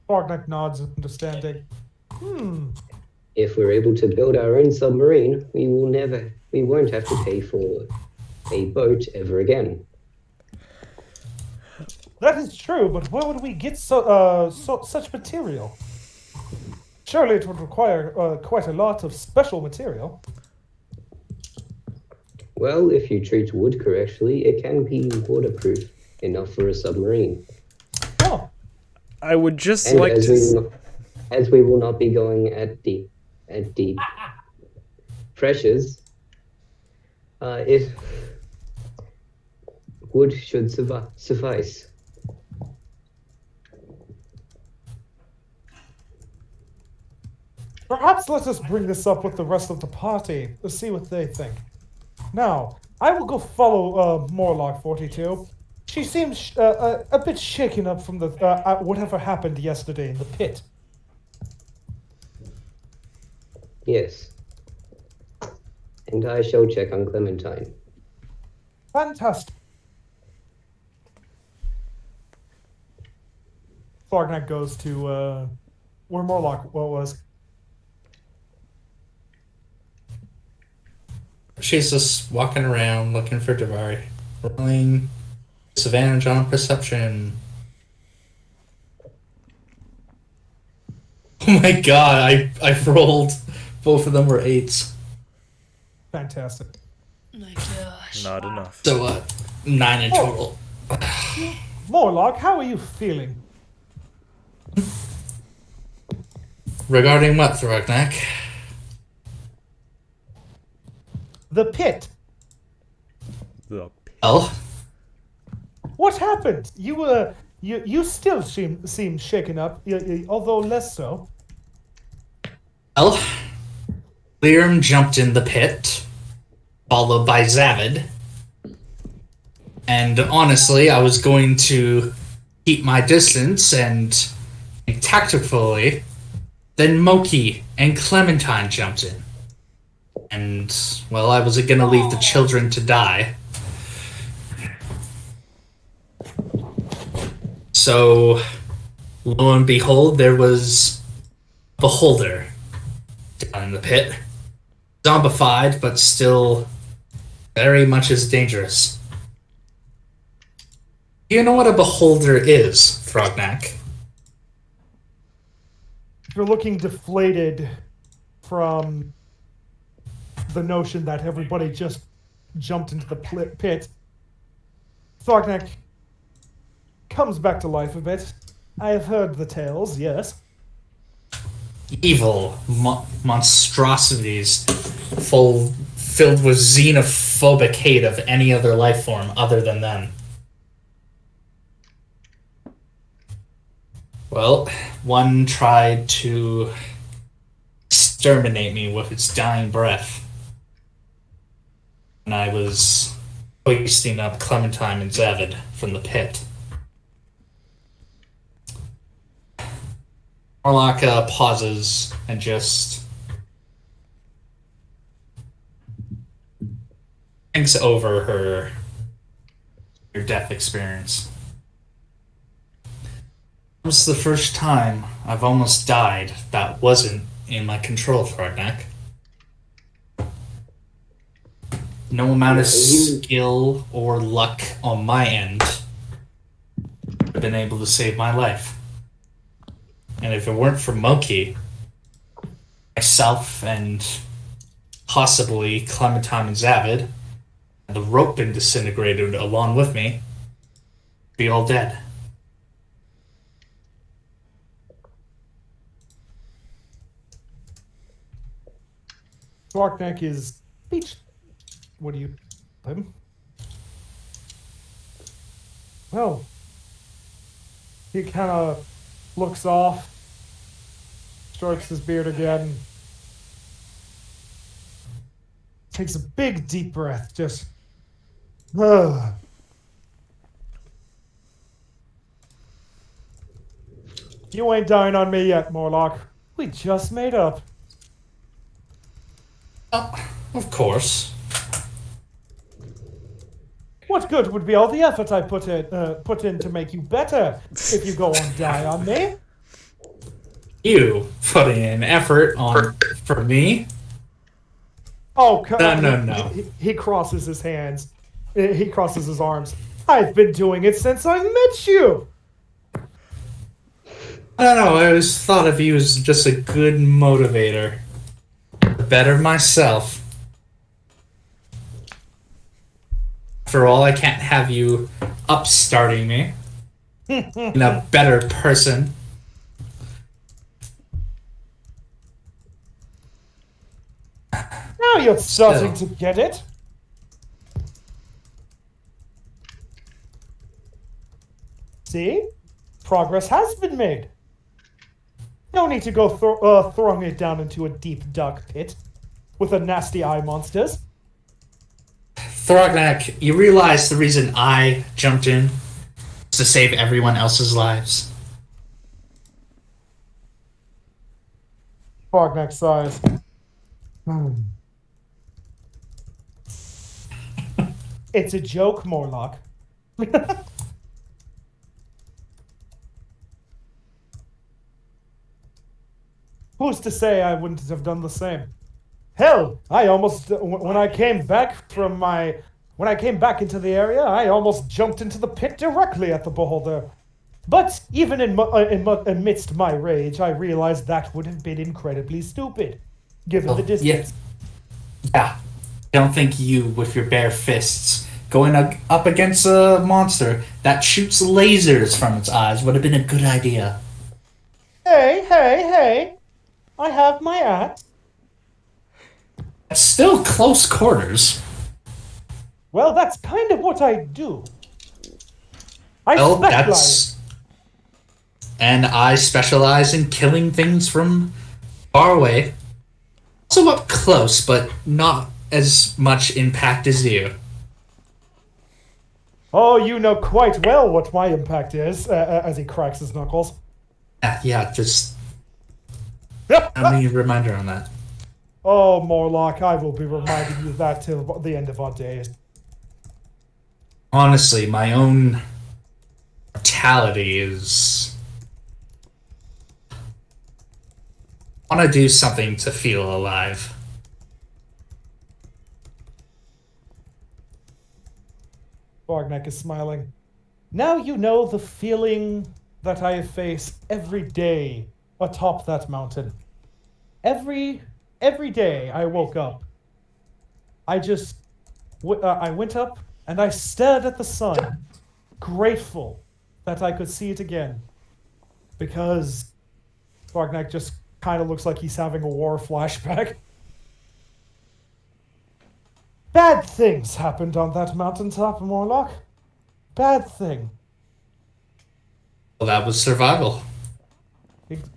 Bargnack nods, understanding. If we're able to build our own submarine, we won't have to pay for a boat ever again. That is true, but where would we get such material? Surely it would require quite a lot of special material. Well, if you treat wood correctly, it can be waterproof enough for a submarine. Oh. I would just And like to. as we will not be going at deep pressures, it wood should suffice. Perhaps let us bring this up with the rest of the party to see what they think. Now, I will go follow Morlock 42. She seems a bit shaken up from the whatever happened yesterday in the pit. Yes. And I shall check on Clementine. Fantastic. Fargnak goes to where Morlock was. She's just walking around looking for Davari. Rolling disadvantage on perception. Oh my god, I rolled. Both of them were 8s. Fantastic. Oh my gosh. Not enough. So 9 in total. Morlock, how are you feeling? Regarding what, Thrognak? The pit. The Oh? What happened? You still seem shaken up, although less so. Well, Liam jumped in the pit, followed by Zavid. And honestly, I was going to keep my distance and tactfully. Then Moki and Clementine jumped in. And, well, I wasn't going to leave the children to die. So, lo and behold, there was a beholder down in the pit. Zombified, but still very much as dangerous. Do you know what a beholder is, Thrognak? You're looking deflated from the notion that everybody just jumped into the pit. Thrognak comes back to life a bit. I have heard the tales, yes. Evil monstrosities filled with xenophobic hate of any other life form other than them. Well, one tried to exterminate me with its dying breath. And I was hoisting up Clementine and Zavid from the pit. Morlaka pauses and just thinks over her death experience. It was the first time I've almost died that wasn't in my control, Thrognak. No amount of skill or luck on my end would have been able to save my life. And if it weren't for Moki, myself and possibly Clementine and Zavid, and the rope been disintegrated along with me, be all dead. Thrognak is speech. What do you him? Well, he kind of looks off, strokes his beard again, takes a big deep breath, just You ain't dying on me yet, Morlock. We just made up. Of course. What good would be all the effort I put in to make you better if you go on die on me? You putting in effort on for me? Oh, come on. No. He crosses his hands. He crosses his arms. I've been doing it since I met you. I don't know, I always thought of you as just a good motivator. To better myself. After all, I can't have you upstarting me. In a better person. Now you're starting to get it. See? Progress has been made. No need to go throwing it down into a deep, dark pit with the nasty eye monsters. Thrognak, you realize the reason I jumped in is to save everyone else's lives. Frogneck sighs. It's a joke, Morlock. Who's to say I wouldn't have done the same? Hell, I almost when I came back into the area, I almost jumped into the pit directly at the beholder. But even amidst my rage, I realized that would have been incredibly stupid, given the distance. Yeah. I don't think you, with your bare fists, going up against a monster that shoots lasers from its eyes would have been a good idea. Hey! I have my axe. It's still close quarters. Well, that's kind of what I do. And I specialize in killing things from far away. Also up close, but not as much impact as you. Oh, you know quite well what my impact is, as he cracks his knuckles. Yeah, just... Let me reminder on that. Oh, Morlock, I will be reminding you that till the end of our days. Honestly, my own mortality is... I want to do something to feel alive. Borgneck is smiling. Now you know the feeling that I face every day atop that mountain. Every day I woke up, I went up and I stared at the sun, grateful that I could see it again. Because Borgneck just kind of looks like he's having a war flashback. Bad things happened on that mountaintop, Morlock. Bad thing. Well, that was survival.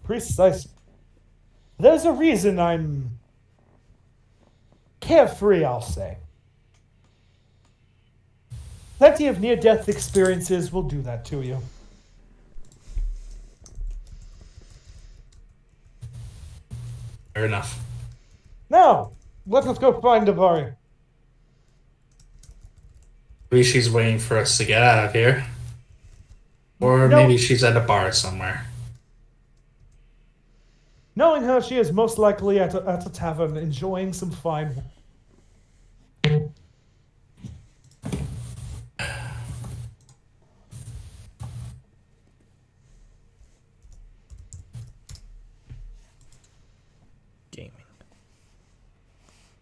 Precise. There's a reason I'm carefree, I'll say. Plenty of near-death experiences will do that to you. Fair enough. Now, let us go find Davari. Maybe she's waiting for us to get out of here. Or maybe she's at a bar somewhere. Knowing her, she is most likely at a tavern enjoying some fine.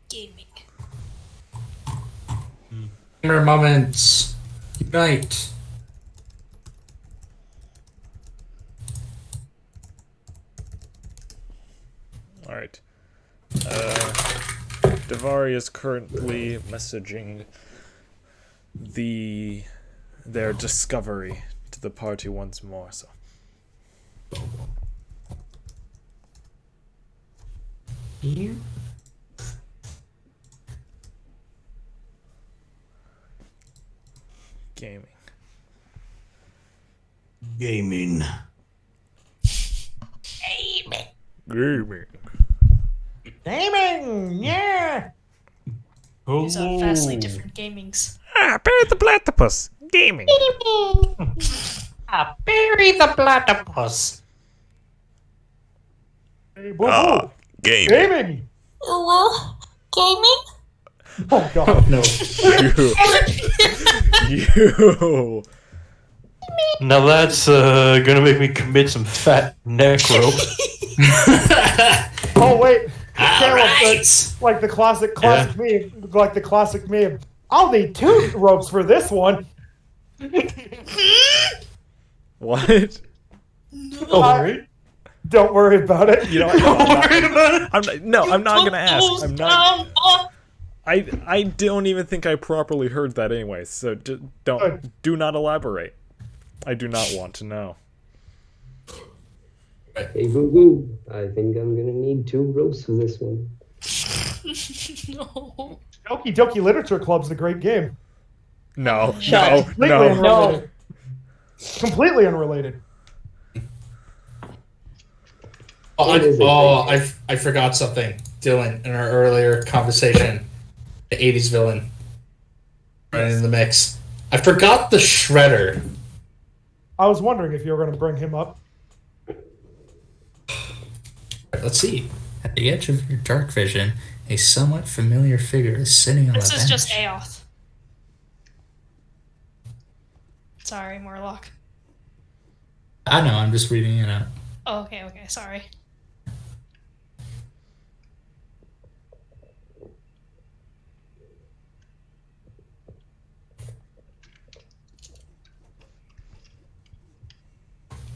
Gaming. Gamer moments. Unite. Alright. Davari is currently messaging their discovery to the party once more, so. Here? Gaming. Gaming. Gaming! Yeah! These are vastly different gamings. Bury the platypus. Gaming. Bury the platypus. Hey, gaming. Gaming! Gaming? Oh god. No. You. Now that's gonna make me commit some fat neck rope. Oh wait. All Caleb, right. like the classic meme. Like the classic meme. I'll need 2 ropes for this one. What? Oh, right? Don't worry about it. You know, I'm not gonna ask. I'm not. I don't even think I properly heard that anyway. So do not elaborate. I do not want to know. Hey, boo boo. I think I'm gonna need 2 ropes for this one. No. Okie Dokie Literature Club's a great game. No, Shut. no. Unrelated. Completely unrelated. I forgot something, Dylan, in our earlier conversation. The 80s villain. Right in the mix. I forgot the Shredder. I was wondering if you were going to bring him up. Let's see. At the edge of your dark vision, a somewhat familiar figure is sitting on This a is bench. just Aoth. Sorry, Morlock. I know, I'm just reading it out. Oh, okay, sorry.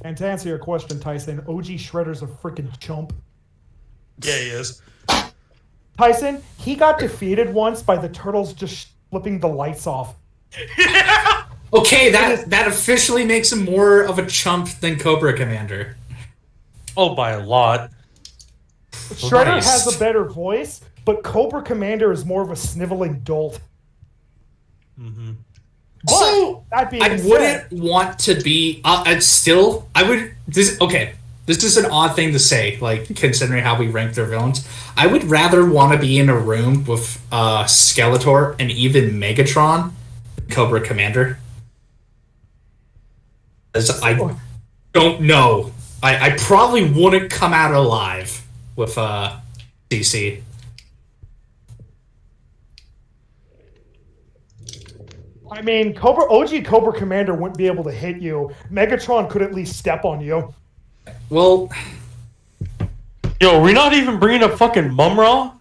And to answer your question, Tyson, OG Shredder's a freaking chump. Yeah, he is. Tyson, he got defeated once by the turtles just flipping the lights off. Okay, that officially makes him more of a chump than Cobra Commander. Oh, by a lot. Shredder Nice. has a better voice, but Cobra Commander is more of a sniveling dolt. Mm-hmm. Also, that being I said- wouldn't want to be. I would. This is an odd thing to say, like considering how we rank their villains. I would rather want to be in a room with Skeletor and even Megatron, than Cobra Commander. As I don't know. I probably wouldn't come out alive with DC. I mean, OG Cobra Commander wouldn't be able to hit you. Megatron could at least step on you. Well, Yo, are we not even bringing up fucking Mumra?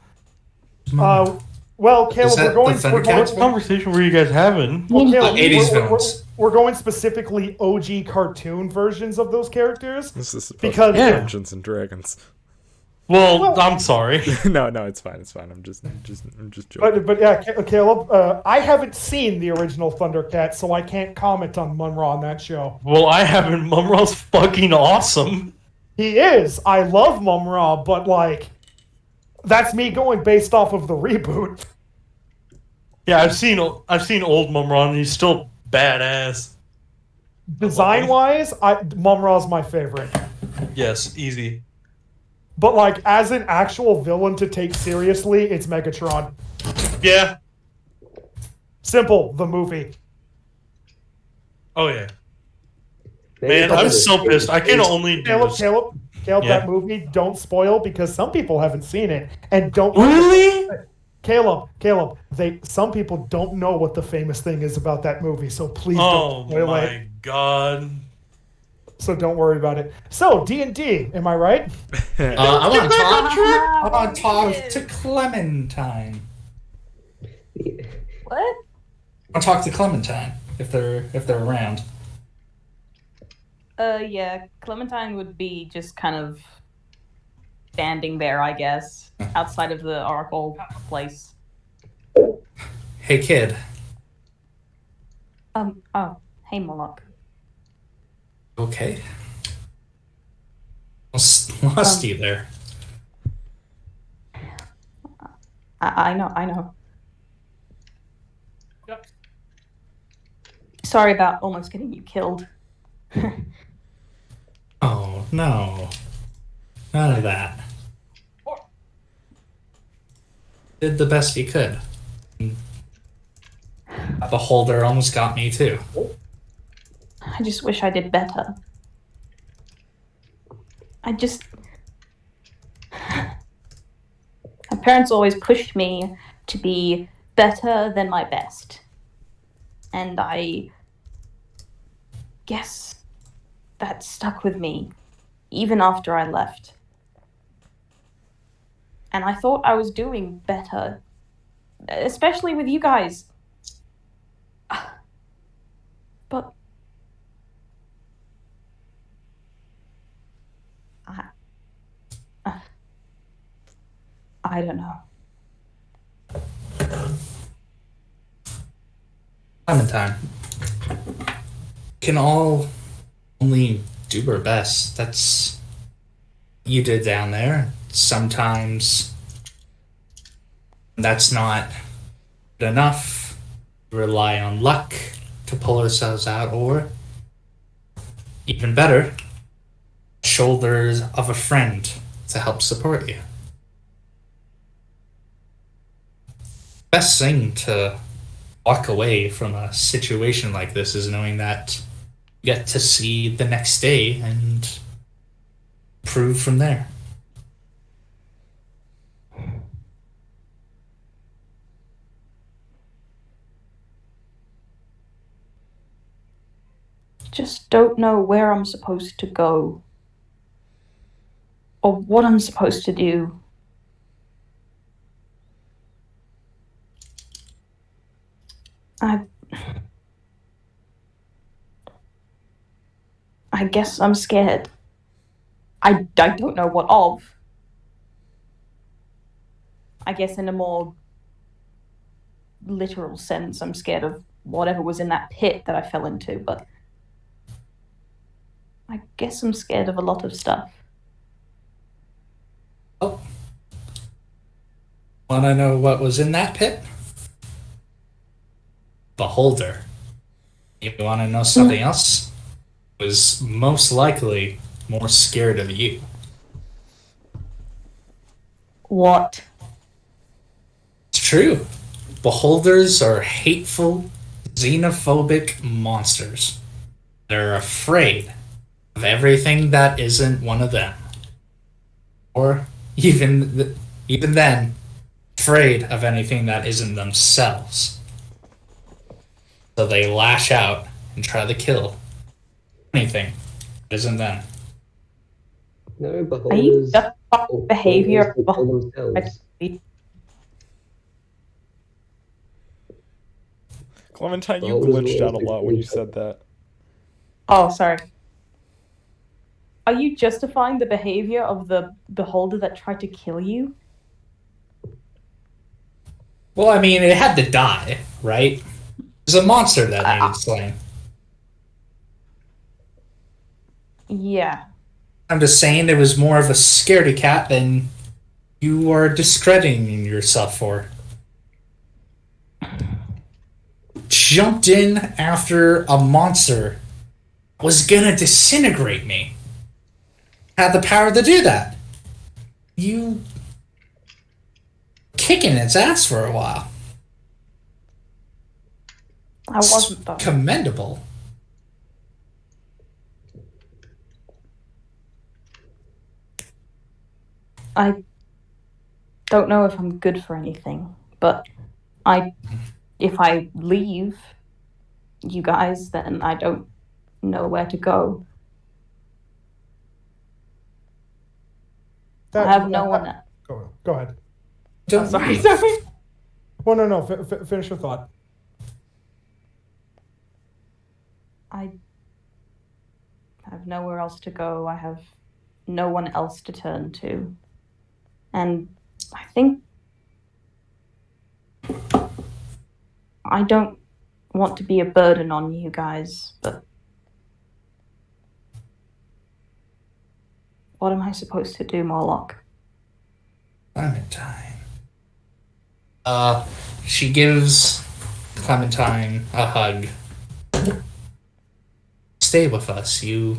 Well, Caleb, that What conversation were you guys having? Caleb, 80s villains. we're going specifically OG cartoon versions of those characters. This is supposed Because- to be Yeah. Dungeons and Dragons. Well, I'm sorry. No, it's fine. I'm just joking. But yeah, Caleb, I haven't seen the original Thundercats, so I can't comment on Munra on that show. Well, I haven't. Mumra's fucking awesome. He is. I love Mumra, but like, that's me going based off of the reboot. Yeah, I've seen old Mumra, and he's still badass. Design-wise, Mumra's my favorite. Yes, easy. But like, as an actual villain to take seriously, it's Megatron. Yeah. Simple, the movie. Oh yeah. Man, I'm so pissed. I can only do Caleb, this. Caleb, Yeah. that movie, don't spoil because some people haven't seen it. And don't... Really? Caleb, some people don't know what the famous thing is about that movie, so please Oh don't spoil my it. god. So don't worry about it. So, D&D, am I right? I want to talk to Clementine. What? I want to talk to Clementine if they're around. Yeah, Clementine would be just kind of standing there, I guess, outside of the Oracle place. Hey, kid. Oh, hey, Moloch. Okay. Lost you there. I know. Yep. Sorry about almost getting you killed. Oh, no. None of that. Did the best he could. The holder almost got me, too. I just wish I did better. My parents always pushed me to be better than my best. And I guess that stuck with me, even after I left. And I thought I was doing better, especially with you guys. But I don't know. Clementine. Can all only do our best. That's you did down there. Sometimes that's not good enough. Rely on luck to pull ourselves out, or even better, shoulders of a friend to help support you. Best thing to walk away from a situation like this is knowing that you get to see the next day and improve from there. Just don't know where I'm supposed to go. Or what I'm supposed to do. I guess I'm scared. I don't know what of. I guess in a more literal sense, I'm scared of whatever was in that pit that I fell into, but I guess I'm scared of a lot of stuff. Oh. Want to know what was in that pit? Beholder. You want to know something else? Was most likely more scared of you. What? It's true. Beholders are hateful, xenophobic monsters. They're afraid of everything that isn't one of them. Or even then, afraid of anything that isn't themselves. So they lash out and try to kill anything that isn't them. No, Are you beholders just behavior of themselves. Clementine, you Beholders glitched will out a lot when you said that. Oh, sorry. Are you justifying the behavior of the beholder that tried to kill you? Well, I mean, it had to die, right? There's a monster that needed slain. Yeah. I'm just saying it was more of a scaredy cat than you are discrediting yourself for. Jumped in after a monster was gonna disintegrate me. Had the power to do that. You kicking its ass for a while. I wasn't though. Commendable. I don't know if I'm good for anything, but if I leave you guys, then I don't know where to go. I have no one. Go ahead. Sorry. Well, no. Finish your thought. I have nowhere else to go. I have no one else to turn to. And I think I don't want to be a burden on you guys, but what am I supposed to do, Morlock? Clementine. She gives Clementine a hug. Stay with us. You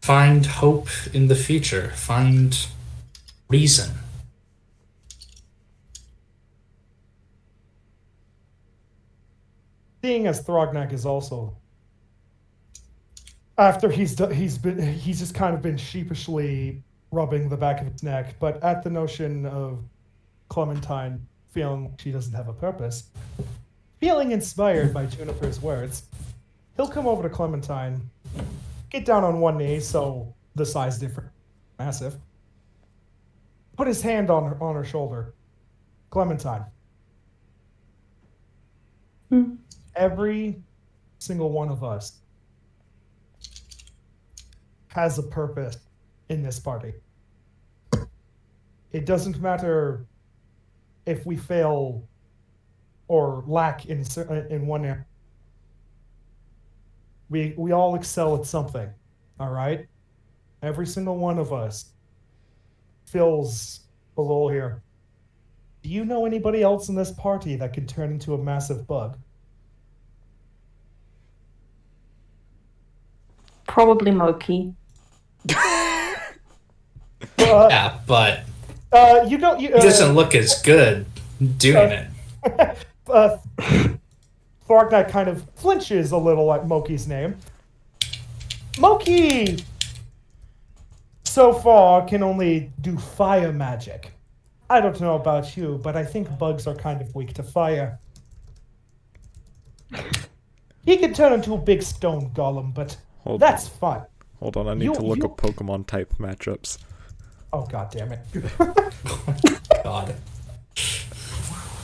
find hope in the future. Find reason. Seeing as Thrognak is also, after he's just kind of been sheepishly rubbing the back of his neck, but at the notion of Clementine feeling she doesn't have a purpose, feeling inspired by Juniper's words, he'll come over to Clementine, get down on one knee, so the size different, massive, put his hand on her shoulder. Clementine. Every single one of us has a purpose in this party. It doesn't matter if we fail or lack in one area. We all excel at something, all right? Every single one of us fills a role here. Do you know anybody else in this party that could turn into a massive bug? Probably Moki. Yeah, but you don't. he doesn't look as good doing it. Thorgnat kind of flinches a little at Moki's name. Moki, so far, can only do fire magic. I don't know about you, but I think bugs are kind of weak to fire. He could turn into a big stone golem, but that's fun. Hold on, I need to look up Pokemon type matchups. Oh, god damn it. God.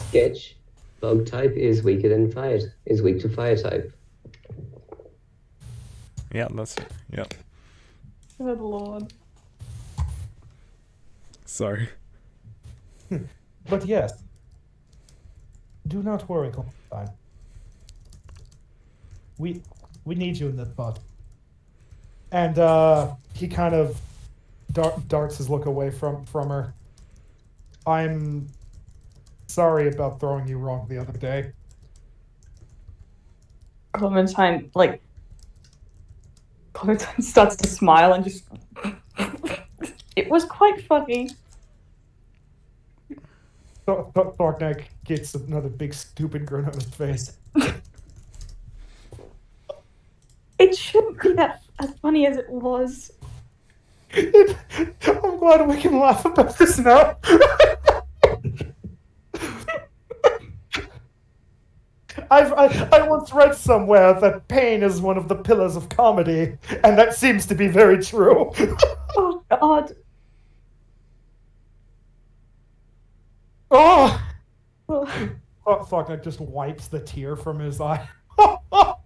Sketch. Bug type is weaker than fire. Is weak to fire type. Yeah, that's yep. Good lord. Sorry. But yes, do not worry, Clementine. We need you in this pod. And he kind of darts his look away from her. I'm sorry about throwing you wrong the other day. Clementine starts to smile and just... It was quite funny. Thorgnag gets another big stupid grin on his face. It shouldn't be that as funny as it was. I'm glad we can laugh about this now. I once read somewhere that pain is one of the pillars of comedy, and that seems to be very true. Oh, God. Oh! Oh, Thorgnag just wipes the tear from his eye. God.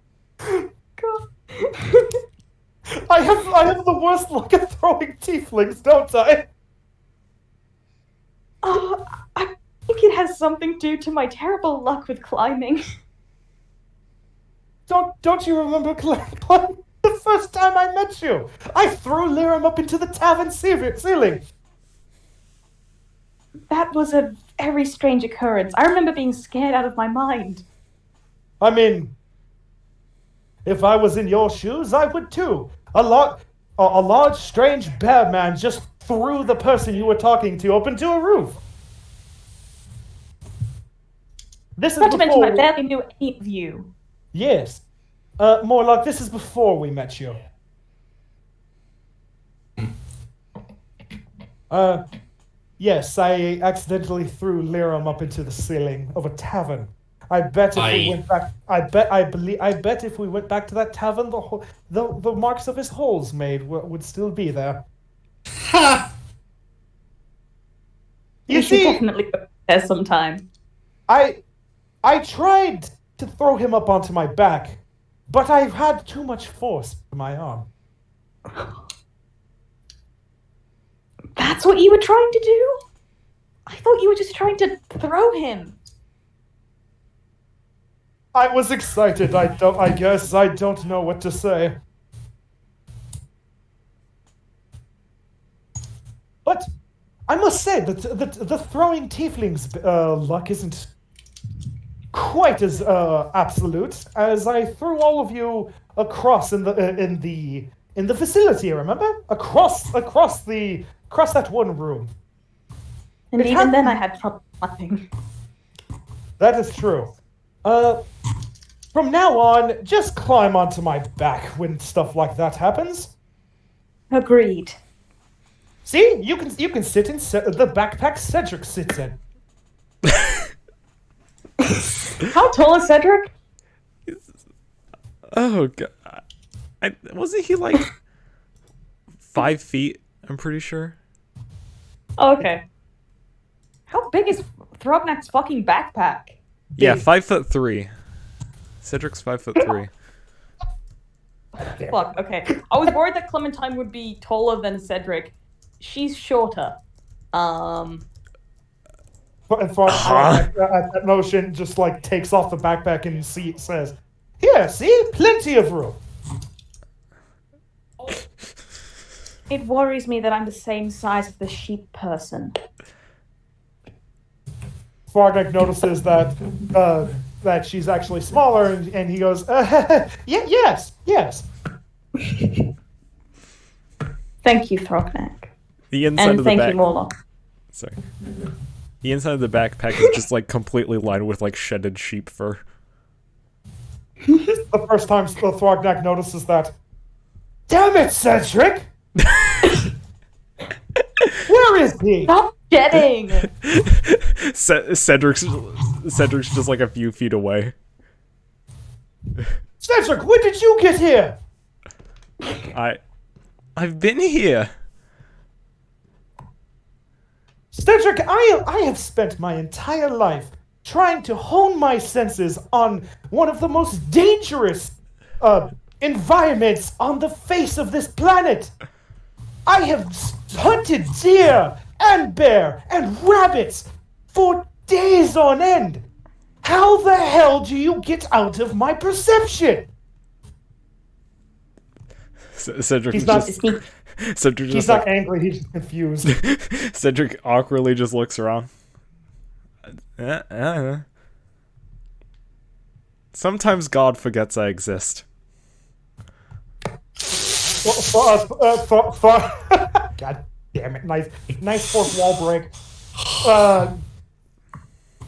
I have the worst luck at throwing tieflings, don't I? Oh, I think it has something due to my terrible luck with climbing. Don't you remember climbing the first time I met you? I threw Liram up into the tavern ceiling. That was a very strange occurrence. I remember being scared out of my mind. I mean, if I was in your shoes, I would too. A large, strange bear man just threw the person you were talking to up into a roof. This is Not to mention, before... I barely knew any of you. Yes. More like this is before we met you. Yes, I accidentally threw Liram up into the ceiling of a tavern. I bet if we went back, I bet if we went back to that tavern, the marks of his holes made would still be there. Ha! You should definitely go there sometime. I tried to throw him up onto my back, but I had too much force in my arm. That's what you were trying to do? I thought you were just trying to throw him. I was excited. I guess I don't know what to say. But I must say that the throwing tieflings luck isn't quite as absolute as I threw all of you across in the facility. Remember, across that one room. And even then, I had trouble climbing. That is true. From now on, just climb onto my back when stuff like that happens. Agreed. See, you can sit in the backpack Cedric sits in. How tall is Cedric? Oh god, wasn't he like 5 feet? I'm pretty sure. Oh, okay. How big is Thrognak's fucking backpack? Yeah, Big. 5'3". Cedric's 5'3". Fuck, okay. I was worried that Clementine would be taller than Cedric. She's shorter. And Thrognak, at that motion, just like takes off the backpack and says, "Here, see? Plenty of room." It worries me that I'm the same size as the sheep person. Thrognak notices that that she's actually smaller, and he goes, yes. Thank you, Thrognak. The inside And of the thank back. you, Morlock. Sorry. The inside of the backpack is just like completely lined with like shedded sheep fur. This is the first time Thrognak notices that. Damn it, Cedric! Where is he? Stop getting! Cedric's just like a few feet away. Cedric, when did you get here? I've been here. Cedric, I have spent my entire life trying to hone my senses on one of the most dangerous environments on the face of this planet. I have hunted deer and bear and rabbits for days on end. How the hell do you get out of my perception? Cedric He's is not. just. Cedric He's just not like, angry. He's just confused. Cedric awkwardly just looks around. Sometimes God forgets I exist. God damn it! Nice fourth wall break.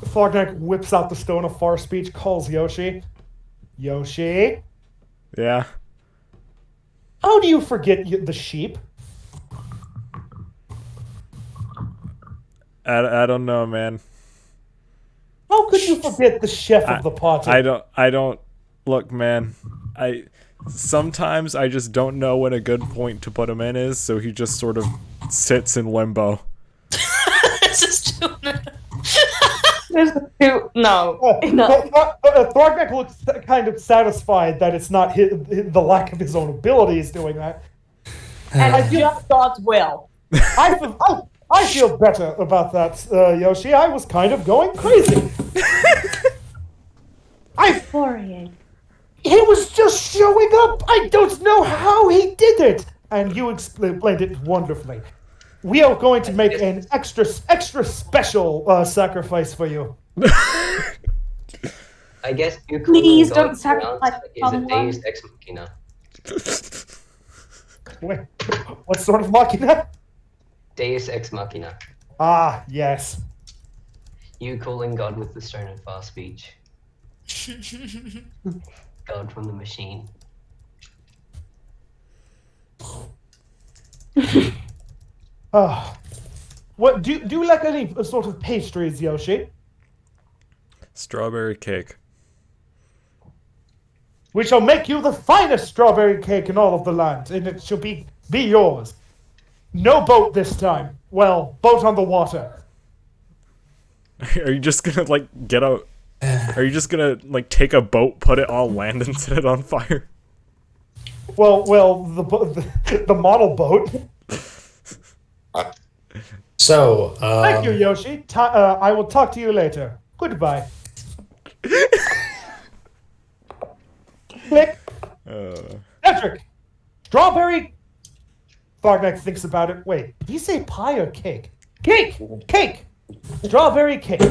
Thrognak whips out the stone of far speech, calls Yoshi. Yoshi, Yeah. how do you forget the sheep? I don't know, man. How could you forget the chef of the party? I don't look, man. Sometimes I just don't know when a good point to put him in is, so he just sort of sits in limbo. This is too. There's two. No. Thrognak looks kind of satisfied that it's not the lack of his own abilities doing that. And it's just God's will. I feel better about that, Yoshi. I was kind of going crazy. Worrying. He was just showing up. I don't know how he did it. And you explained it wonderfully. We are going to make an extra special sacrifice for you. I guess you Please calling don't God sacrifice is a someone. Deus Ex Machina. Wait, what sort of machina? Deus Ex Machina. Ah, yes. You calling God with the stone of far speech. God from the machine. What do you like any sort of pastries, Yoshi? Strawberry cake. We shall make you the finest strawberry cake in all of the land, and it shall be yours. No boat this time. Well, boat on the water. Are you just gonna like get a? Are you just gonna like take a boat, put it on land, and set it on fire? Well, the model boat. So, Thank you, Yoshi. I will talk to you later. Goodbye. Click. Patrick! Strawberry... Thrognak thinks about it. Wait, did he say pie or cake? Cake! Cake! Strawberry cake.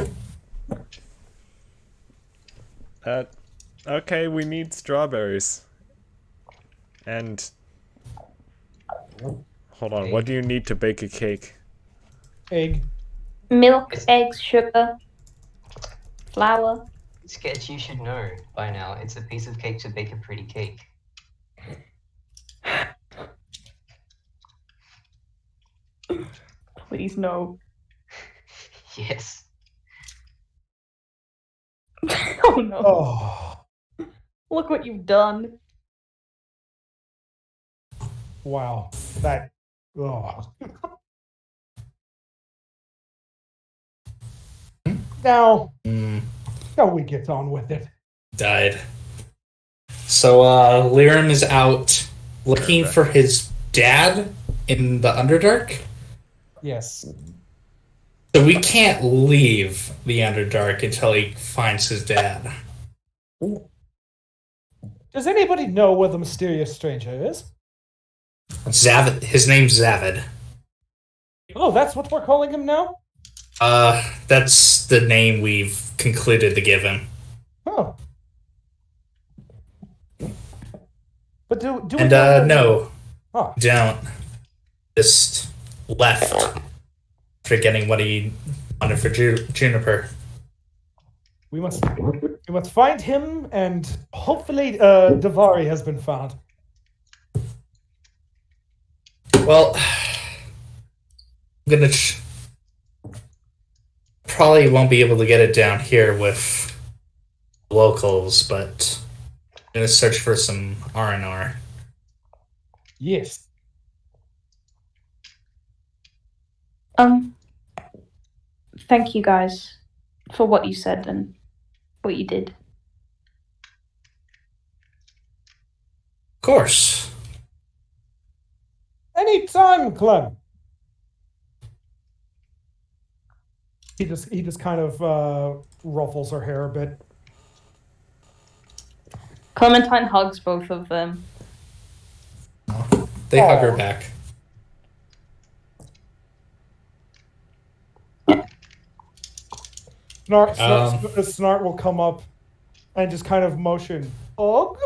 Okay, we need strawberries. And... Hold on, what do you need to bake a cake? Egg. Milk, eggs, sugar, flour. Sketch, you should know by now. It's a piece of cake to bake a pretty cake. Please, no. Yes. Oh Oh no. Oh, Look what you've done. wow. That. Oh. Now, shall we get on with it? Died. So Lirim is out looking for his dad in the Underdark. Yes. So we can't leave the Underdark until he finds his dad. Does anybody know where the mysterious stranger is? Zavid. His name's Zavid. Oh, that's what we're calling him now? That's the name we've concluded to give him. Oh. But do we And know where- no, Oh. don't. Just left, forgetting what he wanted for Juniper. We must find him, and hopefully Davari has been found. Well, I'm gonna probably won't be able to get it down here with locals, but I'm gonna search for some R&R. Yes. Thank you guys for what you said and what you did. Of course. Anytime, Clem. He just kind of ruffles her hair a bit. Clementine hugs both of them. They hug her back. Snart will come up and just kind of motion. Ugh?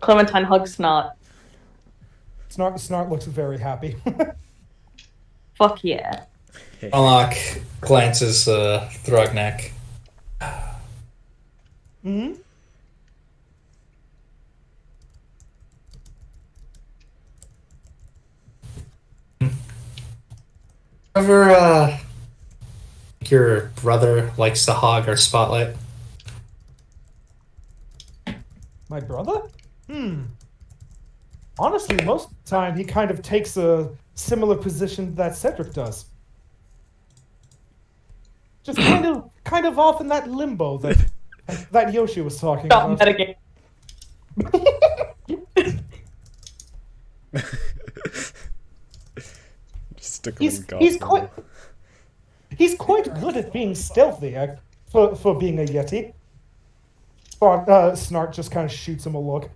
Clementine hugs Snart. Snart looks very happy. Fuck yeah. Unlock glances Throgneck. Hmm? Ever, your brother likes to hog our spotlight? My brother? Honestly, most of the time he kind of takes a similar position that Cedric does. Just kind of off in that limbo that Yoshi was talking Stop about. metagaming. Stick He's with quite good at being stealthy for being a Yeti. But Snart just kind of shoots him a look.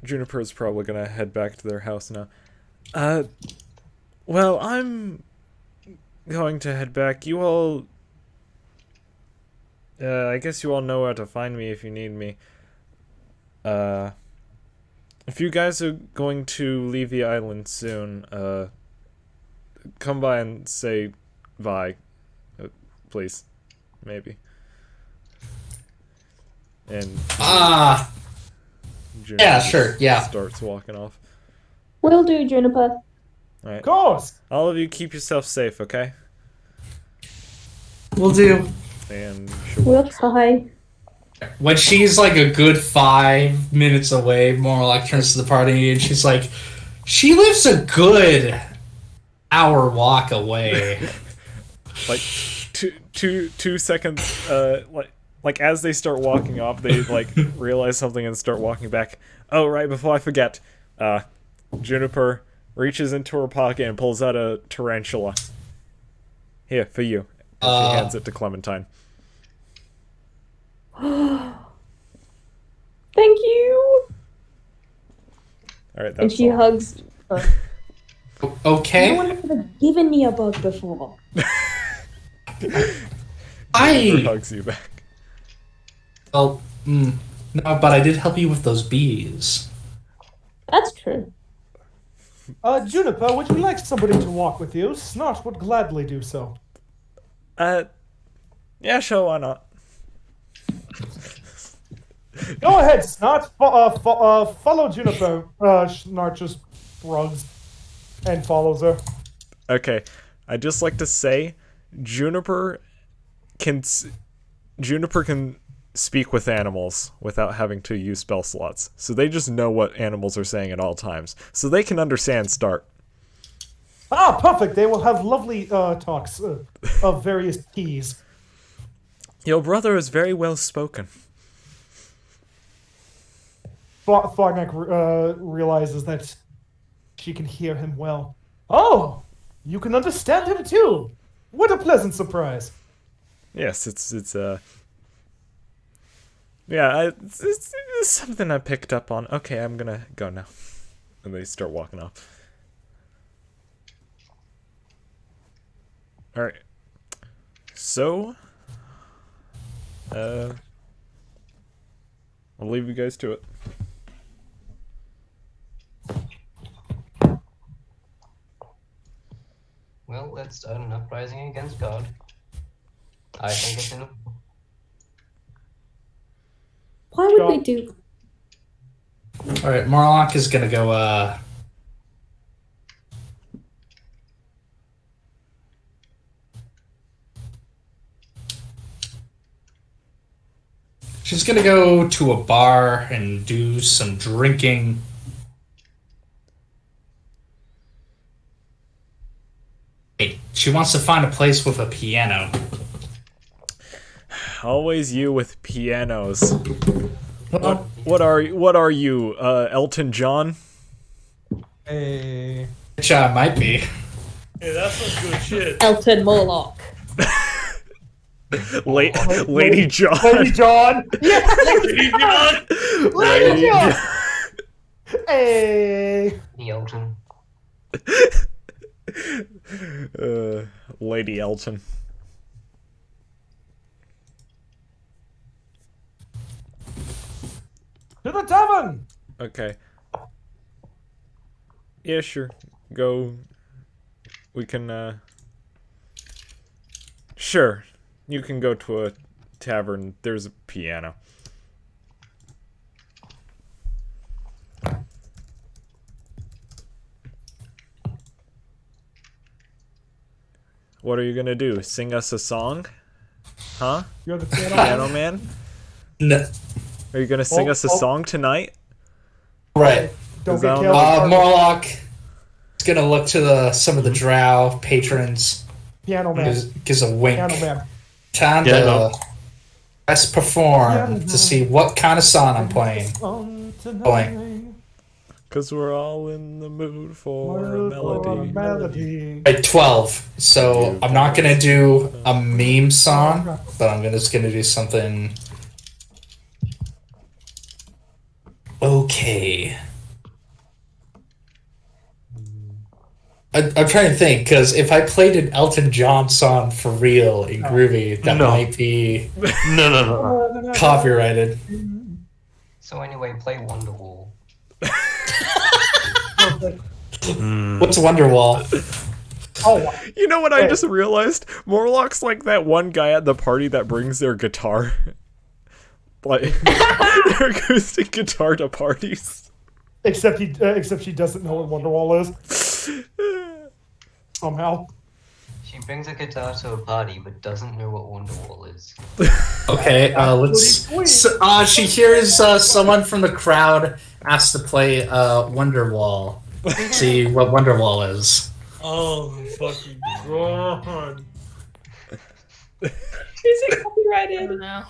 Juniper's probably gonna head back to their house now. Well, I'm going to head back. You all, I guess you all know where to find me if you need me. If you guys are going to leave the island soon, come by and say bye, please, maybe. And Juniper yeah, sure, yeah. starts walking off. Will do, Juniper. All right. Of course. All of you keep yourself safe, okay? Will do. And We'll try. When she's like a good 5 minutes away, more like turns to the party and she's like, she lives a good hour walk away. like two seconds, like as they start walking off, they like realize something and start walking back. Oh, right, before I forget, Juniper reaches into her pocket and pulls out a tarantula. Here, for you. And she hands it to Clementine. Thank you. Alright, that's And she all. hugs her. Okay. No one could have given me a bug before. Juniper hugs you back. Well, no, but I did help you with those bees. That's true. Juniper, would you like somebody to walk with you? Snart would gladly do so. Yeah, sure, why not? Go ahead, Snot. Follow Juniper. Snart just shrugs and follows her. Okay, I'd just like to say, Juniper can speak with animals without having to use spell slots. So they just know what animals are saying at all times. So they can understand Start. Ah, perfect. They will have lovely talks of various keys. Your brother is very well spoken. Fognak realizes that she can hear him well. Oh, you can understand him too. What a pleasant surprise. Yes, it's yeah, it's something I picked up on. Okay, I'm gonna go now. And they start walking off. Alright. So, I'll leave you guys to it. Well, let's start an uprising against God. I think it's enough. Why would we do? Alright, Morlock is gonna go, she's gonna go to a bar and do some drinking. Wait, she wants to find a place with a piano. Always you with pianos. What are you, Elton John? Hey. Which might be. Hey, that's some good shit. Elton Morlock. Lady John. Lady John. Yeah. Lady John. Lady John. Hey. The Elton. Lady Elton. To the tavern. Okay. Yeah, sure. Go. We can, Sure. You can go to a tavern. There's a piano. What are you gonna do? Sing us a song? Huh? You're the piano. Piano man? No. Are you gonna sing us a song tonight? Right. Don't Is get that killed. Morlock is gonna look to some of the drow patrons. Piano man. Gives a wink. Piano man. Time to best perform to see what kind of song I'm playing. Cause we're all in the mood for a melody. At 12, so I'm not gonna do a meme song, but I'm just gonna do something. Okay. I'm trying to think, because if I played an Elton John song for real and groovy, that might be No. copyrighted. So anyway, play Wonderwall. What's Wonderwall? Oh, You know what I just realized? Morlock's like that one guy at the party that brings their guitar. Like, their acoustic guitar to parties. except she doesn't know what Wonderwall is. Somehow. She brings a guitar to a party, but doesn't know what Wonderwall is. Okay, let's. She hears someone from the crowd ask to play Wonderwall. See what Wonderwall is. Oh, fucking god. Is it I copyrighted? don't know.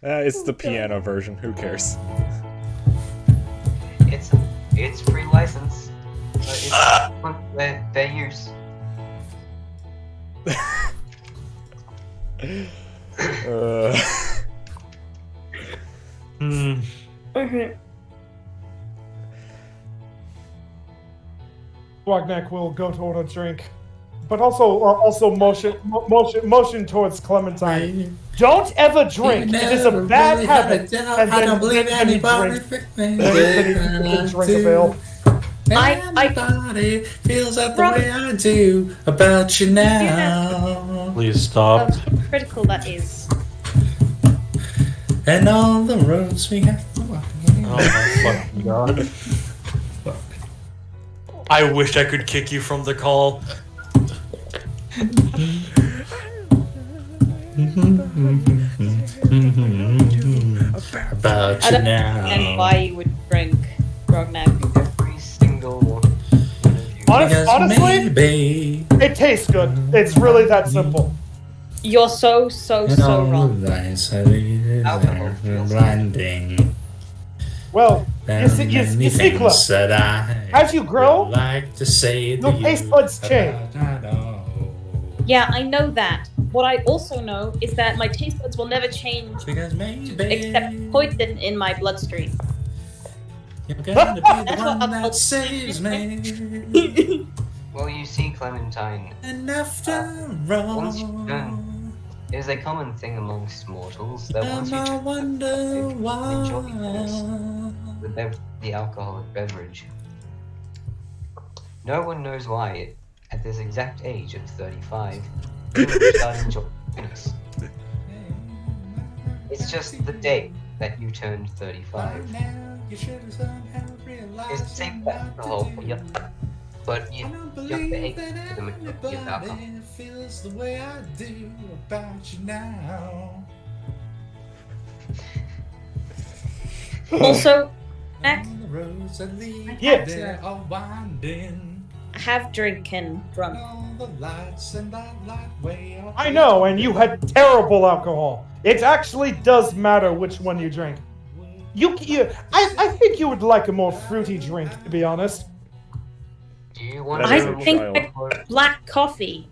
It's the piano version. Who cares? It's free license. It's their use. Okay. Wagnak will go to order a drink, but also motion towards Clementine. Don't ever drink. It is a bad habit. And I don't believe then he anybody. drinks a bill. Everybody feels that the way I do about you now. Please stop. How critical that is. And all the roads we have to walk. Oh my fucking god. I wish I could kick you from the call. About I you don't now. understand why you would drink Grognak. Every single one. Because Honestly, maybe it tastes good. It's really that simple. You're so and all wrong. the lights I leave Alcohol there feels blinding. Well, There you see, you many see, things Cliff, that I as you grow, would like to say to your you taste buds change. about I know. Yeah, I know that. What I also know is that my taste buds will never change Because maybe except poison in my bloodstream. you're gonna be the That's what one I'll- that saves me. Well, you see, Clementine, And after once you've all, done, it is a common thing amongst mortals that once and you I wonder enjoy this, why. the alcoholic beverage. No one knows why, at this exact age of 35, you start enjoying this. It's just the day that you turned 35. It's the same with alcohol, but you have to hate the majority of alcohol. Feels the way I do about you now. Also, Mac, On the roads that lead Yeah. there are winding. have drinking drunk. All the lights and that light way up. I know, and you had terrible alcohol. It actually does matter which one you drink. I think you would like a more fruity drink, to be honest. Do you want I to think drink black coffee.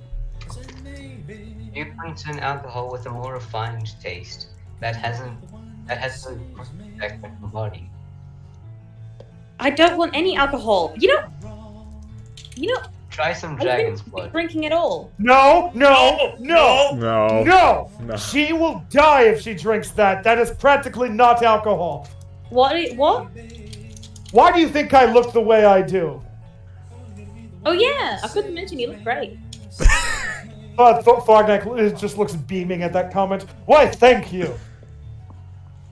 you want an alcohol with a more refined taste that has a effect on your body? I don't want any alcohol. You know, Try some I dragon's shouldn't be blood. drinking at all. No. No. She will die if she drinks that. That is practically not alcohol. What? Why do you think I look the way I do? Oh yeah, I couldn't mention you look great. Fognak just looks beaming at that comment. Why, thank you.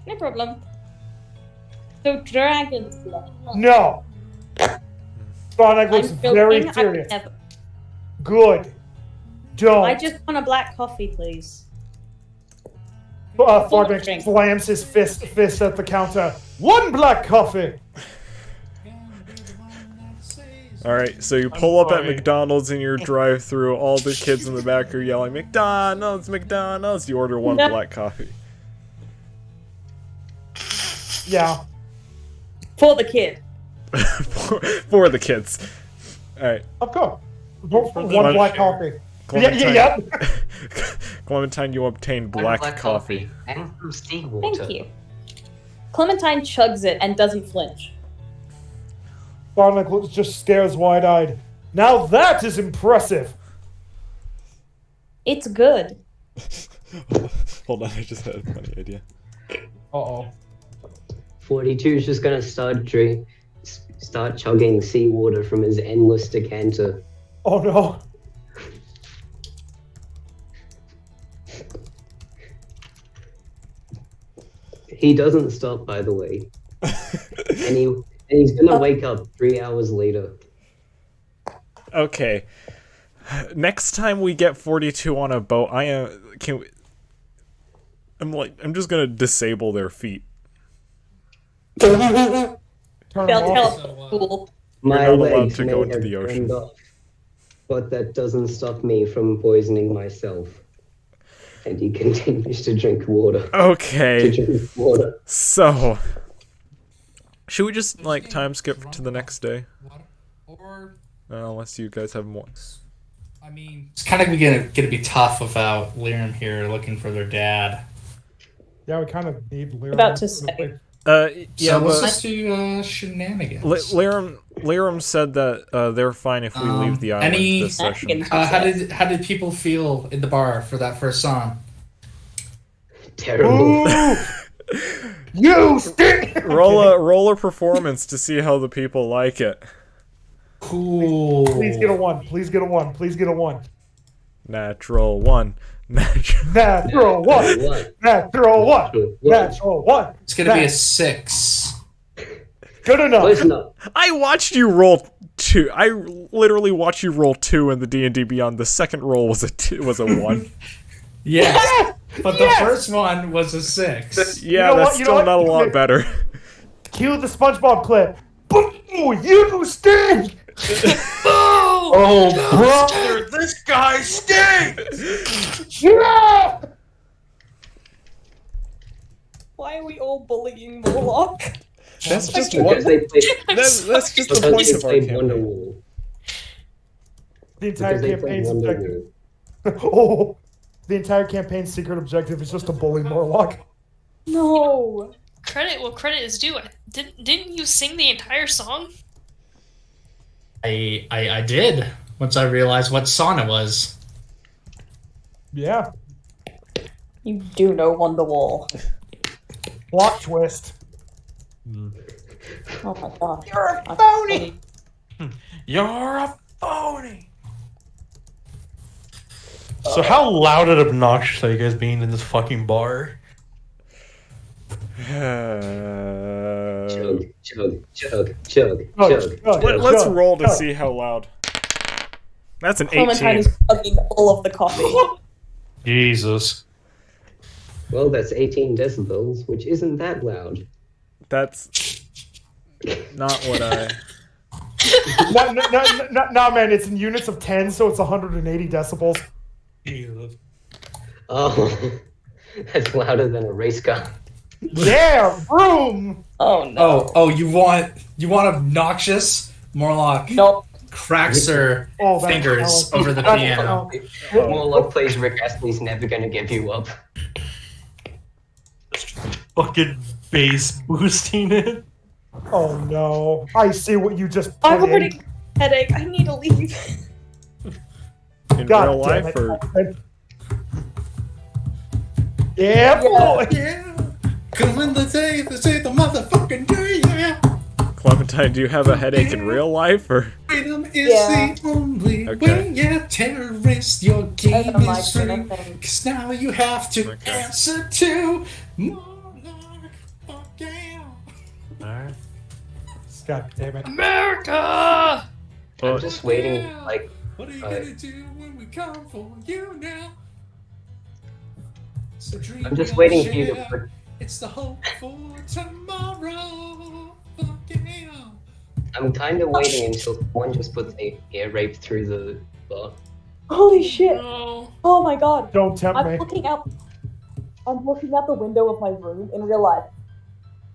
No problem. So dragon's blood. No. Fognak looks I'm joking. very I would serious. never. Good. Don't. I just want a black coffee, please. Fognak drink. slams his fist at the counter. One black coffee. Alright, so you pull up at McDonald's in your drive-thru, all the kids in the back are yelling, McDonald's, McDonald's! You order one No. black coffee. Yeah. For the kid. for the kids. Alright. Of course. For the One black share. coffee. Clementine, Yep. Clementine, you obtain One black coffee. and some seawater. Thank you. Clementine chugs it and doesn't flinch. Fognak just stares wide-eyed. Now that is impressive. It's good. Hold on, I just had a funny idea. Uh-oh. 42 is just gonna start chugging seawater from his endless decanter. Oh no. He doesn't stop, by the way. and he's gonna wake up 3 hours later. Okay. Next time we get 42 on a boat, I'm just gonna disable their feet. Turn They'll them off. tell school. My not allowed legs to may go into have the ocean. burned off, but that doesn't stop me from poisoning myself. And he continues to drink water. Okay. To drink water. So, should we just like time skip to the next day? Or, Unless you guys have more. I mean, it's kind of gonna be tough without Liam here looking for their dad. Yeah, we kind of need Lyra. About to say. Yeah, So let's but just do shenanigans. Liram said that they're fine if we leave the island any- this session. How did people feel in the bar for that first song? Terrible. Ooh, you stink! Roll a performance to see how the people like it. Cool. Please get a one. Please get a one. Please get a one. Natural 1. Natural one. Natural one. Natural one. It's gonna be a 6. Good enough. Close enough. I watched you roll 2. I literally watched you roll 2 in the D&D Beyond. The second roll was a 1. Yes, but the first one was a 6. Yeah, that's still not a lot better. Cue the SpongeBob clip. Boo! You stink! Oh, brother, this guy stinks! Yeah! Why are we all bullying Morlock? That's just Because one. they played, That's just the because point they of our played campaign. Wonderwall. The entire Because they played campaign's objective. Wonderwall. Oh, the entire campaign's secret objective is just to bully Morlock. No. Credit is due. Didn't you sing the entire song? I did once I realized what song it was. Yeah. You do know Wonderwall. Plot twist. Oh my god. You're a phony! You're a phony! So how loud and obnoxious are you guys being in this fucking bar? Chug, chug, chug, chug, chug. Let's roll to see how loud. That's an Clementine 18. is fucking all of the coffee. Jesus. Well, that's 18 decibels, which isn't that loud. That's not what I... No, man, it's in units of 10, so it's 180 decibels. Jesus. Oh, that's louder than a race car. Yeah, vroom! Oh no. Oh, you want obnoxious? Morlock Nope. cracks her Oh, that's fingers hell. over the piano. Morlock plays Rick Astley's Never Gonna Give You Up. Fucking bass boosting it. Oh no, I see what you just I'm put in. already headache. I need to leave. In God real damn life, it. or... Yeah, boy! Yeah, coming the day, the motherfucking day, yeah. Clementine, do you have a headache in real life, or... Freedom is Yeah. the only Okay. way, yeah, terrorist, your game I'm like, is free. I think. Cause now you have to Okay. answer to Morlock, fuck yeah. Alright. God damn it. America! I'm just waiting, like, What are you gonna do when we come for you now? It's a dream I'm just we'll waiting for you to share. put. It's the hope for tomorrow. Fuck yeah. I'm kind of waiting until one just puts a ear rape through the bar. Holy shit. No. Oh my god. Don't tempt me. I'm looking out the window of my room in real life.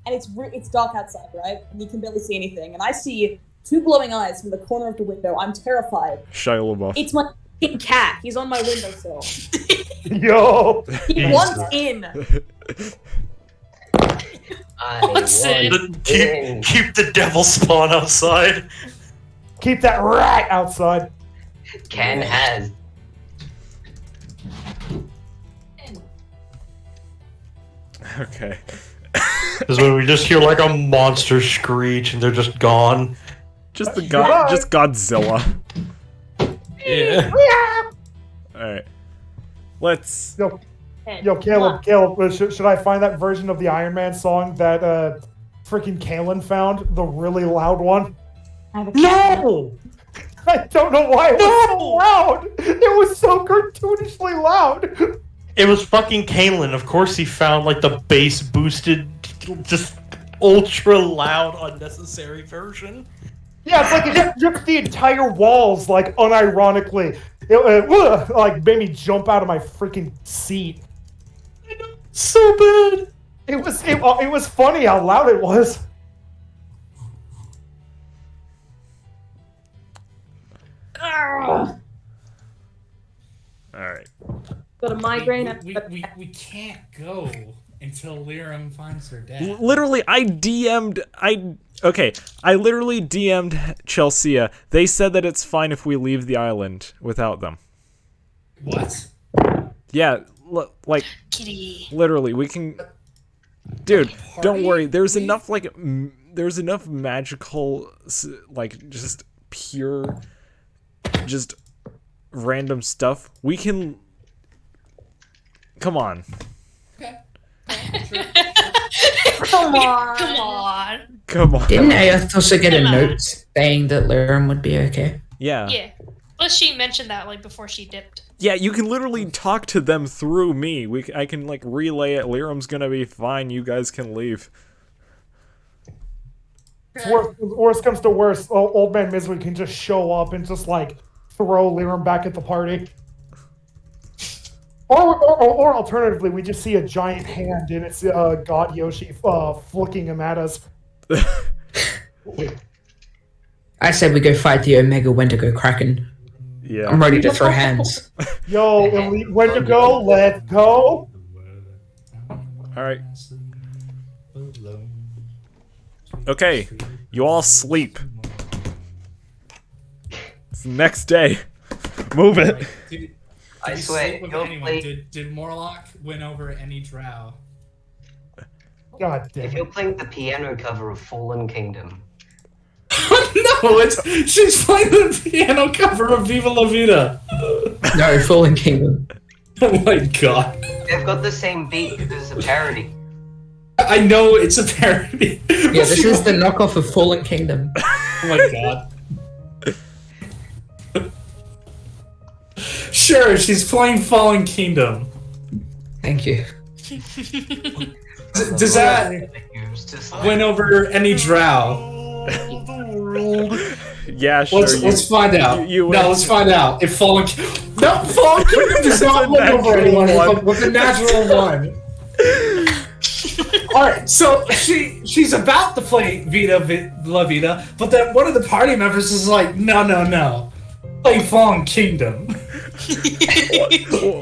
And it's dark outside, right? And you can barely see anything. And I see two glowing eyes from the corner of the window. I'm terrified. Shia LaBeouf. It's my fucking cat. He's on my windowsill. Yo! He wants in. I What's it? want in. Keep the devil spawn outside. Keep that rat outside. Ken has. Okay. This is when we just hear like a monster screech and they're just gone. Just Goodbye. just Godzilla. Yeah. Alright. Let's... Yo, Caleb, should I find that version of the Iron Man song that freaking Kalen found? The really loud one? I have a cat. No! I don't know why it was so loud! It was so cartoonishly loud! It was fucking Kalen. Of course he found like the bass boosted, just ultra loud, unnecessary version. Yeah, it's like it just ripped the entire walls, like, unironically. It like, made me jump out of my freaking seat. So bad. It was funny how loud it was. Alright. Got a migraine. We can't go until Liram finds her dad. Literally, I literally DM'd Chelsea. They said that it's fine if we leave the island without them. What? Yeah, like, Kitty. literally, we can... Dude, don't Party? worry, there's enough, like, there's enough magical, like, just pure, just random stuff. We can Come on. Come on. Come on. Come on. Didn't Aoth also get a note saying that Lyram would be okay? Yeah. Yeah. Plus, she mentioned that like before she dipped. Yeah, you can literally talk to them through me. I can like relay it. Lyram's gonna be fine. You guys can leave. Worst comes to worst, old man Misery can just show up and just like throw Lyram back at the party. Or alternatively, we just see a giant hand and it's God Yoshi flicking him at us. I said we go fight the Omega Wendigo Kraken. Yeah. I'm ready to throw hands. Yo, Elite Wendigo, let's go! Alright. Okay, you all sleep. It's the next day. Move it. I swear, Did Morlock win over any drow? God damn if you're playing the piano cover of Fallen Kingdom. No, she's playing the piano cover of Viva La Vida. No, Fallen Kingdom. Oh my god. They've got the same beat because it's a parody. I know it's a parody. Yeah, this is the knockoff of Fallen Kingdom. Oh my god. Sure, she's playing Fallen Kingdom. Thank you. Does that win over any drow? Yeah, sure. Let's find out. Let's find out. If Fallen Kingdom does not win over anyone with a natural one. Alright, so she's about to play La Vida, but then one of the party members is like, no. Play Fallen Kingdom.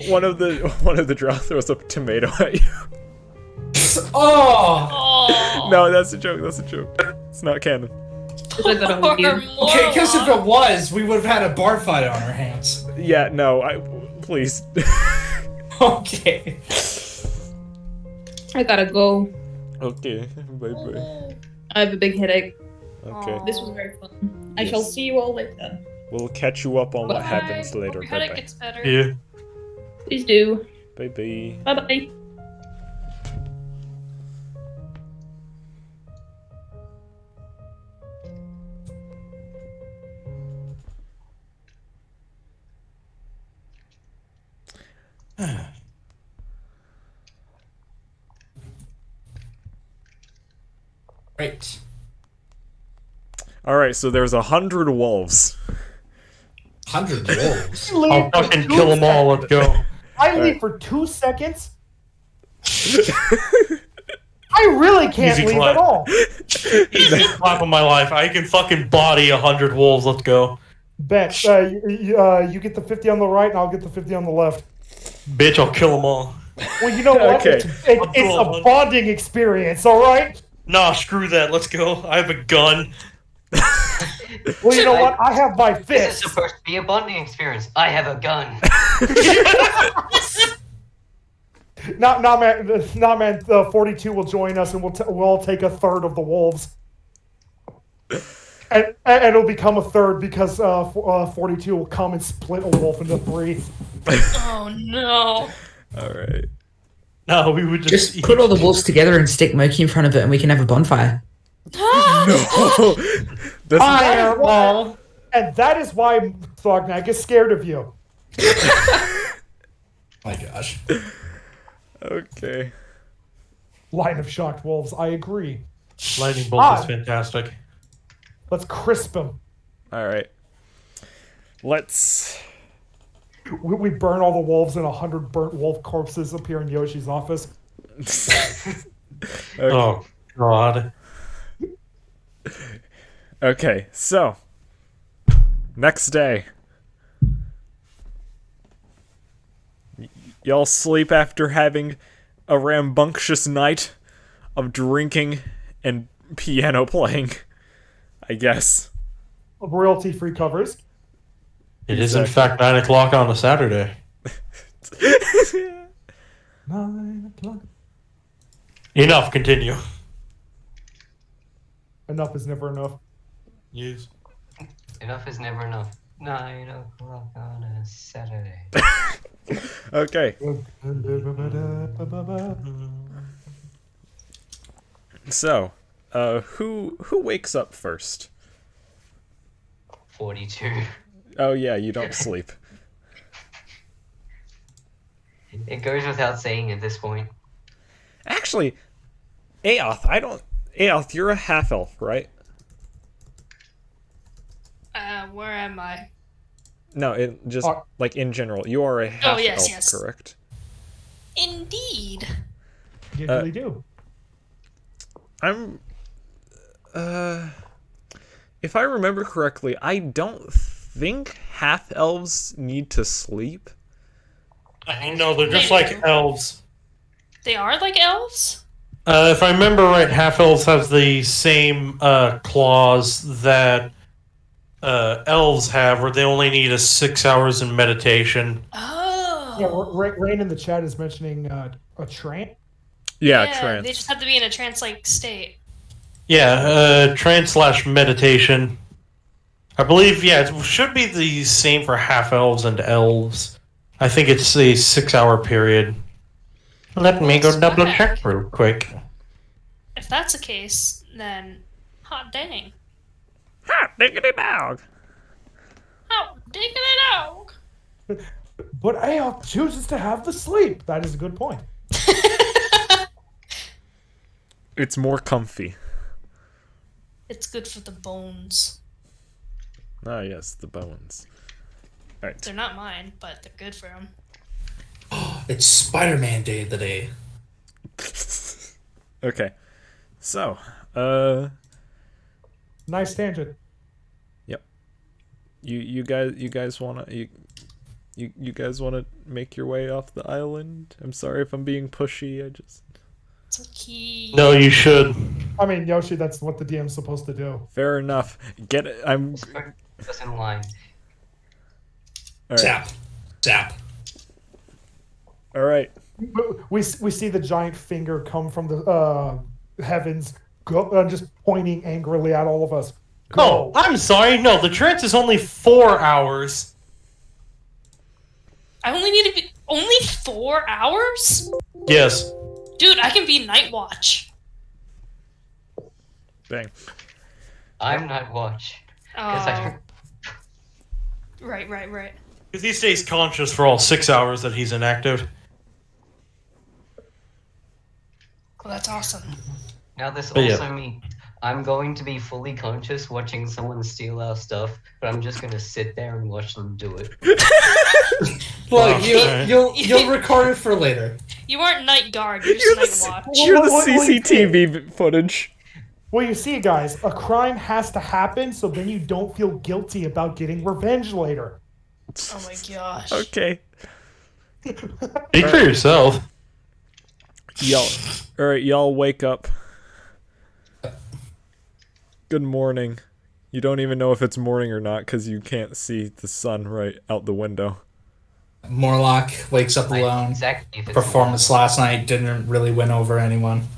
one of the drow throws a tomato at you. Oh! No, that's a joke. It's not canon. Okay, because if it was, we would have had a bar fight on our hands. Yeah, no, please. Okay. I gotta go. Okay, bye. I have a big headache. Okay. This was very fun. I shall see you all later. We'll catch you up on what happens later. Your headache Bye. gets better. Yeah. Please do. Bye. Bye-bye. Right. Alright, so there's 100 wolves. 100 wolves? I'll fucking kill them all, let's go. I leave for 2 seconds? I really can't Easy leave clap. at all. Easy clap of my life. I can fucking body 100 wolves, let's go. Bet. You get the 50 on the right and I'll get the 50 on the left. Bitch, I'll kill them all. Well, you know what? Okay. It's a bonding experience, alright? Nah, screw that, let's go. I have a gun. Well, you know what? I have my fist. This is supposed to be a bonding experience. I have a gun. Man. 42 will join us, and we'll all take a third of the wolves, and it'll become a third because 42 will come and split a wolf into 3. Oh no! All right. No, we would Just put all the wolves together and stick Moki in front of it, and we can have a bonfire. No. Fireball. And that is why Thognak is scared of you. My gosh. Okay. Line of shocked wolves. I agree. Lightning bolt is fantastic. Let's crisp them. All right. Let's. We burn all the wolves, and 100 burnt wolf corpses appear in Yoshi's office. Okay. Oh god. Okay, so next day. Y'all sleep after having a rambunctious night of drinking and piano playing, I guess. Royalty-free covers. It is in fact 9 o'clock on a Saturday. 9 o'clock. Enough, continue. Enough is never enough. Yes. Enough is never enough. 9 o'clock on a Saturday. Okay. So, who wakes up first? 42. Oh yeah, you don't sleep. It goes without saying at this point. Actually, Aoth, you're a half elf, right? Where am I? No, just like in general, you are a half elf, yes. correct? Indeed. You really do. I'm. If I remember correctly, I don't think half elves need to sleep. I know, they're just like elves. They are like elves? If I remember right, half elves have the same clause that elves have, where they only need 6 hours in meditation. Oh. Yeah, Rain in the chat is mentioning a trance. Yeah, trance. They just have to be in a trance-like state. Yeah, trance/meditation. I believe, yeah, it should be the same for half elves and elves. I think it's a 6-hour period. Let me go double check real quick. If that's the case, then hot dang. Hot diggity dog. Hot diggity dog. But Aoth chooses to have the sleep. That is a good point. It's more comfy. It's good for the bones. Ah, yes, the bones. All right. They're not mine, but they're good for them. It's Spider-Man Day today. Okay. So, Nice tangent. Yep. You guys wanna you guys wanna make your way off the island? I'm sorry if I'm being pushy. It's okay. No, you should. I mean, Yoshi, that's what the DM's supposed to do. Fair enough. Get it. I'm. Just in line. All right. Zap. All right. We see the giant finger come from the heavens, go just pointing angrily at all of us. Oh, I'm sorry. No, the trance is only 4 hours. I only need to be only 4 hours? Yes. Dude, I can be night watch. Dang. I'm Night Watch. 'Cause I Right. Because he stays conscious for all 6 hours that he's inactive. Well, that's awesome. Now this But yeah. also means I'm going to be fully conscious watching someone steal our stuff, but I'm just going to sit there and watch them do it. Look, you'll record it for later. You aren't night guard, you're just night watch. You're the CCTV footage. Well, you see, guys, a crime has to happen so then you don't feel guilty about getting revenge later. Oh my gosh. Okay. Speak for yourself. Y'all wake up. Good morning. You don't even know if it's morning or not because you can't see the sun right out the window. Morlock wakes up alone. Exactly. If it's Performance last night didn't really win over anyone.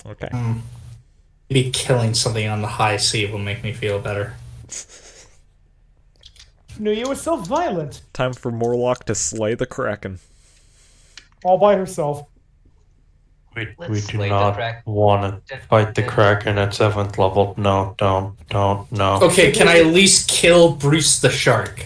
Okay. Maybe killing something on the high sea will make me feel better. Knew you were so violent. Time for Morlock to slay the Kraken. All by herself. We Let's do slay the not Kraken. want to fight the Kraken at 7th level. No, don't, no. Okay, can I at least kill Bruce the Shark?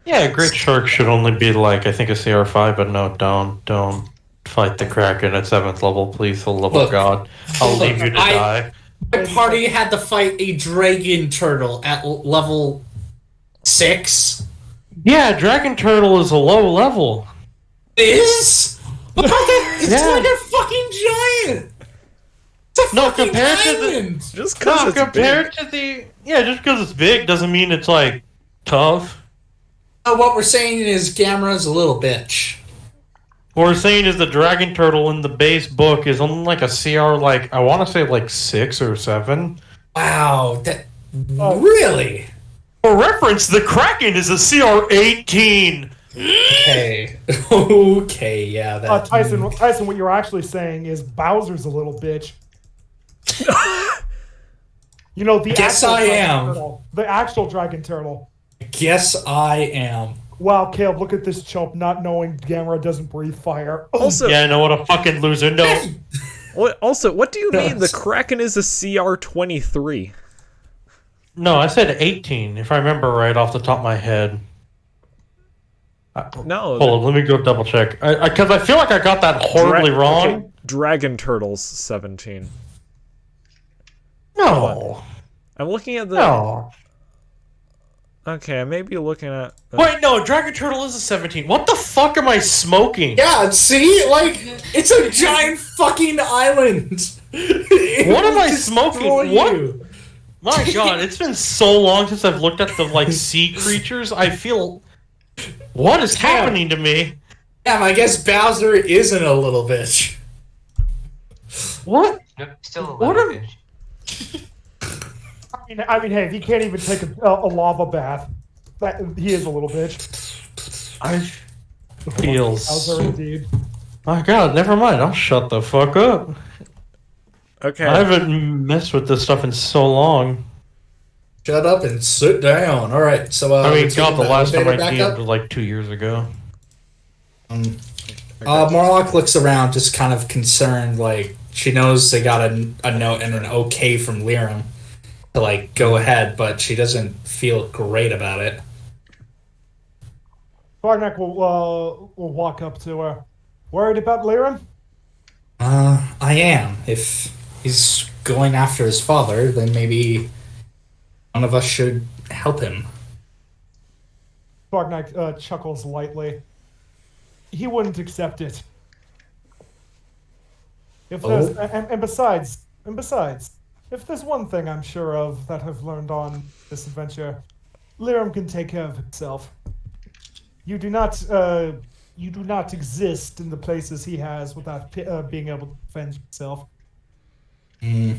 Yeah, Great Shark should only be like, I think a CR5, but no, don't fight the Kraken at 7th level, please, for the love of God. I'll leave you to die. My party had to fight a dragon turtle at level 6. Yeah, Dragon Turtle is a low level. It is? Look how that, it's Yeah. like a fucking giant! It's a No, fucking compared to the- diamond! Just because it's compared big. to the... Yeah, just because it's big doesn't mean it's, like, tough. What we're saying is Gamera's a little bitch. What we're saying is the Dragon Turtle in the base book is only like a CR, like, I want to say like 6 or 7. Wow, that... Really? For reference, the Kraken is a CR 18. Okay. Okay, yeah. That, Tyson, what you're actually saying is Bowser's a little bitch. You know, the Guess actual I dragon am. turtle. The actual dragon turtle. Guess I am. Wow, Caleb, look at this chump not knowing Gamera doesn't breathe fire. Also, Yeah, I know what a fucking loser. No. what do you mean the Kraken is a CR23? No, I said 18, if I remember right off the top of my head. No. Hold on, let me go double check. Because I feel like I got that horribly wrong. Okay, Dragon Turtles 17. No. I'm looking at the. No. Okay, I may be looking at. Wait, no, Dragon Turtle is a 17. What the fuck am I smoking? Yeah, see? Like, it's a giant fucking island. What am I smoking? What? You. My god, it's been so long since I've looked at the, like, sea creatures. I feel... What is happening to me? Yeah, I guess Bowser isn't a little bitch. What? Nope, still a What little am- bitch. I mean, hey, if he can't even take a lava bath, he is a little bitch. I feel... Bowser, indeed. My god, never mind. I'll shut the fuck up. Okay. I haven't messed with this stuff in so long. Shut up and sit down. All right, so I mean, let's god, get the last time I elevator back DM'd up. was like 2 years ago. Morlock looks around, just kind of concerned. Like, she knows they got a note and an okay from Liram to like go ahead, but she doesn't feel great about it. Barnack will walk up to her. Worried about Liram? I am. If he's going after his father, then maybe one of us should help him. Barnack chuckles lightly. He wouldn't accept it. If there's, and besides, if there's one thing I'm sure of that I've learned on this adventure, Liram can take care of himself. You do not exist in the places he has without being able to defend yourself. He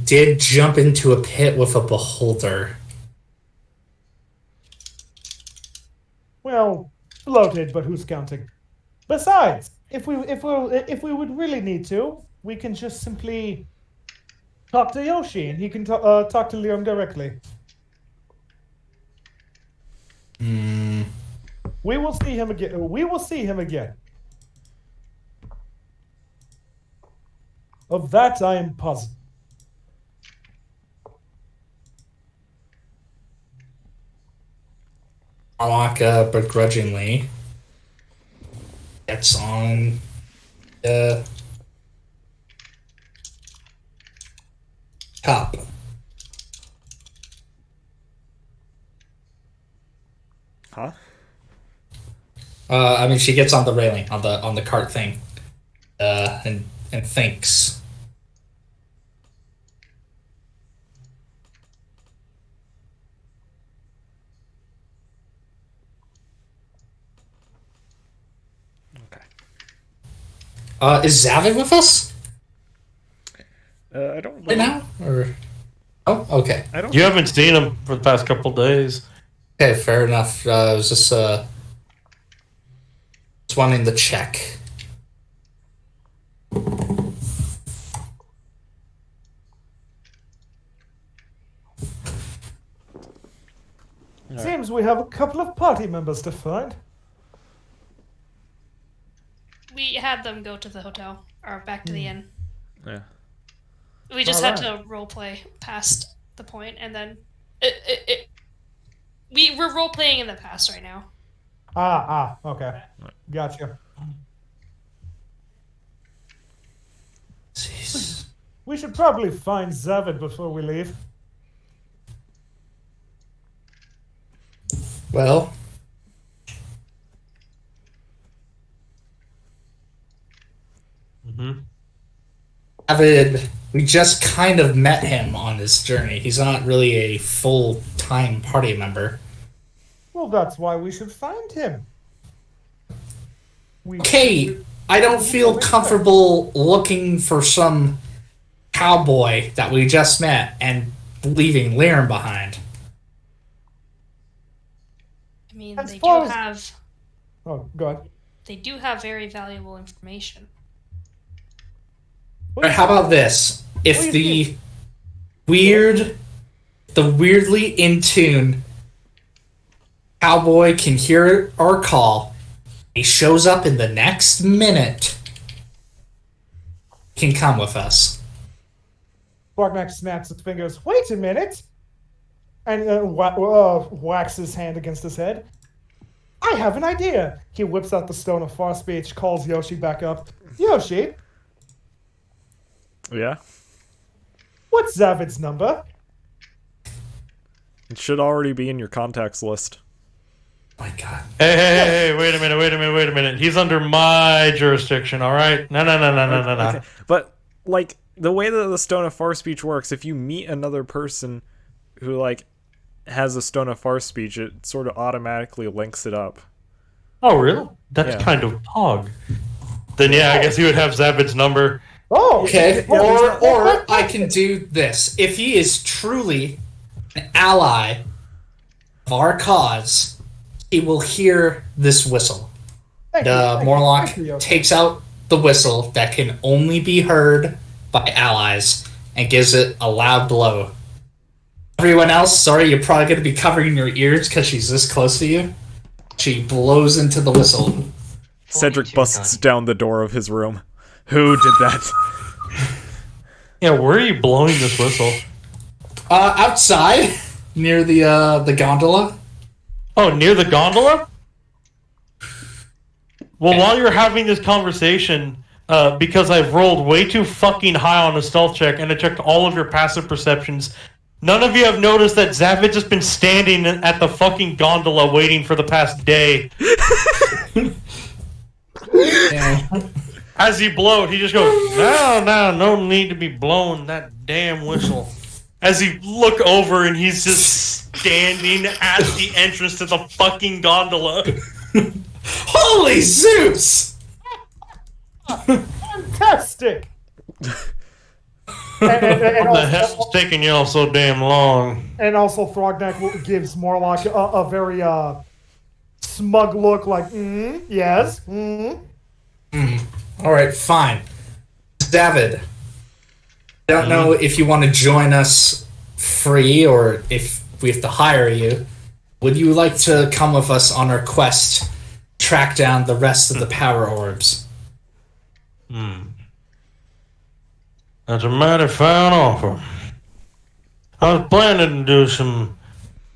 did jump into a pit with a beholder. Well, floated, but who's counting? Besides, if we would really need to, we can just simply talk to Yoshi, and he can talk to Liam directly. We will see him again. We will see him again. Of that, I am positive. Morlock begrudgingly gets on the top. Huh? I mean, she gets on the railing on the cart thing, and thinks. Is Zavin with us I don't know. right now? Or okay. I don't. You haven't seen him for the past couple days. Okay, fair enough. I was just wanting to check. Seems we have a couple of party members to find. We had them go to the hotel, or back to the inn. Yeah. We just All had to roleplay past the point, and then we're roleplaying in the past right now. Okay. Gotcha. Jeez. We should probably find Zavid before we leave. Well, David, we just kind of met him on this journey. He's not really a full-time party member. Well, that's why we should find him. Okay, I don't feel comfortable looking for some cowboy that we just met and leaving Liam behind. mean, As they do far as- have Oh, go ahead. they do have very valuable information. Or how about this? If What do you the weirdly in tune cowboy can hear our call, he shows up in the next minute, can come with us. Barknack snaps his fingers. Wait a minute! And whacks his hand against his head. I have an idea! He whips out the Stone of Far Speech, calls Yoshi back up. Yoshi, Yeah? what's Zavid's number? It should already be in your contacts list. My God. Hey, wait a minute. He's under my jurisdiction, alright? No. Okay. But, like, the way that the Stone of Far Speech works, if you meet another person who, like, has a Stone of Far Speech, it sort of automatically links it up. Oh, really? That's Yeah. kind of pog. Then, yeah, I guess he would have Zavid's number. Oh! Okay, Yeah, or I can do this. If he is truly an ally of our cause, he will hear this whistle. Thank you, thank you, Morlock thank you, Yoshi. takes out the whistle that can only be heard by allies and gives it a loud blow. Everyone else, sorry, you're probably going to be covering your ears because she's this close to you. She blows into the whistle. Cedric 42 busts times. down the door of his room. Who did that? Yeah, where are you blowing this whistle? Outside, near the gondola. Oh, near the gondola? Well, while you're having this conversation, because I've rolled way too fucking high on a stealth check and I checked all of your passive perceptions, none of you have noticed that Zavid just been standing at the fucking gondola waiting for the past day. As he blowed, he just goes, no need to be blowing that damn whistle. As he look over and he's just standing at the entrance to the fucking gondola. Holy Zeus! Fantastic! What the hell's taking y'all so damn long? And also, Throgneck gives Morlock a very smug look, like, yes, Alright, fine. David, I don't know if you want to join us free or if we have to hire you. Would you like to come with us on our quest to track down the rest of the power orbs? That's a mighty fine offer. I was planning to do some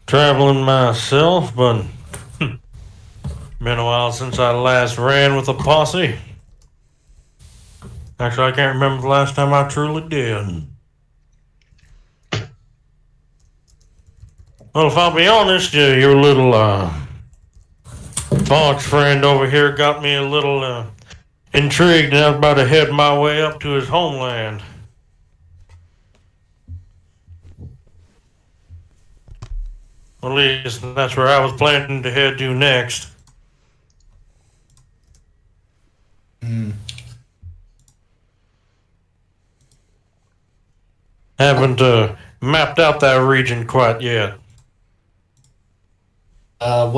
traveling myself, but been a while since I last ran with a posse. Actually, I can't remember the last time I truly did. Well, if I'll be honest, your little fox friend over here got me a little intrigued, and I was about to head my way up to his homeland. At least that's where I was planning to head to next. Haven't mapped out that region quite yet. What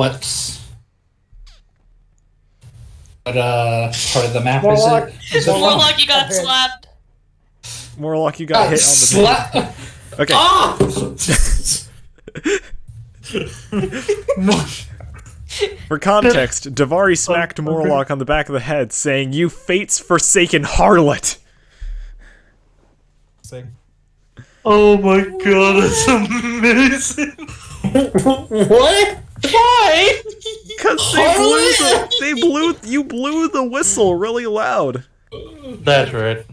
part of the map is Morlock. it? Is it More like you got slapped. Morlock, you got hit on the slap? Okay. Ah! For context, Davari smacked Morlock on the back of the head, saying, "You fate's forsaken harlot!" Oh my god, that's amazing! What? Why? Because you blew the whistle really loud. That's right.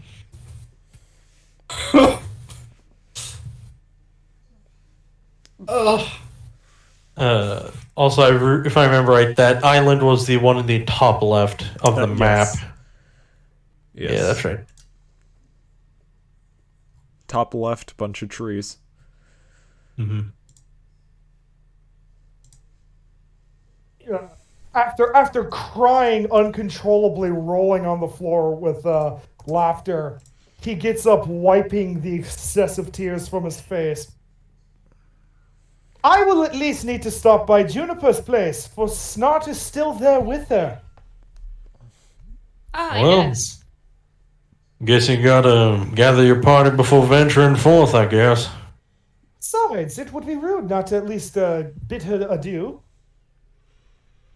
Also, if I remember right, that island was the one in the top left of the map. Yes. Yeah, that's right. Top left, bunch of trees. After crying uncontrollably, rolling on the floor with laughter, he gets up, wiping the excessive tears from his face. I will at least need to stop by Juniper's place, for Snart is still there with her. Ah, Well. yes. Guess you gotta gather your party before venturing forth, I guess. Besides, it would be rude not to at least bid her adieu.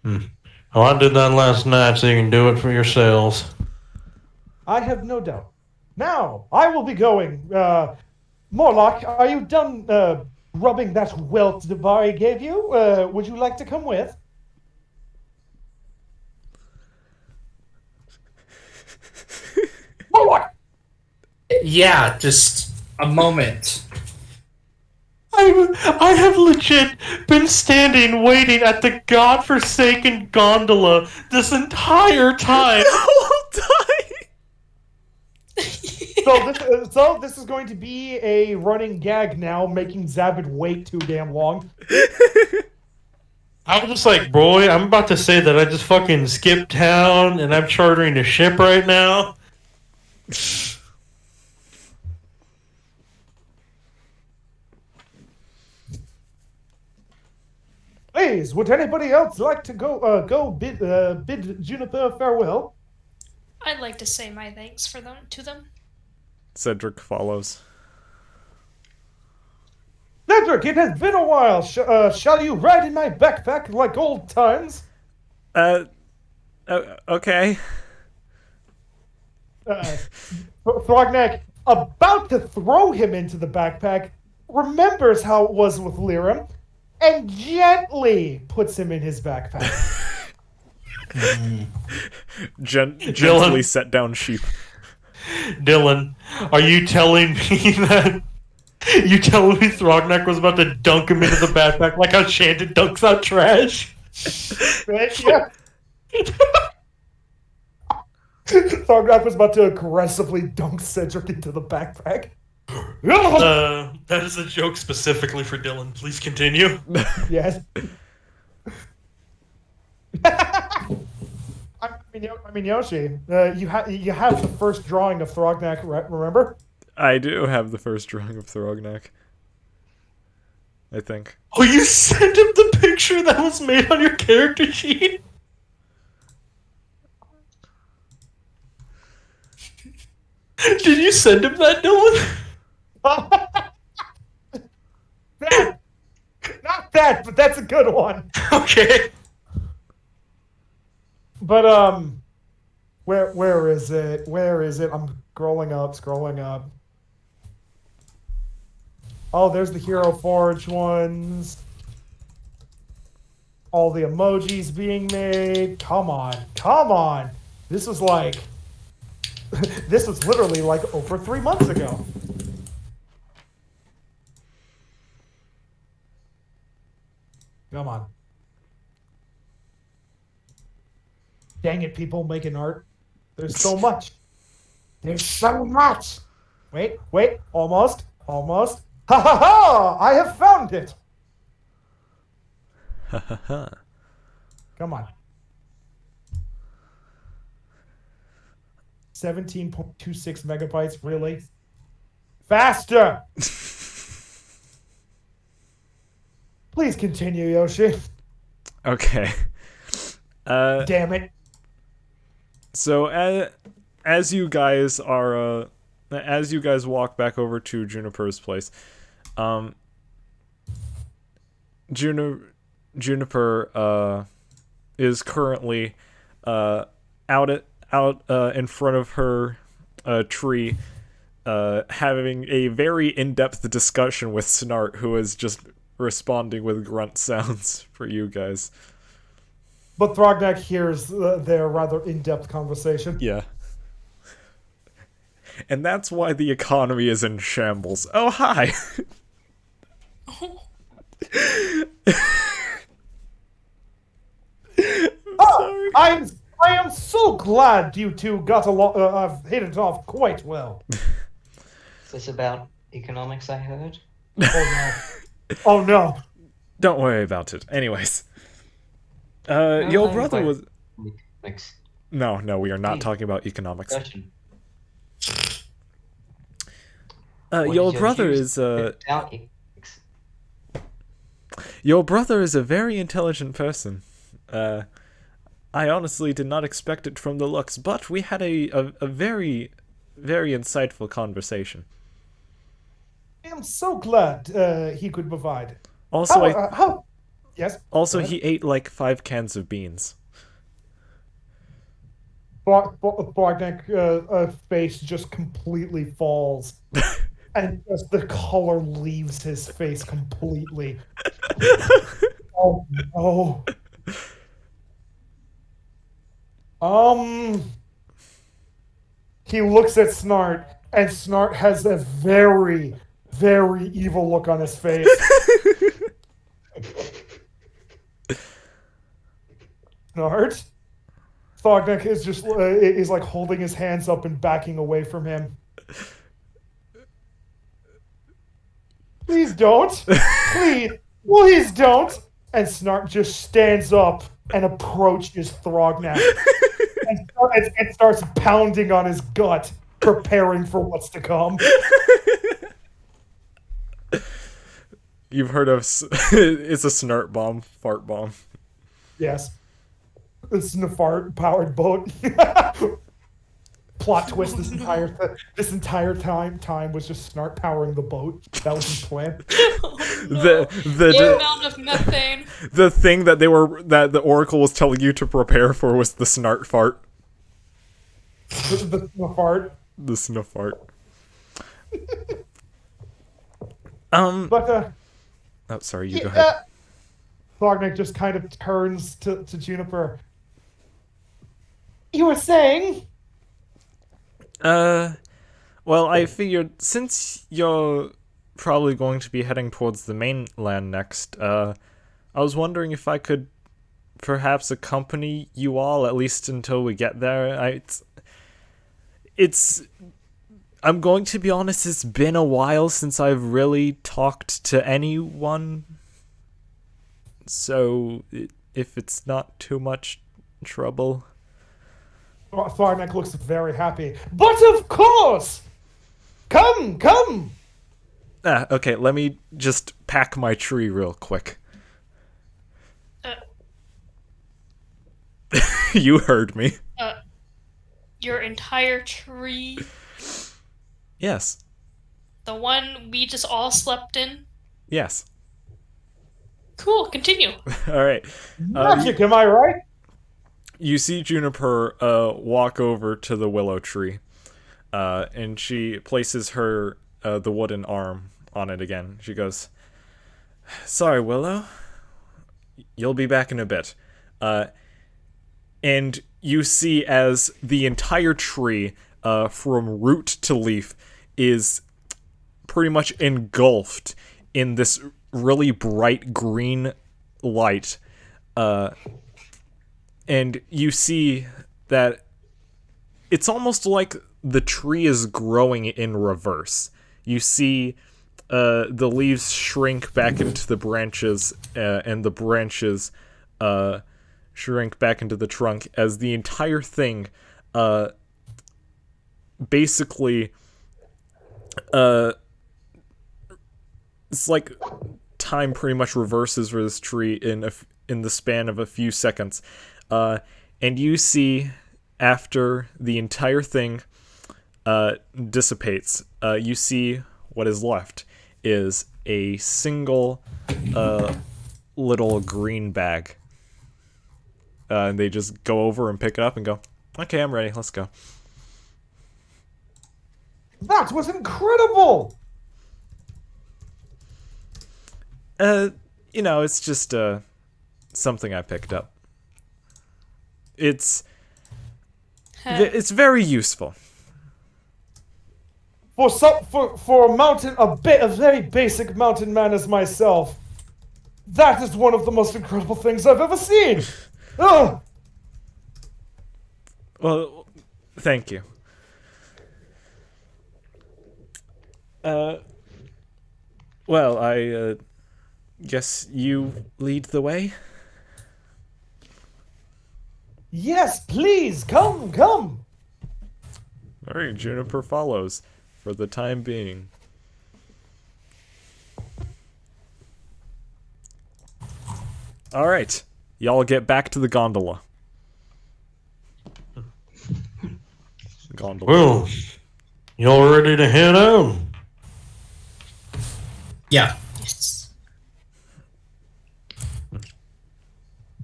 Oh, I did that last night, so you can do it for yourselves. I have no doubt. Now, I will be going. Morlock, are you done rubbing that welt the bar gave you? Would you like to come with? Morlock! Yeah, just a moment. I have legit been standing waiting at the godforsaken gondola this entire time. The whole time. So this is going to be a running gag now, making Zabid wait too damn long. I was just like, boy, I'm about to say that I just fucking skipped town and I'm chartering a ship right now. Please, would anybody else like to go bid Juniper farewell? I'd like to say my thanks to them. Cedric follows. Cedric, it has been a while. Shall you ride in my backpack like old times? Okay. Thrognak, about to throw him into the backpack, remembers how it was with Lyram, and gently puts him in his backpack. Gently set down sheep. Dylan, are you telling me that... You telling me Thrognak was about to dunk him into the backpack like how Shannon dunks out trash? Right? Yeah. Thrognak was about to aggressively dunk Cedric into the backpack. That is a joke specifically for Dylan. Please continue. Yes. I mean, Yoshi, you have the first drawing of Thrognak, remember? I do have the first drawing of Thrognak. I think. Oh, you sent him the picture that was made on your character sheet? Did you send him that, Dylan? Not that, but that's a good one. Okay. But where is it? Where is it? I'm scrolling up. Oh, there's the Hero Forge ones. All the emojis being made. Come on. This was like, this was literally like over 3 months ago. Come on. Dang it, people making art. There's so much. There's so much. Wait, almost. Ha ha ha! I have found it. Ha ha ha. Come on. 17.26 megabytes, really? Faster! Please continue, Yoshi. Okay. Damn it. So as you guys are as you guys walk back over to Juniper's place, Juniper is currently out in front of her tree, having a very in-depth discussion with Snart, who is just responding with grunt sounds for you guys. But Thrognak hears their rather in-depth conversation. Yeah. And that's why the economy is in shambles. Oh, hi! I am so glad you two got along. I've hit it off quite well. Is this about economics, I heard? Oh no. Don't worry about it. Anyways. Your brother was... No, we are not talking about economics. Your brother is, Your brother is a very intelligent person. I honestly did not expect it from the looks, but we had a very, very insightful conversation. I am so glad he could provide. Also, Yes. Also, he ate like 5 cans of beans. Bogdan's face just completely falls, and just the color leaves his face completely. Oh no. He looks at Snart, and Snart has a very, very evil look on his face. Snart? Thognek is just is like holding his hands up and backing away from him. Please don't. Please don't. And Snart just stands up and approaches Thrognak and starts pounding on his gut, preparing for what's to come. You've heard of it's a snart bomb, fart bomb. Yes. It's a fart-powered boat. Plot twist: this entire time was just Snart powering the boat. That was his plan. The amount of methane. The thing that the Oracle was telling you to prepare for was the Snart fart. The fart. The snuff fart. But oh, sorry. You go ahead. Thognek just kind of turns to Juniper. You were saying? Well, I figured since you're probably going to be heading towards the mainland next, I was wondering if I could perhaps accompany you all, at least until we get there. I'm going to be honest, it's been a while since I've really talked to anyone. So, if it's not too much trouble. Thognek looks very happy. But of course! Come! Okay, let me just pack my tree real quick. You heard me. Your entire tree? Yes. The one we just all slept in? Yes. Cool, continue. Alright. Magic, am I right? You see Juniper walk over to the willow tree, and she places her the wooden arm on it again. She goes, "Sorry, Willow. You'll be back in a bit." And you see as the entire tree, from root to leaf, is pretty much engulfed in this really bright green light. And you see that it's almost like the tree is growing in reverse. You see the leaves shrink back into the branches, and the branches shrink back into the trunk, as the entire thing basically it's like time pretty much reverses for this tree in the span of a few seconds. And you see, after the entire thing dissipates, you see what is left is a single little green bag. And they just go over and pick it up and go, "Okay, I'm ready, let's go." That was incredible! It's just something I picked up. It's very useful. For a very basic mountain man as myself, that is one of the most incredible things I've ever seen. Oh. Well, thank you. Well, I guess you lead the way? Yes, please, come. Alright, Juniper follows for the time being. All right, y'all get back to the gondola. Well, y'all ready to head out? Yeah. Yes.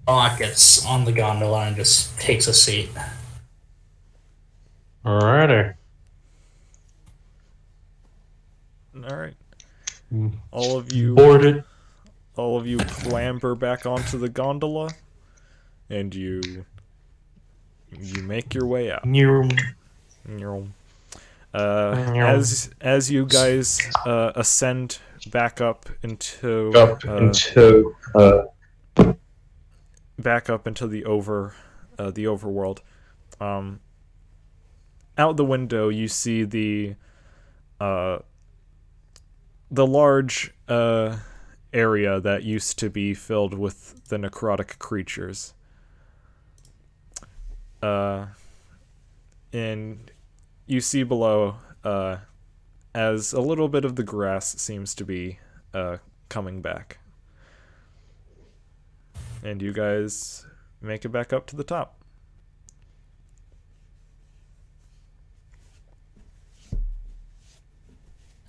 Rock gets on the gondola and just takes a seat. Alrighty. All right. All of you Boarded. All of you clamber back onto the gondola, and you make your way out. As you guys ascend back up into the overworld, out the window you see the large area that used to be filled with the necrotic creatures. And you see below, as a little bit of the grass seems to be coming back. And you guys make it back up to the top.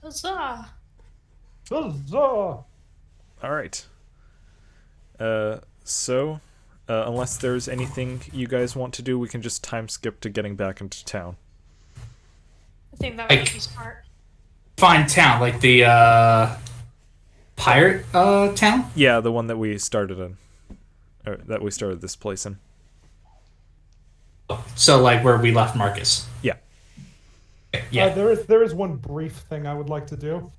Huzzah! Huzzah! Alright. So, unless there's anything you guys want to do, we can just time skip to getting back into town. I think that would be smart. Fine town, like the pirate town? Yeah, the one that we started in. Or that we started this place in. So, like, where we left Marcus. Yeah. Yeah. There is one brief thing I would like to do.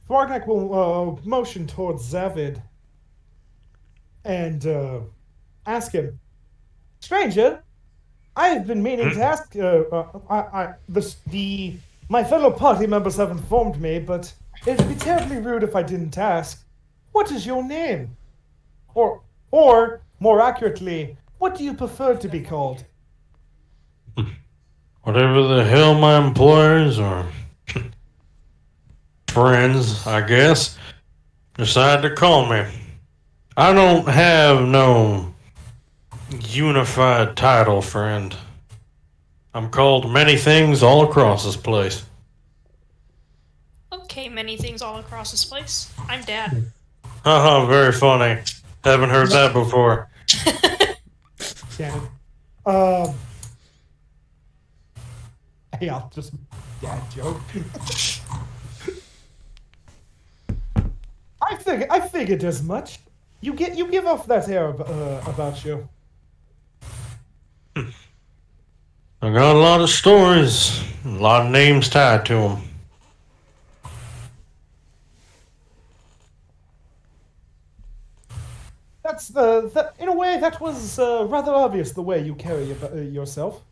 Thwargnak will motion towards Zavid and ask him, "Stranger, I have been meaning to ask. My fellow party members have informed me, but it'd be terribly rude if I didn't ask. What is your name? Or more accurately, what do you prefer to be called?" Whatever the hell my employers or friends, I guess, decide to call me. I don't have no unified title, friend. I'm called many things all across this place. Okay, many things all across this place. I'm Dad. Haha, very funny. Haven't heard that before. Cannon. Hey, I'll just dad joke. I figured as much. You give off that air about you. I got a lot of stories, a lot of names tied to them. In a way, that was rather obvious the way you carry yourself.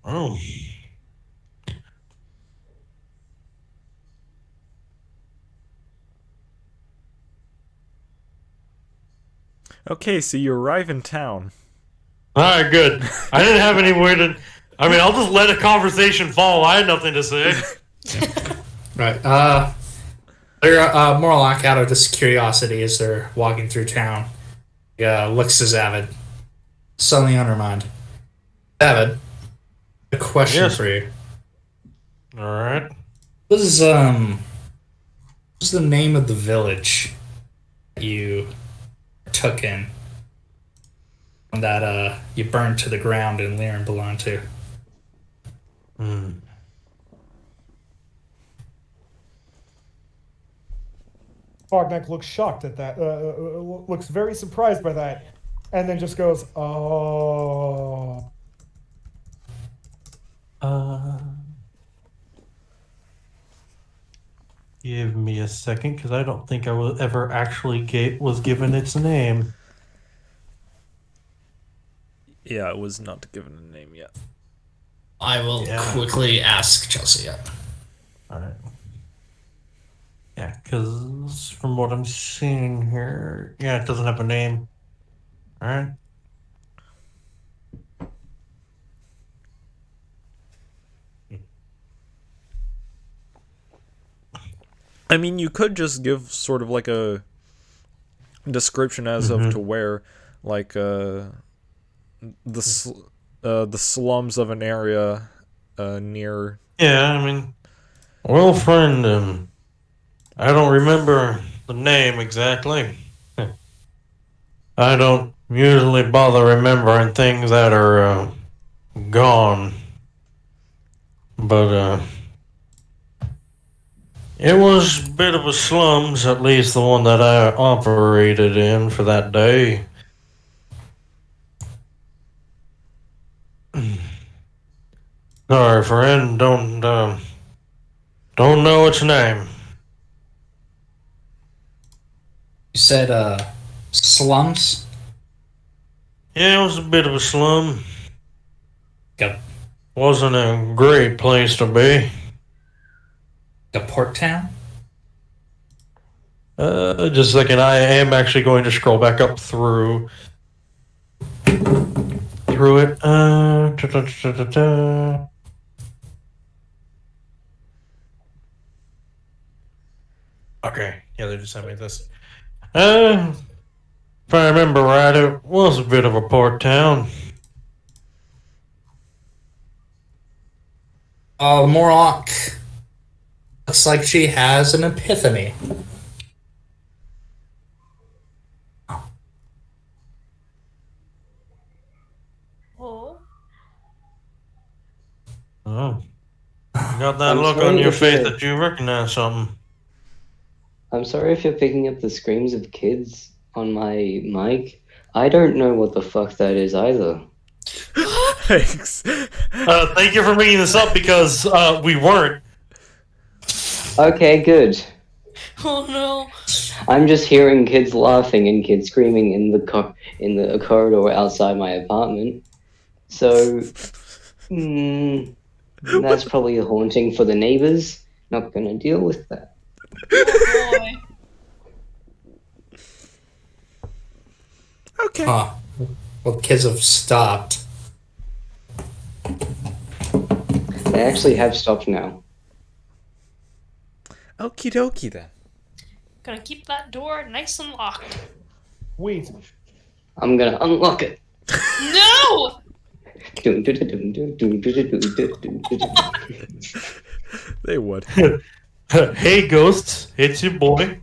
Oh. Okay, so you arrive in town. Alright, good. I didn't have any way to... I mean, I'll just let a conversation fall. I had nothing to say. Right. Morlock, out of this curiosity, as they're walking through town, looks to Zavid. Suddenly on her mind. Zavid, a question for you. Alright. What's the name of the village you took in that you burned to the ground and Liren belonged to? Thwargnak looks shocked at that. Looks very surprised by that, and then just goes, "Oh." Give me a second, because I don't think I was ever actually was given its name. Yeah, it was not given a name yet. I will quickly ask Chelsea. Alright. Yeah, because from what I'm seeing here, it doesn't have a name. Alright. I mean, you could just give sort of like a description as of to where, like, the slums of an area near. Yeah, I mean, well, friend, I don't remember the name exactly. I don't usually bother remembering things that are gone. But it was a bit of a slums, at least the one that I operated in for that day. Sorry, friend, don't know its name. You said slums? Yeah, it was a bit of a slum. Yep. Wasn't a great place to be. A port town? Just a second, I am actually going to scroll back up through it. Okay, yeah, they just sent me this. If I remember right, it was a bit of a port town. Oh, Morlock. Looks like she has an epiphany. Oh. Oh. You got that I'm look sorry on your if face you're- that you recognize something. I'm sorry if you're picking up the screams of kids on my mic. I don't know what the fuck that is either. Thanks. Thank you for bringing this up because we weren't. Okay, good. Oh no. I'm just hearing kids laughing and kids screaming in the corridor outside my apartment. So, that's probably a haunting for the neighbors. Not gonna deal with that. Oh boy. Okay. Huh. Well, kids have stopped. They actually have stopped now. Okie dokie then. Gonna keep that door nice and locked. Wait. I'm gonna unlock it. No! They would. Hey, ghosts, it's your boy.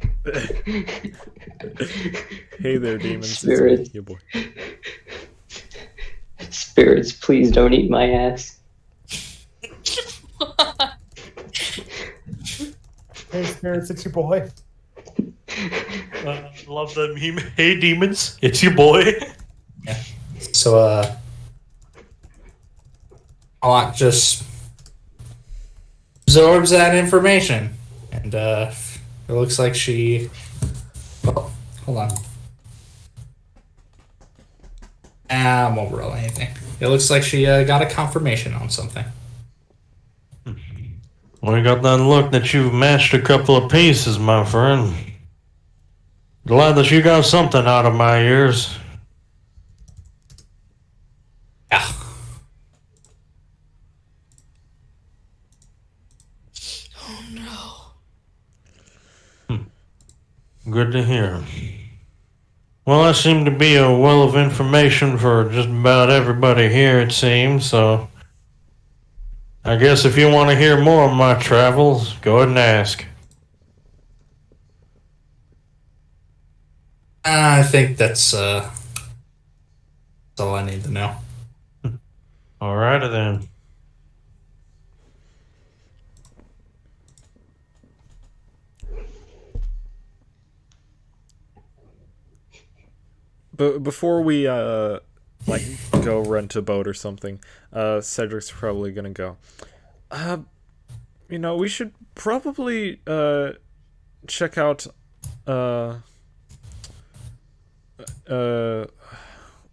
Hey there, demons. Spirits. It's me, your boy. Spirits, please don't eat my ass. Hey, spirits, it's your boy. Love that meme. Hey, demons, it's your boy. Yeah. So, Morlock just absorbs that information. And, it looks like she... Oh, hold on. I won't roll anything. It looks like she got a confirmation on something. Well, you got that look that you've mashed a couple of pieces, my friend. Glad that you got something out of my ears. Yeah. Oh no. Good to hear. Well, that seemed to be a well of information for just about everybody here, it seems, so I guess if you want to hear more of my travels, go ahead and ask. I think that's all I need to know. Alrighty then. But before we like go rent a boat or something, Cedric's probably gonna go. We should probably check out what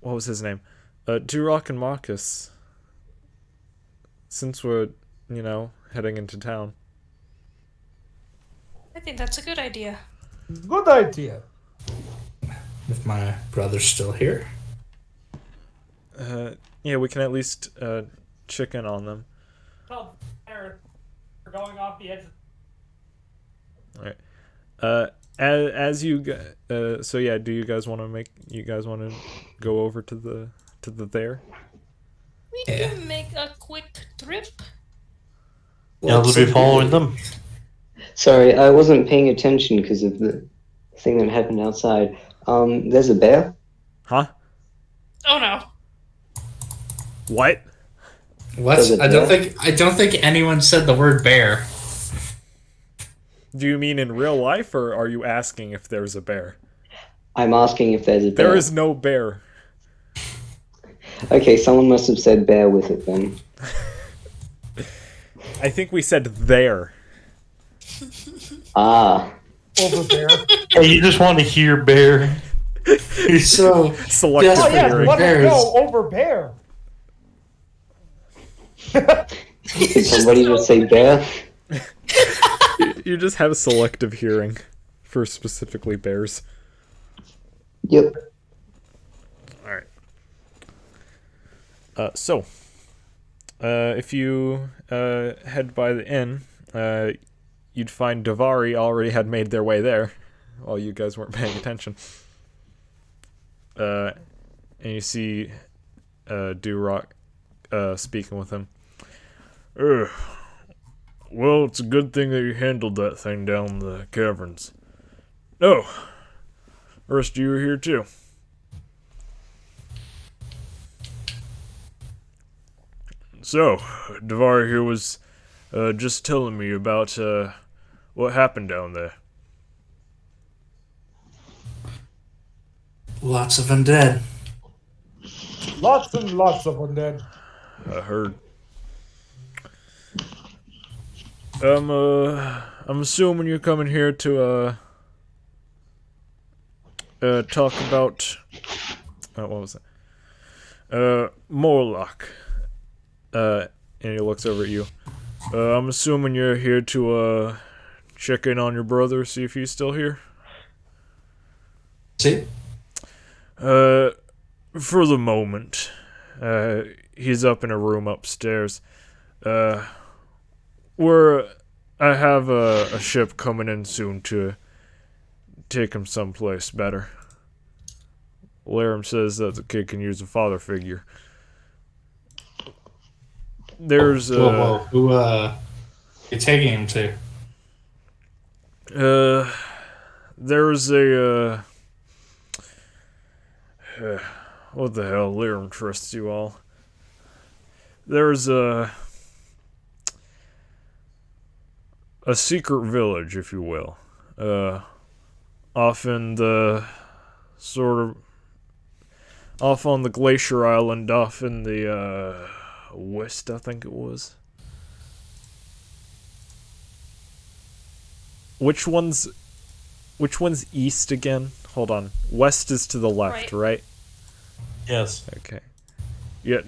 was his name? Durock and Marcus. Since we're, heading into town. I think that's a good idea. Good idea. If my brother's still here. Yeah, we can at least check in on them. Tell Aaron we're going off the edge. All right. As you so yeah, do you guys want to go over to the there? We can make a quick trip. Yeah, we'll be following them. Sorry, I wasn't paying attention because of the thing that happened outside. There's a bear? Huh? Oh no. What? What? Does it I don't bear? think anyone said the word bear. Do you mean in real life, or are you asking if there's a bear? I'm asking if there's a bear. There is no bear. Okay, someone must have said bear with it then. I think we said there. Ah. Over there. Hey, you just want to hear bear. You're so Selective Oh yeah, hearing. let it Bears. go over bear. Did somebody just say bear? You just have selective hearing for specifically bears. Yep. Alright. So, if you head by the inn, you'd find Davari already had made their way there, while you guys weren't paying attention. And you see Durock speaking with him. Well, it's a good thing that you handled that thing down the caverns. Oh, the rest of you are here too. So, Davari here was just telling me about what happened down there. Lots of undead. Lots and lots of undead. I heard. I'm assuming you're coming here to talk about what was it? Morlock. And he looks over at you. I'm assuming you're here to check in on your brother, see if he's still here. See? For the moment, he's up in a room upstairs. I have a ship coming in soon to take him someplace better. Laram says that the kid can use a father figure. There's Whoa. Who you taking him to? There's a what the hell? Laram trusts you all. There's a secret village, if you will, off in the off on the glacier island, off in the west, I think it was. Which one's east again? Hold on. West is to the left, right? Yes. Okay. Yeah,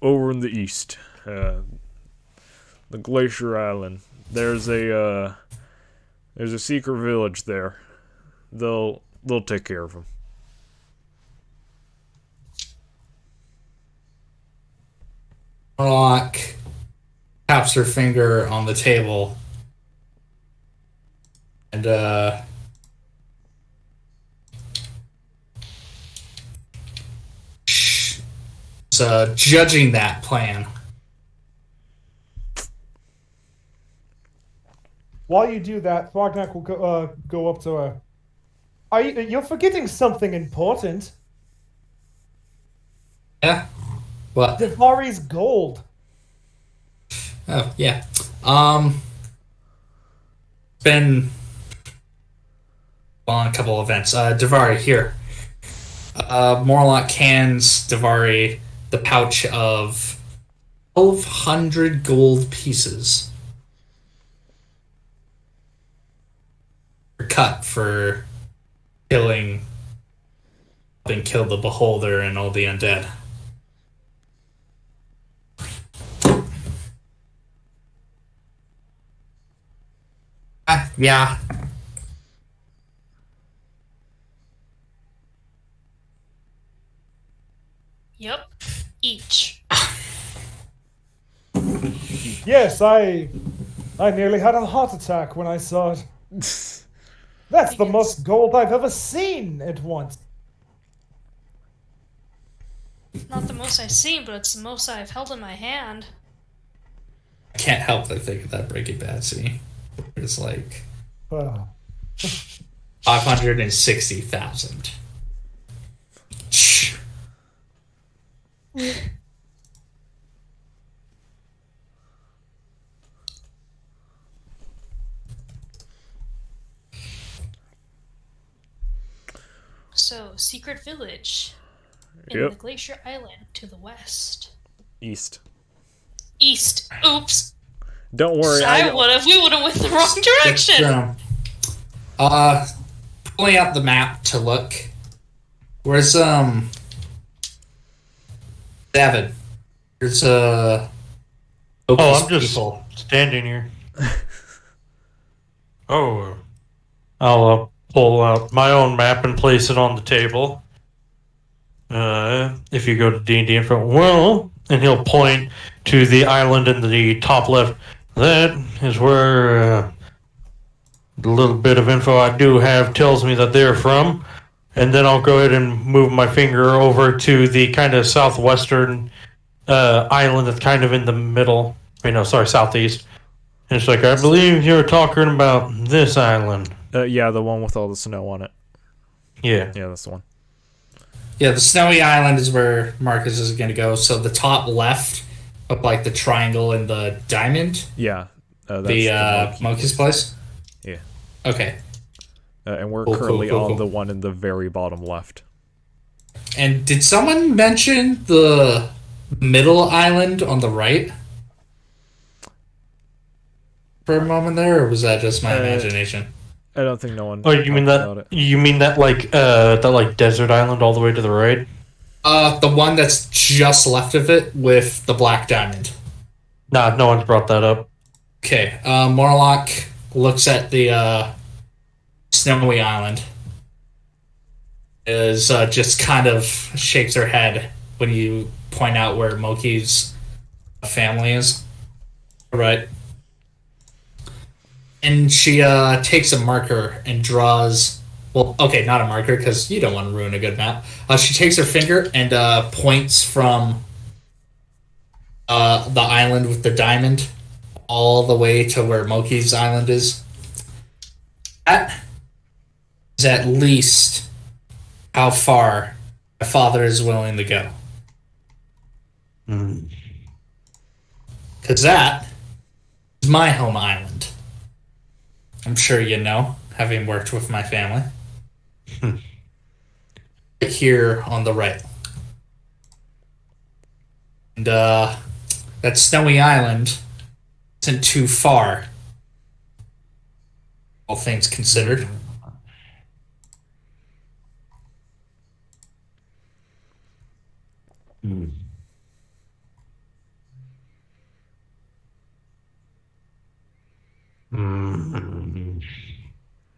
over in the east, the glacier island. There's a secret village there. They'll take care of him. Rock taps her finger on the table and judging that plan. While you do that, Thwagnak will go up to her. You're forgetting something important. Yeah? What? Davari's gold. Oh, yeah. Been on a couple events. Davari, here. Morlock hands Davari the pouch of 1,200 gold pieces. Cut for helping kill the beholder and all the undead. Yeah. Yep. Each. Yes, I nearly had a heart attack when I saw it. That's the most gold I've ever seen at once. Not the most I've seen, but it's the most I've held in my hand. I can't help but think of that Breaking Bad scene. It's like 560,000. So, secret village in the Glacier Island to the west. East. East. Oops. Don't worry. We would have went the wrong direction. Pulling out the map to look. Where's David? There's Oh, I'm just standing here. Oh, I'll pull out my own map and place it on the table. If you go to D&D info, well, and he'll point to the island in the top left. That is where the little bit of info I do have tells me that they're from. And then I'll go ahead and move my finger over to the kind of southwestern island that's kind of in the middle. Southeast. And it's like, I believe you're talking about this island. Yeah, the one with all the snow on it. Yeah. Yeah, that's the one. Yeah, the snowy island is where Marcus is going to go. So the top left of like the triangle and the diamond. Yeah, that's the Monkey's place. Yeah. Okay. And we're currently on the one in the very bottom left. And did someone mention the middle island on the right for a moment there, or was that just my imagination? I don't think no one. Oh, you mean that? You mean that like desert island all the way to the right? The one that's just left of it with the black diamond. Nah, no one's brought that up. Okay. Morlock looks at the snowy island. Is just kind of shakes her head when you point out where Moki's family is. Right. And she takes a marker and draws. Well, okay, not a marker because you don't want to ruin a good map. She takes her finger and points from the island with the diamond all the way to where Moki's island is. That is at least how far my father is willing to go. Because that is my home island. I'm sure you know, having worked with my family. Here on the right. And that snowy island isn't too far, all things considered.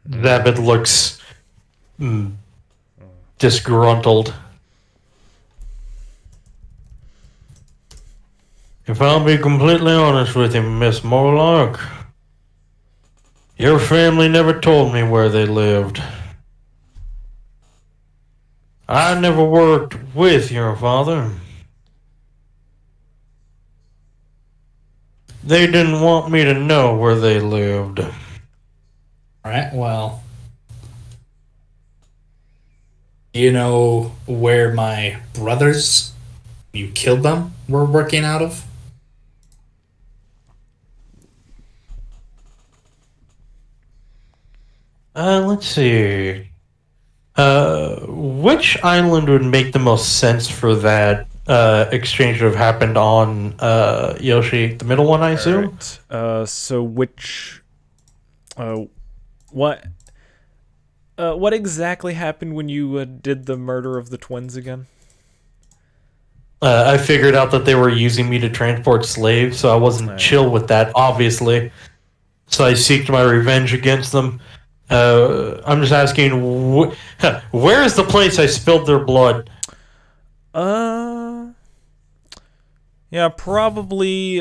David looks disgruntled. If I'll be completely honest with you, Miss Morlock, your family never told me where they lived. I never worked with your father. They didn't want me to know where they lived. Alright, well. You know where my brothers, you killed them, were working out of? Let's see. Which island would make the most sense for that exchange to have happened on Yoshi? The middle one, I assume? Right. So which... what exactly happened when you did the murder of the twins again? I figured out that they were using me to transport slaves, so I wasn't chill with that, obviously. So I seeked my revenge against them. I'm just asking, where is the place I spilled their blood? Yeah, probably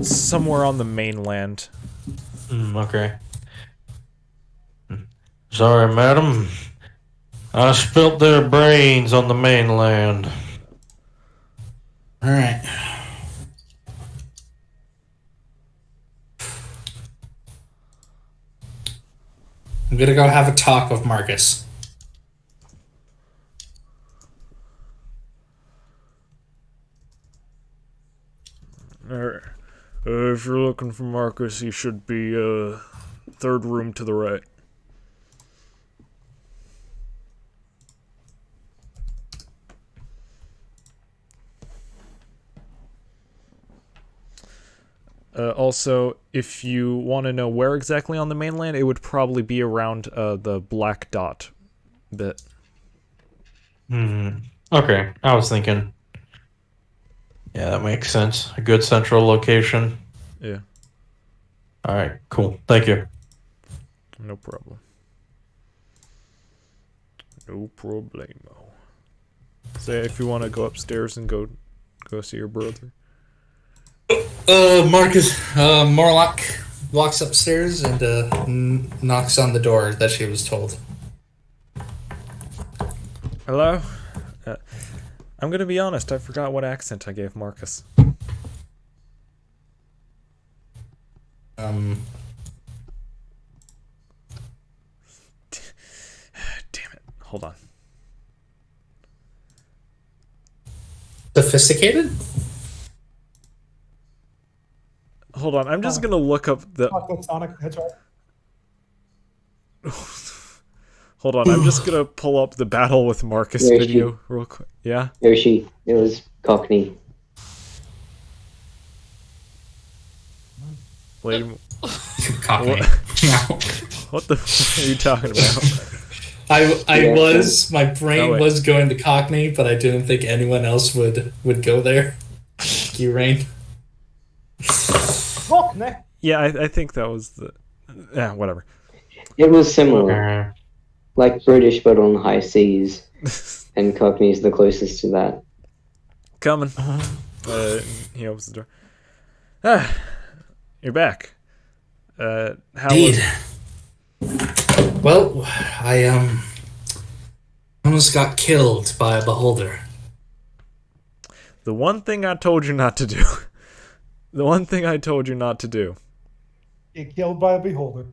somewhere on the mainland. Okay. Sorry, madam. I spilt their brains on the mainland. All right. I'm gonna go have a talk with Marcus. Alright. If you're looking for Marcus, he should be, third room to the right. Also, if you want to know where exactly on the mainland, it would probably be around the black dot bit. Okay, I was thinking. Yeah, that makes sense. A good central location. Yeah. Alright, cool. Thank you. No problem. No problemo. Say if you want to go upstairs and go see your brother. Marcus, Morlock walks upstairs and knocks on the door that she was told. Hello? I'm gonna be honest, I forgot what accent I gave Marcus. Damn it. Hold on. Sophisticated? Hold on, I'm just gonna look up the... Sonic Hedgehog. Hold on, I'm just gonna pull up the Battle with Marcus Yoshi. video real quick. Yeah? Yoshi, it was Cockney. Wait, Cockney. what the f are you talking about? My brain was going to Cockney, but I didn't think anyone else would go there. You, Rain. Cockney. Yeah, I think that was the... Yeah, whatever. It was similar. Like British, but on high seas. And Cockney's the closest to that. Coming. He opens the door. Ah, you're back. How Indeed. Well, I almost got killed by a beholder. The one thing I told you not to do. The one thing I told you not to do. Get killed by a beholder.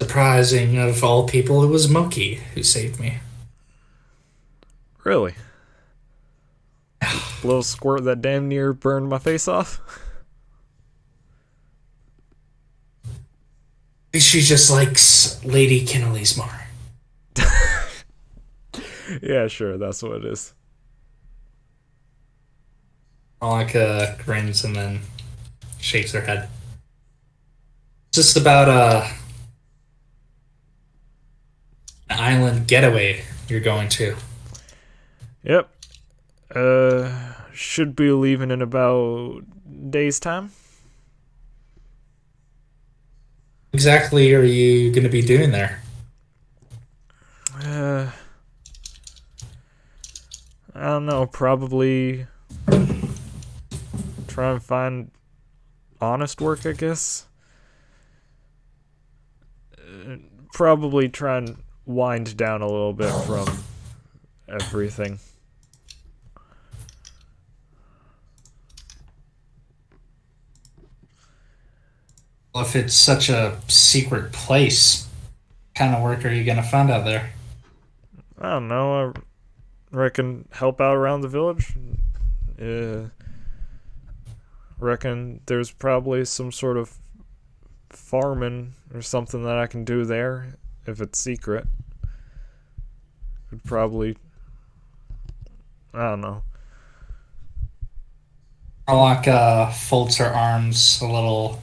Surprising of all people, it was Monkey who saved me. Really? Little squirt that damn near burned my face off? She just likes Lady Kineley's more. Yeah, sure, that's what it is. Monica grins and then shakes her head. Just about an island getaway you're going to. Yep. Should be leaving in about days' time. Exactly are you going to be doing there? I don't know, probably try and find honest work, I guess. Probably try and wind down a little bit from everything. Well, if it's such a secret place, what kind of work are you going to find out there? I don't know, I reckon help out around the village. Reckon there's probably some sort of farming or something that I can do there if it's secret. Could probably, I don't know. Arlok folds her arms a little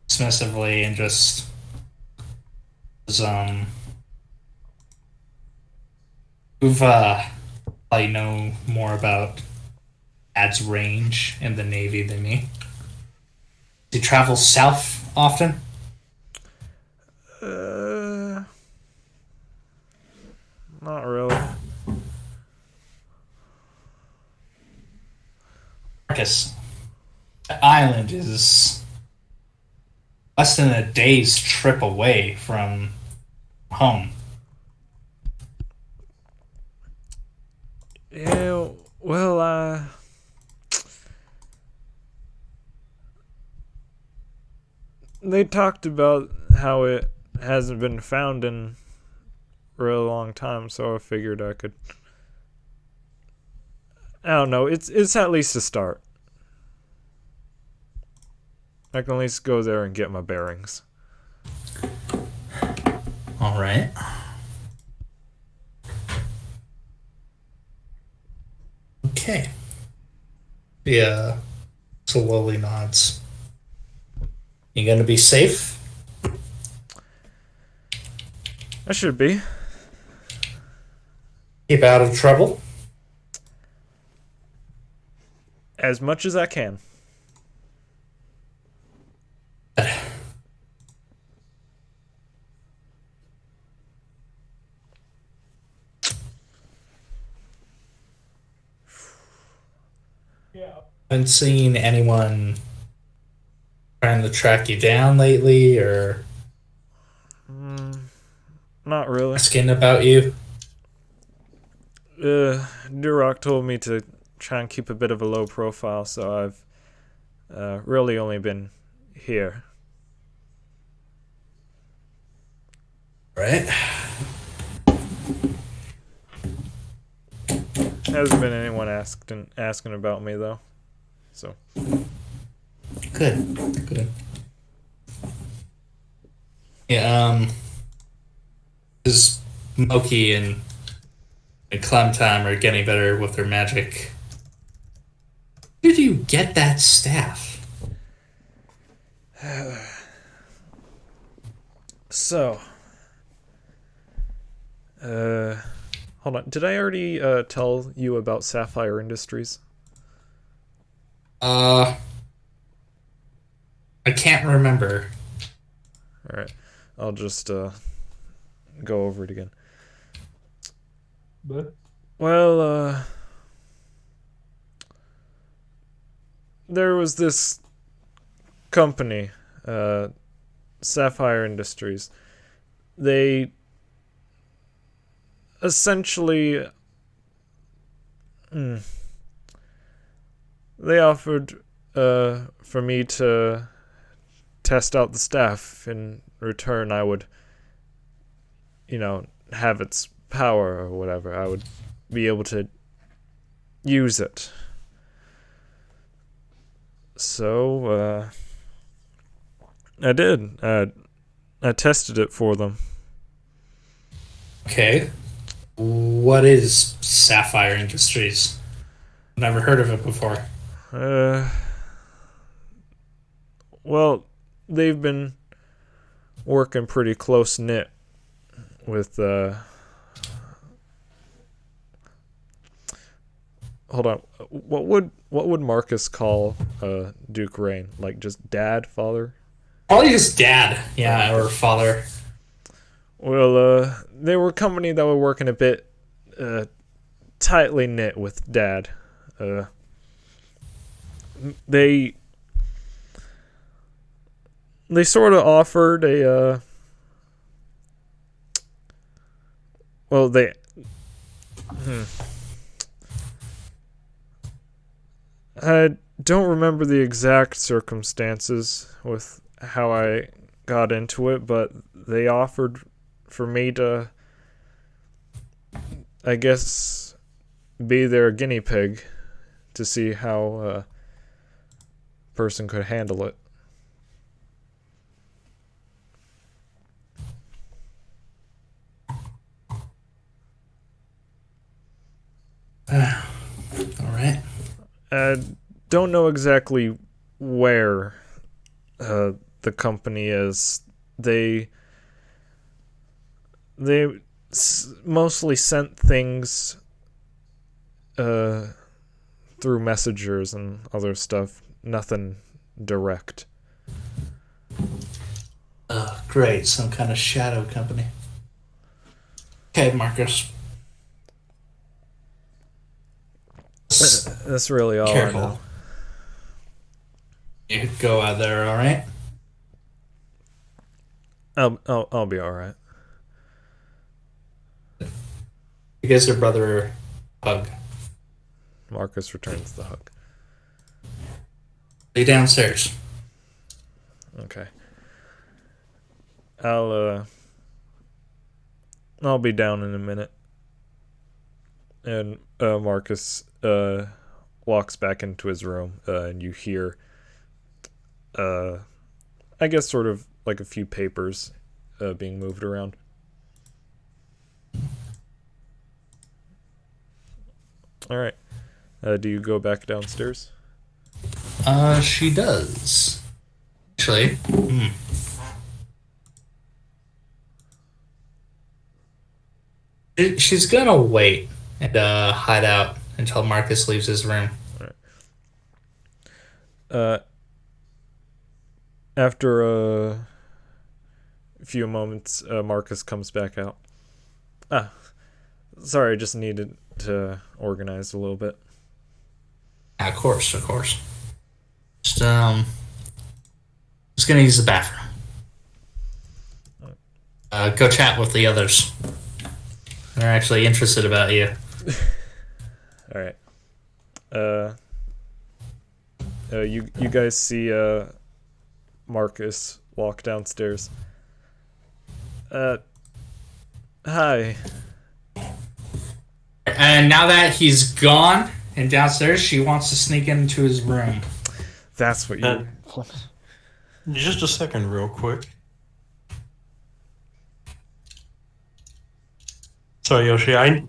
dismissively and just you've probably know more about Dad's range in the Navy than me. Do you travel south often? Not really. Marcus, the island is less than a day's trip away from home. Yeah, well, they talked about how it hasn't been found in a really long time, so I figured I could. I don't know. It's at least a start. I can at least go there and get my bearings. All right. Okay. Yeah. Slowly nods. You gonna be safe? I should be. Keep out of trouble? As much as I can. Haven't seen anyone trying to track you down lately or Not really. asking about you? Duroc told me to try and keep a bit of a low profile, so I've really only been here. Right. Hasn't been anyone asking about me though. So Good. Yeah, is Moki and Clemtime are getting better with their magic. Where did you get that staff? So, hold on. Did I already tell you about Sapphire Industries? I can't remember. All right, I'll just go over it again. But Well, there was this company, Sapphire Industries. They essentially they offered for me to test out the staff. In return, I would, have its power or whatever. I would be able to use it. So, I did. I tested it for them. Okay. What is Sapphire Industries? Never heard of it before. Well, they've been working pretty close knit with hold on. What would Marcus call Duke Rain? Like just dad, father? Probably just dad, yeah, or father. Well, they were a company that were working a bit tightly knit with dad. They sort of offered a well, they I don't remember the exact circumstances with how I got into it, but they offered for me to, I guess, be their guinea pig to see how a person could handle it. All right. I don't know exactly where the company is. They mostly sent things through messengers and other stuff. Nothing direct. Great. Some kind of shadow company. Okay, Marcus. That's really all Careful. I know. You go out there, all right? I'll be all right. You guys, your brother, hug. Marcus returns the hug. Lay downstairs. Okay. I'll be down in a minute. And Marcus walks back into his room, and you hear I guess sort of like a few papers being moved around. All right. Do you go back downstairs? She does. Actually. She's gonna wait and hide out until Marcus leaves his room. After a few moments, Marcus comes back out. Sorry, I just needed to organize a little bit. Yeah, of course. Just gonna use the bathroom. Go chat with the others. They're actually interested about you. All right. You guys see Marcus walk downstairs. Hi. And now that he's gone and downstairs, she wants to sneak into his room. That's what you. Just a second, real quick. Sorry, Yoshi. I'm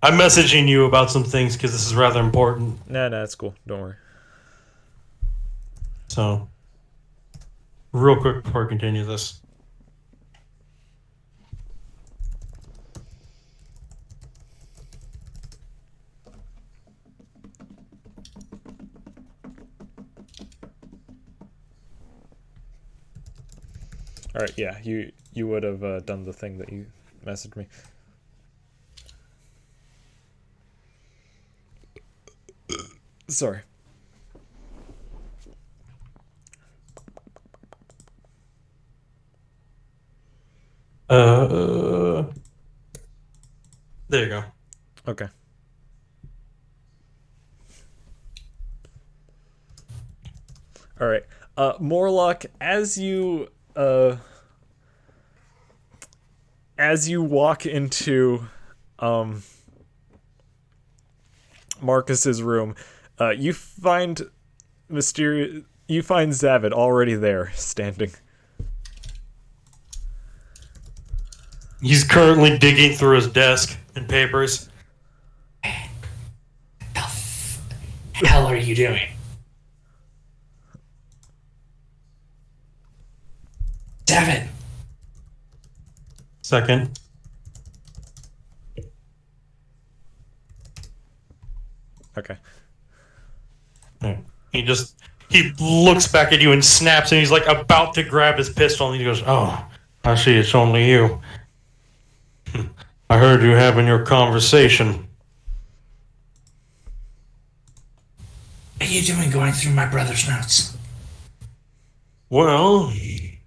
messaging you about some things because this is rather important. Nah, it's cool. Don't worry. So, real quick before I continue this. All right, yeah, you would have done the thing that you messaged me. Sorry. There you go. Okay. All right. Morlock, as you walk into Marcus's room, you find Zavid already there, standing. He's currently digging through his desk and papers. The hell are you doing? David. Second. Okay. He looks back at you and snaps, and he's like about to grab his pistol, and he goes, "Oh, I see it's only you. I heard you having your conversation." What are you doing going through my brother's notes? Well, he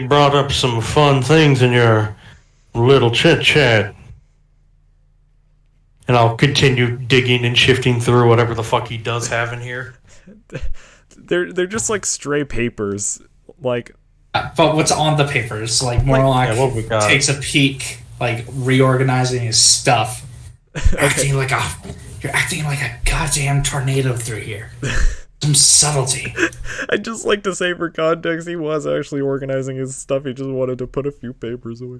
brought up some fun things in your little chit-chat. And I'll continue digging and shifting through whatever the fuck he does have in here. They're just like stray papers, like. But what's on the papers? Like Morlock takes a peek, like reorganizing his stuff. Okay. You're acting like a goddamn tornado through here. Some subtlety. I'd just like to say, for context, he was actually organizing his stuff. He just wanted to put a few papers away.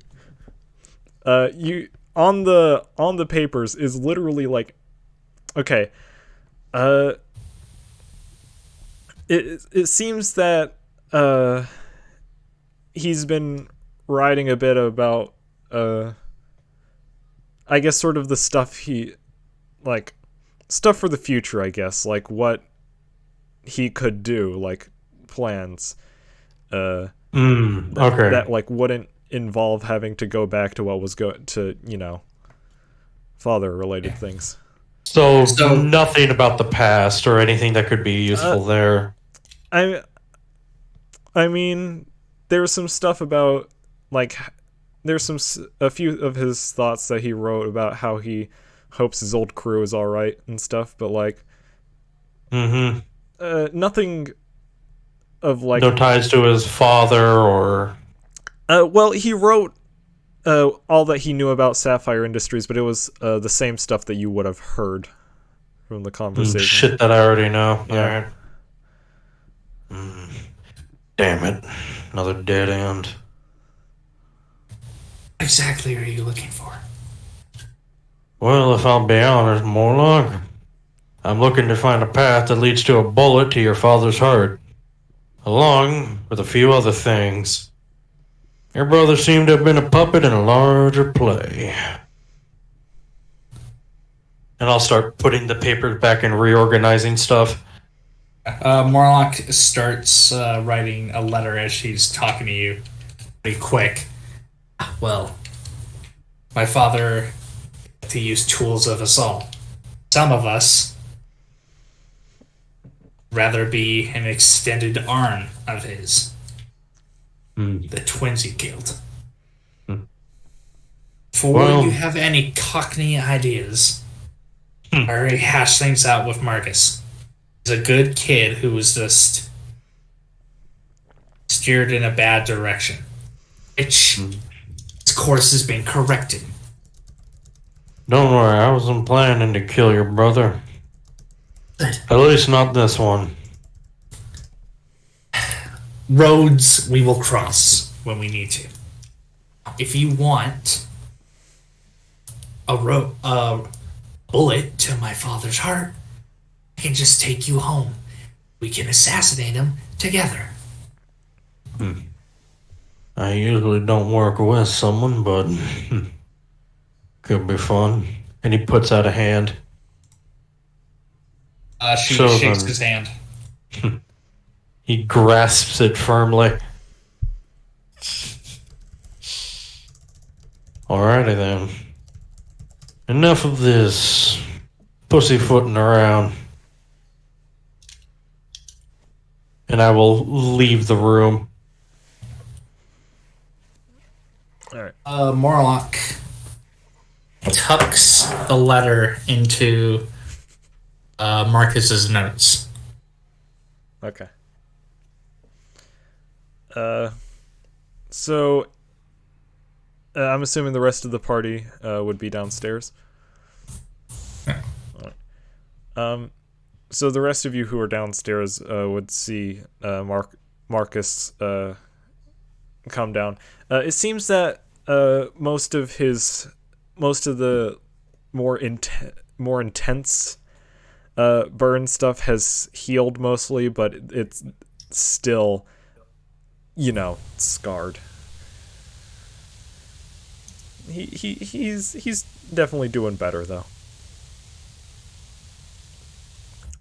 On the papers is literally like, okay, it seems that he's been writing a bit about I guess sort of the stuff stuff for the future, I guess, like what he could do, like plans Okay. that like wouldn't involve having to go back to what was father related things. So nothing about the past or anything that could be useful there. I mean, there's some stuff about like a few of his thoughts that he wrote about how he hopes his old crew is all right and stuff, but like, nothing of like no ties to his father or. Well, he wrote all that he knew about Sapphire Industries, but it was the same stuff that you would have heard from the conversation. Shit that I already know. Yeah. Alright. Damn it. Another dead end. What exactly are you looking for? Well, if I'll be honest, Morlock, I'm looking to find a path that leads to a bullet to your father's heart, along with a few other things. Your brother seemed to have been a puppet in a larger play. And I'll start putting the papers back and reorganizing stuff. Morlock starts writing a letter as she's talking to you pretty quick. Well, my father had to use tools of assault. Some of us rather be an extended arm of his. The twins he killed. Before you have any cockney ideas, I already hashed things out with Marcus. He's a good kid who was just steered in a bad direction. Which his course has been corrected. Don't worry, I wasn't planning to kill your brother. At least not this one. Roads we will cross when we need to. If you want a bullet to my father's heart, I can just take you home. We can assassinate him together. I usually don't work with someone, but could be fun. And he puts out a hand. She shakes his hand. He grasps it firmly. Alrighty then. Enough of this pussyfooting around. And I will leave the room. Alright. Morlock tucks the letter into Marcus's notes. Okay. So I'm assuming the rest of the party would be downstairs. So the rest of you who are downstairs would see Marcus come down. It seems that most of the more intense burn stuff has healed mostly, but it's still, scarred. He's definitely doing better though.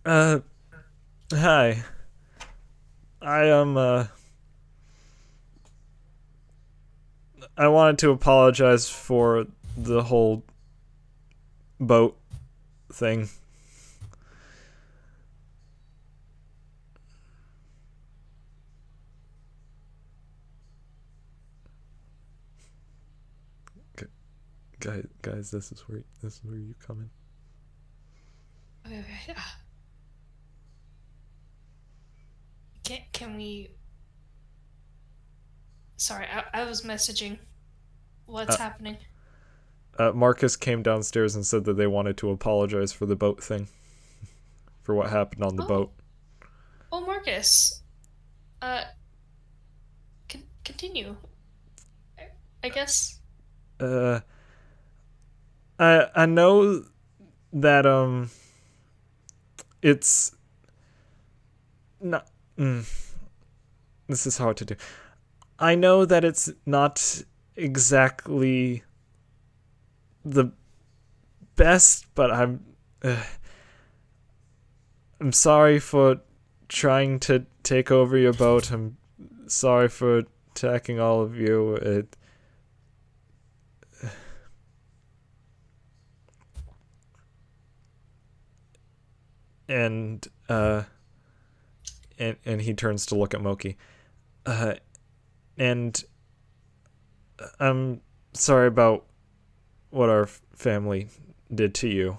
Hi. I wanted to apologize for the whole boat thing. Guys, this is where you come in. Can we? Sorry, I was messaging. What's happening? Marcus came downstairs and said that they wanted to apologize for the boat thing, for what happened on the boat. Oh, Marcus. Continue. I guess. I know that it's not. This is hard to do. I know that it's not exactly the best, but I'm sorry for trying to take over your boat. I'm sorry for attacking all of you. And and he turns to look at Moki. And I'm sorry about what our family did to you.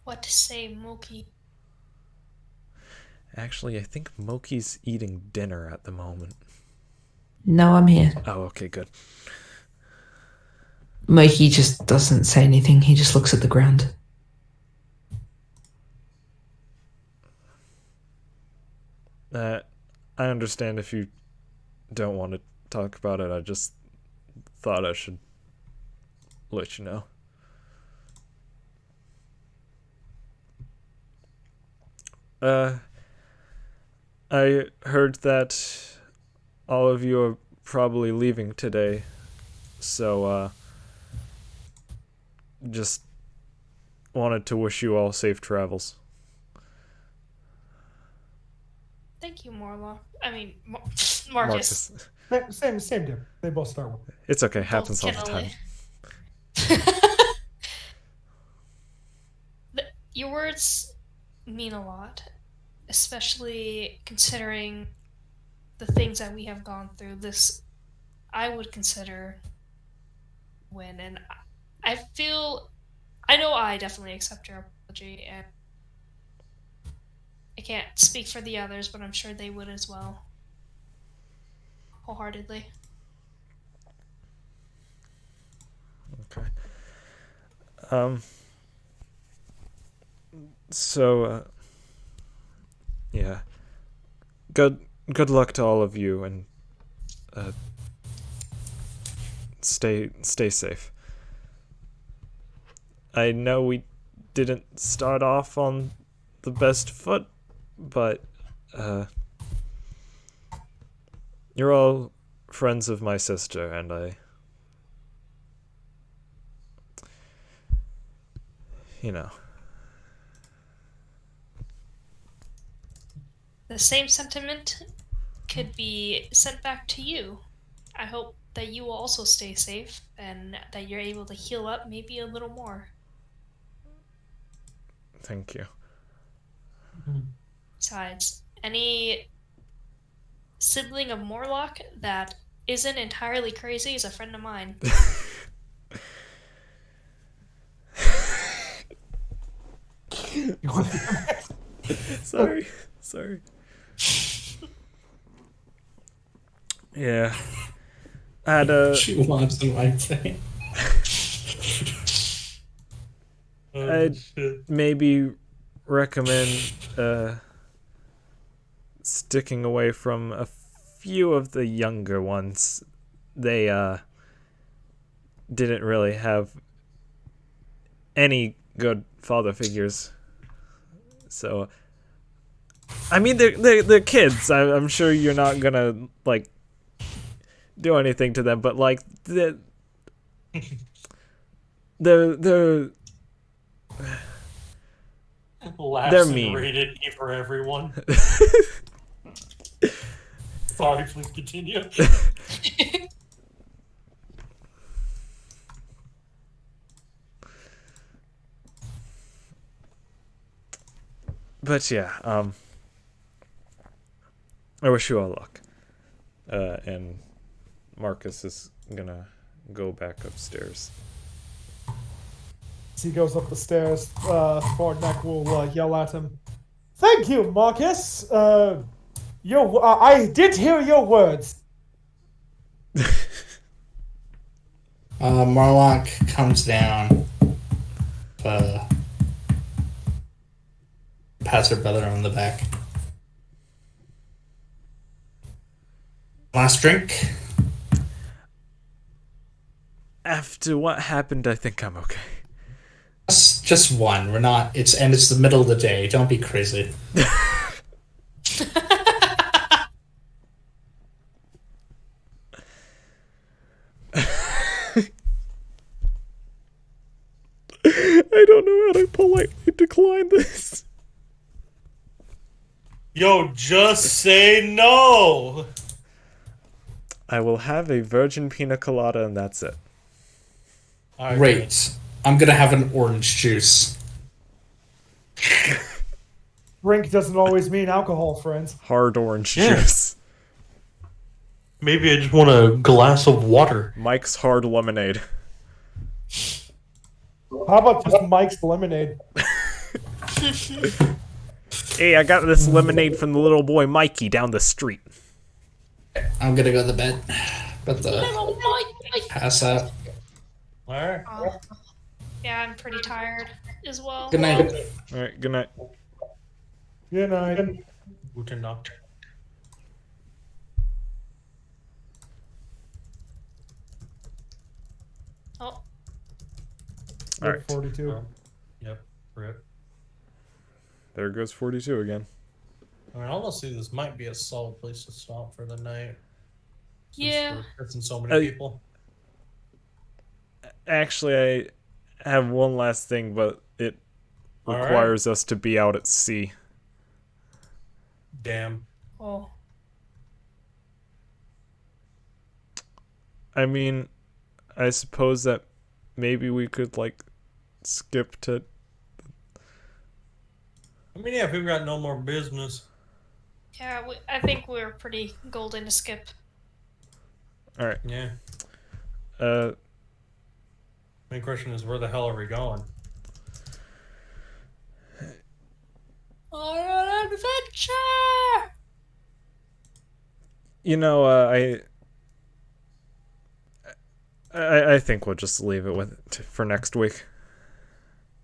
What to say, Moki? Actually, I think Moki's eating dinner at the moment. No, I'm here. Oh, okay, good. Mikey just doesn't say anything. He just looks at the ground. I understand if you don't want to talk about it. I just thought I should let you know. I heard that all of you are probably leaving today, so just wanted to wish you all safe travels. Thank you, Marcus. Same deal. They both start with it. It's okay, happens all the time. Your words mean a lot, especially considering the things that we have gone through. This, I would consider win, and I know I definitely accept your apology, and I can't speak for the others, but I'm sure they would as well. Wholeheartedly. Okay. So, yeah. Good luck to all of you, and stay safe. I know we didn't start off on the best foot, but you're all friends of my sister, and The same sentiment could be sent back to you. I hope that you will also stay safe and that you're able to heal up maybe a little more. Thank you. Besides, any sibling of Morlock that isn't entirely crazy is a friend of mine. Sorry. Yeah. I had She wants the right thing. I'd maybe recommend sticking away from a few of the younger ones. They didn't really have any good father figures. So I mean, they're kids. I'm sure you're not gonna like do anything to them, but like they're mean. Rated E for everyone. Sorry, please continue. But yeah, I wish you all luck. And Marcus is gonna go back upstairs. As he goes up the stairs, Thornneck will yell at him. Thank you, Marcus. I did hear your words. Marlock comes down, pats her brother on the back. Last drink? After what happened, I think I'm okay. Just one. We're not. It's the middle of the day. Don't be crazy. I don't know how to politely decline this. Yo, just say no. I will have a virgin pina colada, and that's it. Great. I'm gonna have an orange juice. Drink doesn't always mean alcohol, friends. Hard orange Yeah. juice. Maybe I just want a glass of water. Mike's hard lemonade. How about just Mike's lemonade? Hey, I got this lemonade from the little boy Mikey down the street. I'm gonna go to bed. But pass out. Alright. Yeah, I'm pretty tired as well. Good night. Alright, good night. Good night. Gute Nacht. Oh, Alright. 42. Yep. Rip. There goes 42 again. I mean, honestly, this might be a solid place to stop for the night. yeah. We're missing so many people. Actually, I have one last thing, but it Alright. requires us to be out at sea. Damn. Oh, I mean, I suppose that maybe we could, like, skip to... I mean, yeah, if we've got no more business. yeah. I think we're pretty golden to skip. Alright. Yeah. Main question is, where the hell are we going? On an adventure. You know, I think we'll just leave it for next week.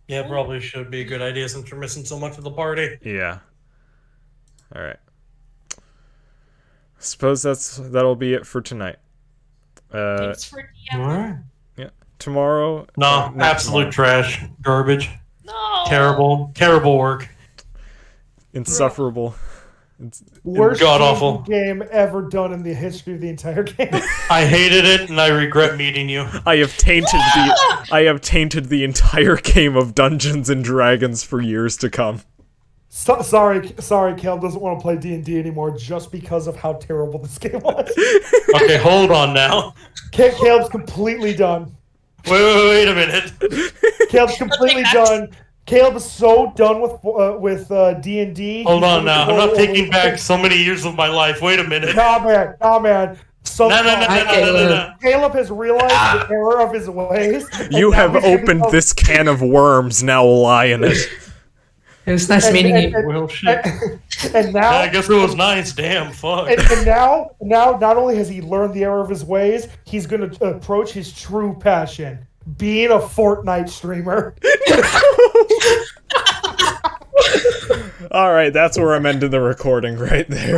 Yeah, probably should be a good idea since we're missing so much of the party. Yeah. Alright. Suppose that'll be it for tonight. Thanks for DM. Alright. Yeah. Tomorrow... No, not absolute tomorrow. trash. Garbage. No. Terrible work. Insufferable. Worst God-awful. game ever done in the history of the entire game. I hated it, and I regret meeting you. I have tainted the entire game of Dungeons and Dragons for years to come. Sorry, Caleb doesn't want to play D&D anymore just because of how terrible this game was. Okay, hold on now. Caleb's completely done. Wait a minute. Caleb's completely done. Caleb is so done with D&D. Hold on now. I'm not taking back so many years of my life. Wait a minute. Nah, man. So No. Caleb has realized the error of his ways. You have opened this can of worms, now lie in it. It was nice meeting you. Well, shit. And now, I guess it was nice. Damn, fuck. and now, not only has he learned the error of his ways, he's going to approach his true passion: being a Fortnite streamer. Alright, that's where I'm ending the recording right there.